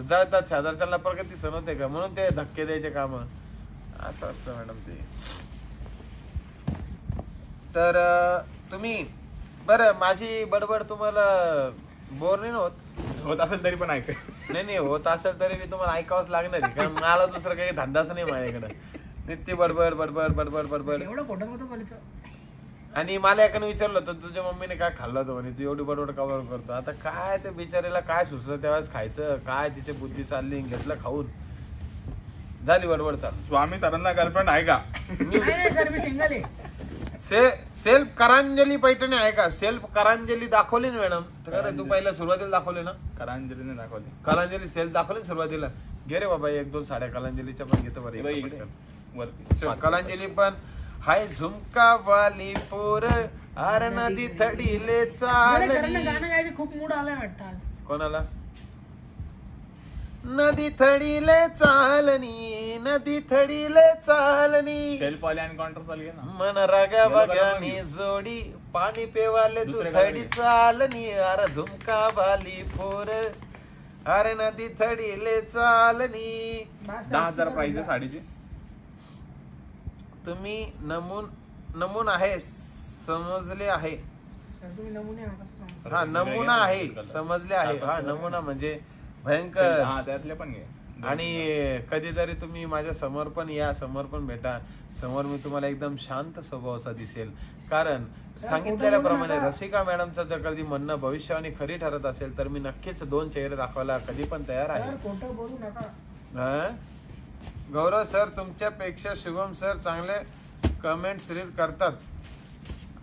जळतात. शेजारच्याला प्रगती सण होते का म्हणून ते धक्के द्यायचे काम असं असतं मॅडम ते. तर तुम्ही बरं माझी बडबड तुम्हाला बोर नाही होत असेल तरी पण ऐक. नाही होत असेल तरी मी तुम्हाला ऐकावंच लागणार आहे, कारण मला दुसरं काही धंदाच नाही माझ्याकडे. नित्य बडबड बडबड बडबड बडबड. एवढं खोटं खोटं बोलायचं. आणि मला एकाने विचारलं तर तुझ्या मम्मीने काय खाल्लं होतं म्हणे, तू एवढी बडबड कवर करतो. आता काय ते बिचारीला काय सुचलं त्यावेळेस खायचं, काय तिची बुद्धी चालली, घेतलं खाऊन, झाली बडबड चालू. स्वामी सरांना गर्लफ्रेंड आहे का? नाही सर, मी सिंगल आहे. सेल्फ करांजली पैठणी आहे का? सेल्फ करांजली दाखवली ना मॅडम? तर तू पहिला सुरुवातीला दाखवली ना करांजलीने दाखवली. कलांजली सेल्फ दाखवली सुरुवातीला. घे रे बाबा 1-2 साड्या कलांजलीच्या पण घेतो बरं. वरती कलांजली पण हाय झुमका वाली पोर आर नदी थडीले सरांना चालली. गाणं गायचं खूप मूड आलाय वाटतं आज. कोणाला? नदी थडीले चालनी, नदी थडीले चालनी, सेल्फ वाले आणि काउंटर चालू घे ना. मन रागा बगानी जोडी, पाणी पेवाले तू दुसरे थडी गाणे. चालनी, अरे झुमका वाली पोर अरे नदी थडीले चालनी. 10,000 प्राइस आहे साडीची. तुम्ही नमून आहे समजले आहे. सर तुम्ही नमुने आहात असं सांगा. हा नमुना आहे समजले आहे. हा नमुना म्हणजे भयंकर. हा त्यातले पण घे. आणि कधीतरी तुम्ही माझ्या समोर पण या, समोर पण भेटा. समोर मी तुम्हाला एकदम शांत स्वभावाचा दिसेल, कारण सांगितलेल्याप्रमाणे रसिका मॅडमचं जर कधी म्हणणं भविष्यवाणी खरी ठरत असेल तर मी नक्कीच 2 चेहरे दाखवायला कधी पण तयार आहे. सर खोटं बोलू नका. हा? गौरव सर तुमच्यापेक्षा शुभम सर चांगले कमेंट्स रीड करतात.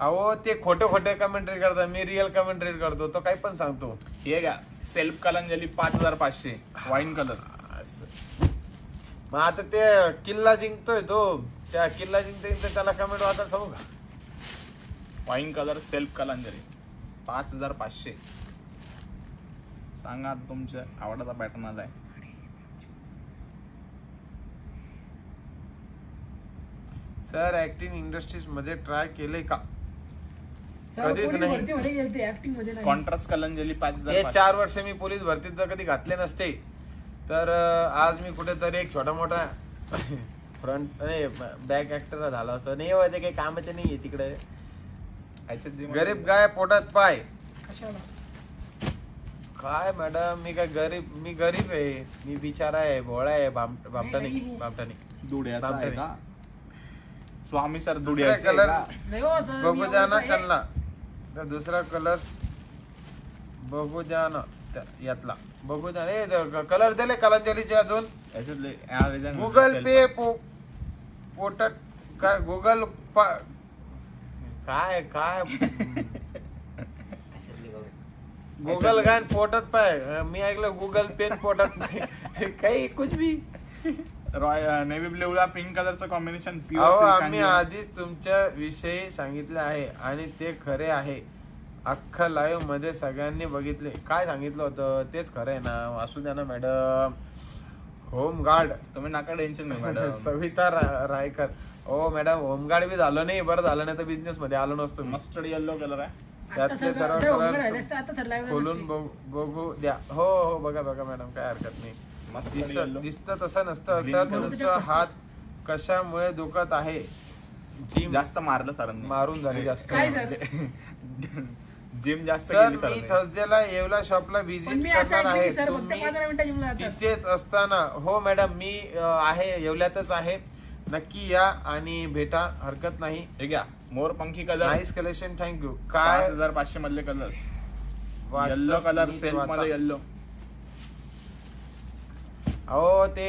अहो ते खोटे कमेंट रीड करतात, मी रिअल कमेंट रीड करतो. तो काही पण सांगतो. हे घ्या सेल्फ कलांजली 5,500 वाईन कलर. मग आता ते किल्ला जिंकतोय तो, त्या किल्ला जिंकतोय त्याला कमेंट वाचायला सांगू का? Wine colour self Kalanjali 5,500. सांगा आता तुमच्या आवडता पॅटर्न आलाय. सर ऍक्टिंग इंडस्ट्रीज मध्ये ट्राय केले का? सर कधीच पोलीस नाही. भरतीमध्ये गेलते, ऍक्टिंग मध्ये नाही. कॉन्ट्रास्ट कलंजली हे 5,500. 4 वर्ष मी पोलीस भरतीत जर कधी घातले नसते तर आज मी कुठेतरी एक छोटा मोठा फ्रंट बॅक ऍक्टर झाला असतो. नाही हो, ते काही कामाचे नाहीये तिकडे. गरीब गाय पोटात पाय. कशाला? काय मॅडम मी काय गरीब आहे. मी बिचारा आहे, भोळा आहे, बामटानी. दुड्याचा आहे बापरे. का? स्वामी सर दुसरा दुड्याचे कलर नाही हो सर, मी बघू द्या ना एवढंच आहे. त्यांना. तर दुसरा कलर्स बघू द्या ना यातला. बघू द्या रे कलर दिले कलांजलीचे अजून. याच्यातले या reason गुगल self- पे पोटट काय गुगल काय गुगल गायन पोटात पाय. मी ऐकलं गुगल पेन पोटात पाय. काही कुछ भी. नेव्ही ब्ल्यूला पिंक कलरचं कॉम्बिनेशन अहो आम्ही आधीच तुमच्या विषयी सांगितले आहे आणि ते खरे आहे. अख्खा लाईव्ह मध्ये सगळ्यांनी बघितले. काय सांगितलं होतं तेच खरं आहे ना. असू द्या ना मॅडम. होमगार्ड तुम्ही नका टेन्शन नाही मॅडम. सविता रायकर. ओ मॅडम होमगार्ड बी झालं नाही, बरं झालं नाही तर बिझनेस मध्ये आलो नसतो मी. मस्टर्ड येल्लो कलर आहे. आता त्यातले सर सर्व जर उघड कलर्स राहिले असते, आता सर live ला खोलून नसते. बघू द्या. हो बघा मॅडम काय हरकत नाही. Mustard yellow. दिसतं तसं नसतं. Green sir color. तुमचा हात कशामुळे दुखत आहे? जिम जास्त मारलं सरांनी. मारून झाली जास्त. काय सर? जिम जास्त सर केली मी सरांनी. थर्सडेला येवला शॉपला पण व्हिजिट मी असं करणार ऐकलं आहे. की सर फक्त तुम्ही 15 मिनिटं जिमला जातात. तिथेच असताना. हो मॅडम मी आहे येवल्यातच आहे. नक्की या आणि भेटा, हरकत नाही. हे घ्या मोरपंखी कलर. Nice collection, thank you. काय 5,500 मधले कलर्स. वाचा, येल्लो कलर नीट सेल्फ वाचा. मध्ये येल्लो. अहो ते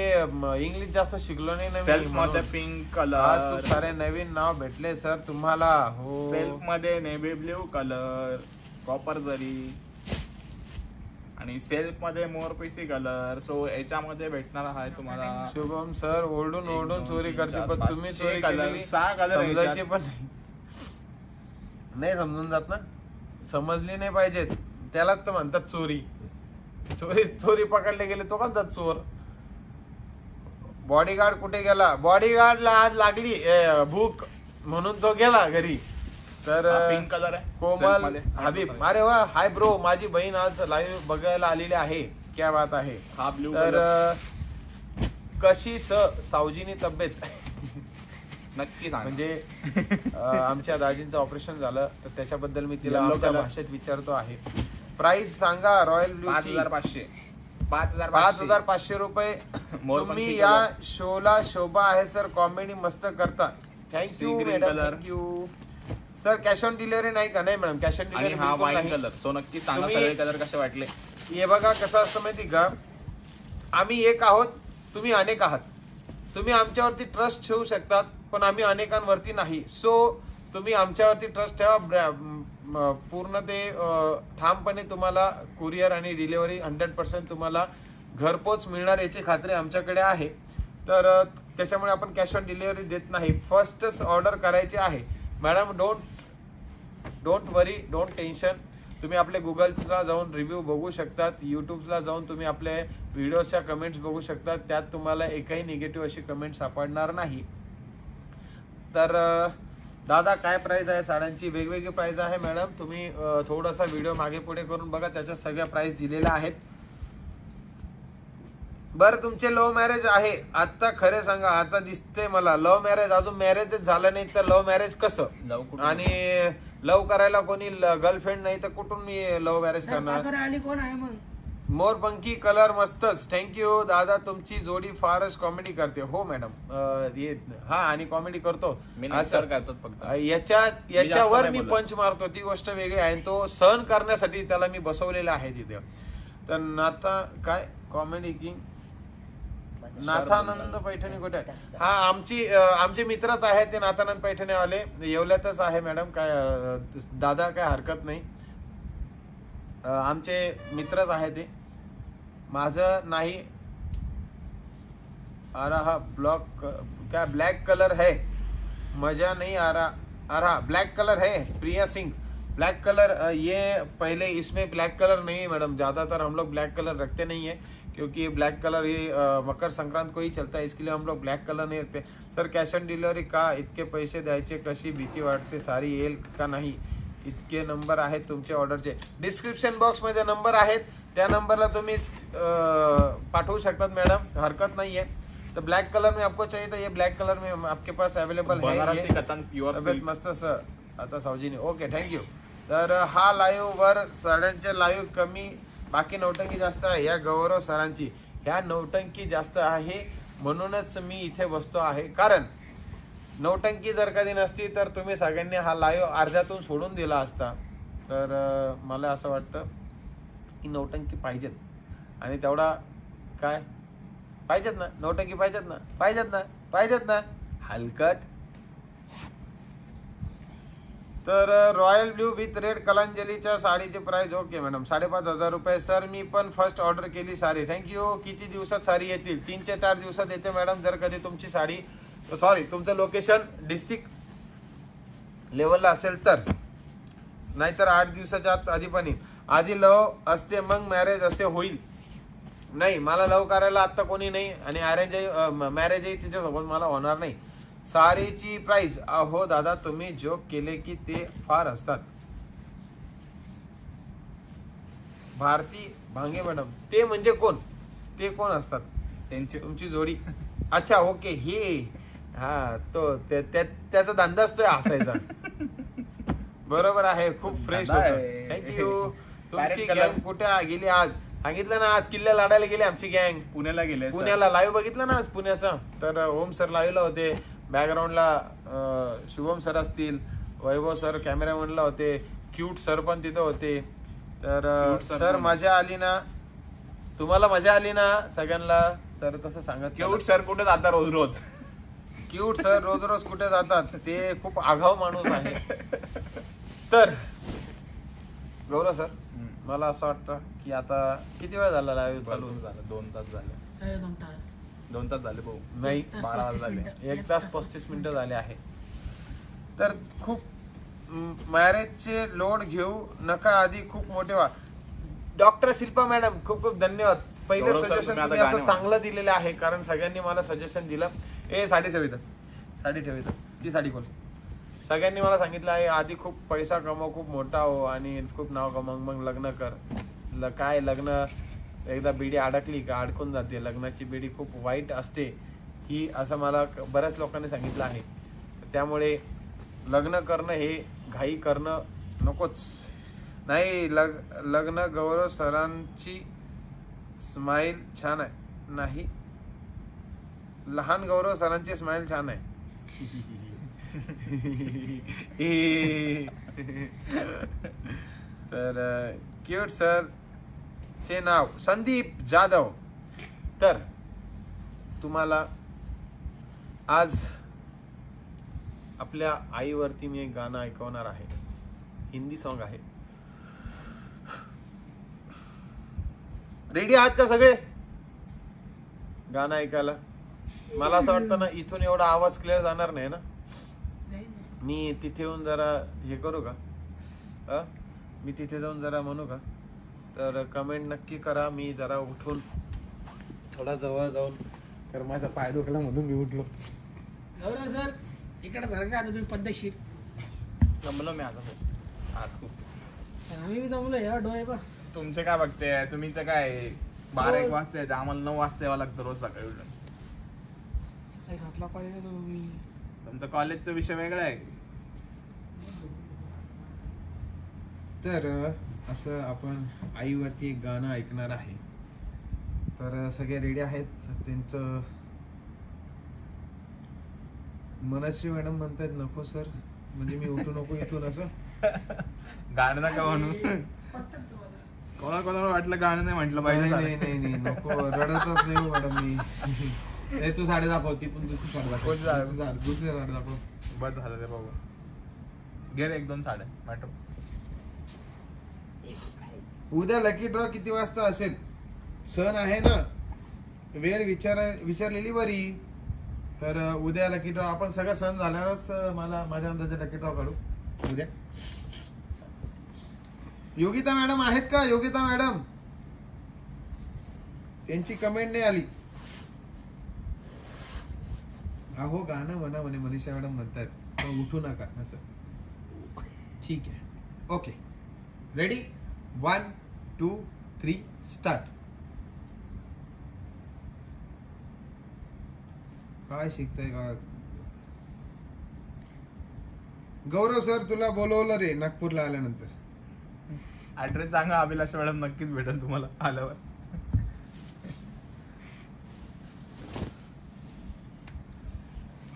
इंग्लिश जास्त शिकलो नाही ना मी, सेल्फ मध्ये म्हणून. पिंक आज खूप कलर. सारे नवीन नाव भेटले सर तुम्हाला. हो सेल्फ मध्ये नेव्ही ब्ल्यू कलर. कॉपर जरी आणि सिल्क मध्ये मोरपिसी कलर. सो याच्यामध्ये भेटणार आहे तुम्हाला शुभम सर ओरडून ओरडून चोरी करते, पण तुम्ही चोरी कलर केलेली 6 कलर समजायचे पण नाही समजून जात ना, समजली नाही पाहिजेत त्यालाच तर म्हणतात चोरी. चोरी पकडले गेले तो म्हणतात चोर. बॉडीगार्ड कुठे गेला? बॉडीगार्डला आज लागली भूक म्हणून तो गेला घरी. तर पिंक कलर आहे कोमल silk मध्ये. हबीब, अरे वा, हाय ब्रो, माझी बहीण आज लाईव्ह बघायला आलेली आहे. क्या बात आहे. हा ब्ल्यू तर कलर कशी सावजीनी तब्येत? नक्की सांग. म्हणजे आमच्या दाजींचं ऑपरेशन झालं तर त्याच्याबद्दल मी तिला Yellow आमच्या color. भाषेत विचारतो आहे. प्राइस सांगा रॉयल ब्ल्यूची. 5500 5,500 रुपये. मोरपंखी तुम्ही या शोला शोभा आहे सर, कॉमेडी मस्त करता. Thank you Sea green madam, color. Thank you sir. Cash on delivery नाही का? नाही मॅडम, कॅश ऑन आणि डिलिव्हरी हा बिलकुल वाईन नाही. कलर. सो नक्की सांगा तुम्ही- सगळे कलर कसे वाटले. हे बघा कसं असतं माहिती का, आम्ही एक आहोत, तुम्ही अनेक आहात. तुम्ही आमच्यावरती ट्रस्ट ठेवू शकतात पण आम्ही अनेकांवरती नाही. सो तुम्ही आमच्यावरती ट्रस्ट ठेवा. पूर्ण ते ठामपणे तुम्हाला कुरिअर आणि डिलिव्हरी 100% तुम्हाला घरपोच मिळणार याची खात्री आमच्याकडे आहे. तर त्याच्यामुळे आपण कॅश ऑन डिलिव्हरी देत नाही. फर्स्टच ऑर्डर करायची आहे madam. Don't worry, don't tension. तुम्ही आपले गुगल्सला जाऊन रिव्ह्यू बघू शकतात, यूट्यूबला जाऊन तुम्ही आपले व्हिडिओजच्या कमेंट्स बघू शकतात. त्यात तुम्हाला एकही निगेटिव्ह अशी कमेंट सापडणार नाही. तर दादा काय प्राइस आहे साड्यांची? वेगवेगळी प्राइस आहे मॅडम. तुम्ही थोडासा व्हिडिओ मागे पुढे करून बघा, त्याच्या सगळ्या प्राइस दिलेल्या आहेत. बरं, तुमचे लव्ह मॅरेज आहे आता? खरे सांगा, आता दिसते मला लव्ह मॅरेज. अजून मॅरेजच झालं नाही तर लव्ह मॅरेज कसं? लव कुठून? आणि लव्ह करायला कोणी गर्लफ्रेंड नाही तर कुठून मी लव्ह मॅरेज करणार? पाखर आली कोण आहे मग? मोरपंखी कलर मस्तच. थँक्यू दादा, तुमची जोडी फारच कॉमेडी करते. हो मॅडम, हा, आणि कॉमेडी करतो मी असं. नंतर करतात फक्त. याच्यावर नाही मी बोलत. पंच मारतो ती गोष्ट वेगळी आहे. तो सहन करण्यासाठी त्याला मी बसवलेला आहे तिथे. तर नाथा काय कॉमेडी किंग नाथानंद पैठणी कुठे आहे? हा, आमचे मित्रच आहेत ते नाथानंद पैठणेवाले. येवल्यातच आहे मॅडम. काय दादा, काय हरकत नाही. आमचे मित्रच आहे ते. माझं नाही. अरे हा ब्लॉक क्या ब्लैक कलर है? मजा नहीं आ रहा ब्लैक कलर है प्रिया सिंह. ब्लैक कलर ये पहले इसमें ब्लैक कलर नहीं है मैडम. ज़्यादातर हम लोग ब्लैक कलर रखते नहीं है क्योंकि ब्लैक कलर ये मकर संक्रांत को ही चलता है, इसके लिए हम लोग ब्लॅक कलर नहीं रखते. सर कॅश ऑन डिलिव्हरी का? इतके पैसे द्यायचे कशी भीती वाटते. सारी येईल का नाही? इतके नंबर आहेत तुमचे ऑर्डरचे. डिस्क्रिप्शन बॉक्स मध्ये नंबर आहेत, त्या नंबरला तुम्ही पाठवू शकतात मॅडम, हरकत नाही आहे. तो ब्लैक कलर में आपको चाहिए तो ये ब्लैक कलर में आपके पास अवेलेबल है. बनारसी कतन प्युअर तब्येत मस्त सर. आता सावजीने ओके, थँक्यू. तर हा लाईव्ह वर साड्यांचे लाईव्ह कमी, बाकी नौटंकी जास्त आहे. या गौरव सरांची ह्या नौटंकी जास्त आहे म्हणूनच मी इथे बसतो आहे. कारण नौटंकी जर कधी नसती तर तुम्ही सगळ्यांनी हा लाईव्ह अर्ध्यातून सोडून दिला असता. तर मला असं वाटतं की नौटंकी पाहिजेत आणि तेवढा काय पाहिजेत ना, नौटंकी पाहिजेत ना हलकट. तर रॉयल ब्ल्यू विथ रेड कलांजलीच्या साडीची प्राइस ओके मॅडम 5,500 रुपये. सर मी पण फर्स्ट ऑर्डर केली साडी. थँक्यू. किती दिवसात साडी येतील? 3 ते 4 दिवसात येते मॅडम. जर कधी तुमची साडी सॉरी तुमचं लोकेशन डिस्ट्रिक्ट लेवलला असेल तर, नाहीतर 8 दिवसाच्या आत आधी पण येईल. आधी लव असते मग मॅरेज असे होईल. नाही, मला लव करायला आता कोणी नाही आणि अरेंज मॅरेजही तिच्यासोबत मला होणार नाही. साडीची प्राइस अहो दादा तुम्ही जोक केले की ते फार असतात. भारती भांगे मॅडम ते म्हणजे कोण? ते कोण असतात? त्यांची तुमची जोडी? अच्छा ओके, हे हा तो त्याचा धंदाच तो हसायचा. बरोबर आहे, खूप फ्रेश होता. थँक्यू. तुमची गँग कुठे गेली आज? सांगितलं ना, आज किल्ला लाडायला गेले आमची गँग. पुण्याला गेले. पुण्याला लाईव्ह बघितलं ना आज पुण्याचा. तर ओम सर लाईव्हला होते, बॅकग्राऊंडला शुभम सर असतील, वैभव सर कॅमेरामॅनला होते, क्यूट सर पण तिथं होते. तर सर मजा आली ना? तुम्हाला मजा आली ना सगळ्यांना? तर तसं सांगत. क्यूट सर कुठे जाता रोज रोज? क्यूट सर रोज रोज कुठे जातात? ते खूप आघाव माणूस आहे. तर गौरव सर मला असं वाटतं की आता किती वेळ झाला लाईव्ह चालू भरपूर झालं 2 तास झाले. 2 तास 2 तास झाले भाऊ. नाही 12 35 झाले. मिनिटं. 1 तास 35 मिनिटं झाले आहे. तर खूप मॅरेजचे लोड घेऊ नका, आधी खूप मोठे व्हा. डॉक्टर शिल्पा मॅडम खूप खूप धन्यवाद. पहिलं गौरव सर, सजेशन तुम्ही आता तुम्ही असं गाणे चांगलं दिलेलं आहे, कारण सगळ्यांनी मला सजेशन दिलं. साडी ठेव इथं, साडी ठेव इथं, ती साडी खोल. सगळ्यांनी मला सांगितलं आहे आधी खूप पैसा कमव, खूप मोठा हो आणि खूप नाव कमव, मग लग्न कर. काय लग्न एकदा बिडी अडकली का अडकून जाते. लग्नाची बिडी खूप वाईट असते ही असं मला बऱ्याच लोकांनी सांगितलं आहे. त्यामुळे लग्न करणं हे घाई करणं नकोच. नाही लग्न गौरव सरांची स्माईल छान आहे. नाही लहान गौरव सरांची स्माईल छान आहे. तर क्यूट सर चे नाव संदीप जाधव. तर तुम्हाला आज आपल्या आईवरती मी एक गाणं ऐकवणार आहे. हिंदी सॉन्ग आहे. रेडी आहात का सगळे गाणं ऐकायला? मला असं वाटतं ना इथून एवढा आवाज क्लिअर जाणार नाही ना. नाही मी तिथे येऊन जरा हे करू का? मी तिथे जाऊन जरा म्हणू का? तर कमेंट नक्की करा. मी जरा उठून थोडा जवळ जाऊन, तर माझा पाय दुखला म्हणून मी उठलो. गौरव सर इकडे सारखं आता तुम्ही पद्धतशीर. जमलो मी आता भाऊ. आज खूप आम्ही बी जमलो या डोळे पण. तुमचे काय बघते तुम्ही तर काय 12-1 वाजता येते, आम्हाला 9 वाजता यावं लागतं रोज सकाळी उठून. सकाळी 7ला कॉलेज येतो मी. तुमचा कॉलेजचा विषय वेगळा आहे. तर असं आपण आईवरती एक गाणं ऐकणार आहे. तर सगळे रेडी आहेत. त्यांचं मनश्री मॅडम म्हणतायत नको सर, म्हणजे मी उठू नको इथून असं. गाणं नका म्हणू. कोणाला वाटलं गाणं नाही म्हटलं नाही पाहिजे. नाही नाही नको, रडतच नाही मॅडम मी. तू साडी दाखव, ती पण दुसरी साडी दाखव. कोणती साडी? दुसरी साडी दाखव. बस झालं रे बाबू. घे रे 1-2 साड्या मॅटर. उद्या लकी ड्रॉ किती वाजता असेल? सण आहे ना, वेळ विचारलेली बरी. तर उद्या लकी ड्रॉ आपण सगळं सण झाल्यावरच मला माझ्या अंदाजे लकी ड्रॉ काढू उद्या. योगिता मॅडम आहेत का? योगिता मॅडम त्यांची कमेंट नाही आली. अहो गाणं म्हणा म्हणे मनीषा मॅडम म्हणतायत, पण उठू नका असं. ठीक आहे, ओके, रेडी 1 2 3 स्टार्ट. काय शिकताय का गौरव सर? तुला बोलवलं रे नागपूरला आल्यानंतर. ऍड्रेस सांगा, अभिलाष मॅडम नक्कीच भेटेल तुम्हाला आल्यावर.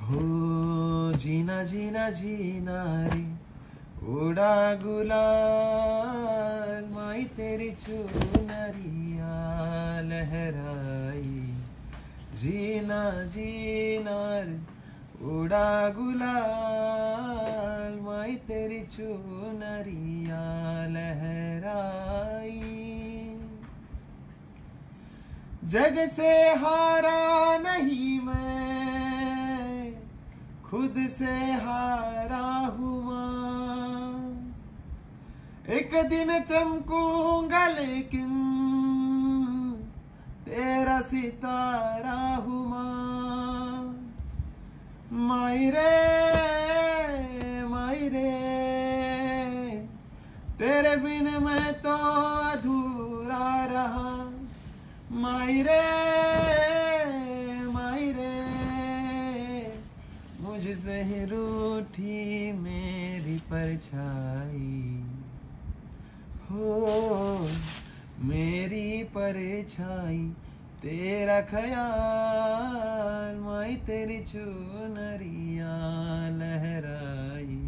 हो जीना जीना जीना रे उड़ा गुलाल, माई तेरी चुनरिया लहराई. जीना जीना रे उड़ा गुलाल, माई तेरी चुनरिया लहराई. जग से हारा नहीं मैं, खुद से हारा हुआ. एक दिन चमकूंगा लेकिन तेरा सितारा हुआ. मायरे मायरे तेरे बिन मैं तो अधूरा रहा. मायरे मायरे मुझसे ही रूठी मेरी परछाई. हो मेरी परछाई तेरा ख्याल, माई तेरी चुनरिया लहराई.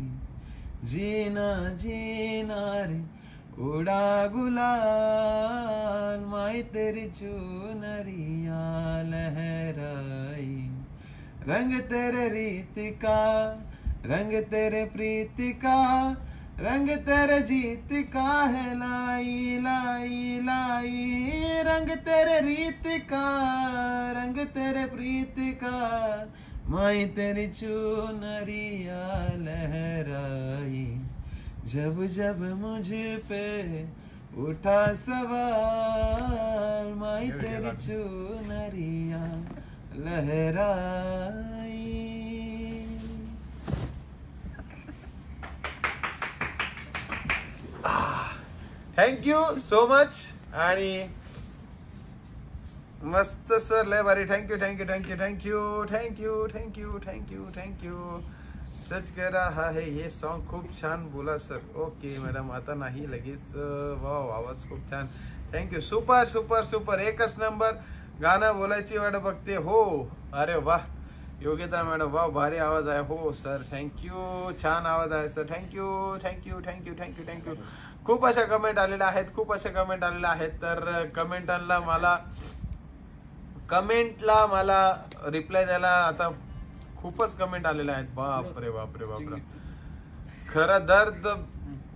जीना जीना रे उड़ा गुलाल, माई तेरी चुनरिया लहराई. रंग तेरे रीत का, रंग तेरे प्रीति का, रंग तेरे जीत का है लाई लाई लाई, रंग तेरे रीत का, रंग तेरे प्रीत का, माई तेरी चुनरिया लहराई, जब जब मुझे पे उठा सवाल, माई तेरी चुनरिया लहराई. Thank you so much. आणि मस्त सर, लय भारी. Thank you thank you thank you thank you thank you thank you thank you thank you. सच कह रहा है हे सॉन्ग खूप छान बोला सर. ओके मॅडम, आता नाही लगेच. वाव, आवाज खूप छान. थँक्यू. सुपर सुपर सुपर, एकच नंबर. गाणं बोलायची वाट बघते हो. अरे वा योगिता मॅडम, वा भारी आवाज आहे. हो सर, थँक्यू. छान आवाज आहे sir. Thank you thank you thank you thank you thank you. खूप अशा कमेंट आलेल्या आहेत, खूप अशा कमेंट आलेल्या आहेत. तर कमेंटला मला रिप्लाय द्यायला आता खूपच कमेंट आलेल्या आहेत. बापरे बापरे बापरे. खरं दर्द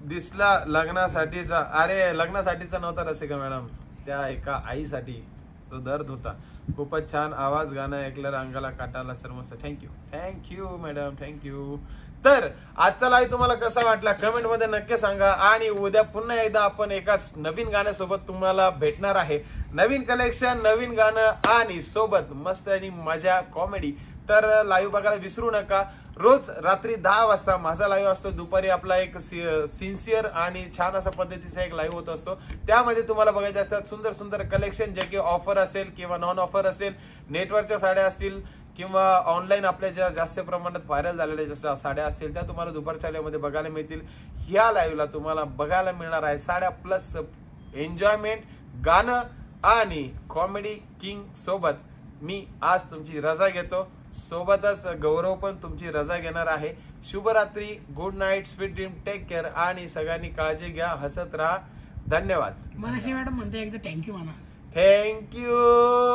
दिसला लग्नासाठीचा. अरे लग्नासाठीचा नव्हता रसिका मॅडम, त्या एका आईसाठी तो दर्द होता. खूपच छान आवाज. गाणं ऐकलं अंगाला काटाला सर. मस्त. Thank you thank you madam, thank you. तर आजचा लाईव्ह तुम्हाला कसा वाटला कमेंट मध्ये नक्की सांगा. आणि उद्या पुन्हा एकदा आपण एका नवीन गाण्यासोबत तुम्हाला भेटणार आहे. नवीन कलेक्शन, नवीन गाणं आणि सोबत मस्त आणि मजा, कॉमेडी. तर लाईव्ह बघायला विसरू नका. रोज रात्री 10 वाजता माझा लाईव्ह असतो. दुपारी आपला एक सिन्सिअर आणि छान असा पद्धतीचा एक लाईव्ह होत असतो. त्यामध्ये तुम्हाला बघायचे असतात सुंदर सुंदर कलेक्शन, जे की ऑफर असेल किंवा नॉन ऑफर असेल, नेटवर्कच्या साड्या असतील किंवा ऑनलाईन आपल्या ज्या जास्त प्रमाणात व्हायरल झालेल्या ज्या साड्या असतील त्या तुम्हाला दुपारच्या लाईव्हमध्ये बघायला मिळतील. ह्या लाईव्हला तुम्हाला बघायला मिळणार आहे साड्या प्लस एन्जॉयमेंट, गाणं आणि कॉमेडी किंग सोबत. मी आज तुमची रजा घेतो. सोबतच गौरव पण तुमची रजा घेणार आहे. शुभरात्री, good night, sweet dream, take care आणि सगळ्यांनी काळजी घ्या, हसत राहा. धन्यवाद. मनश्री मॅडम म्हणते एकदा थँक्यू म्हणा. Thank you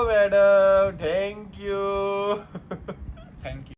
madam, thank you. थँक्यू.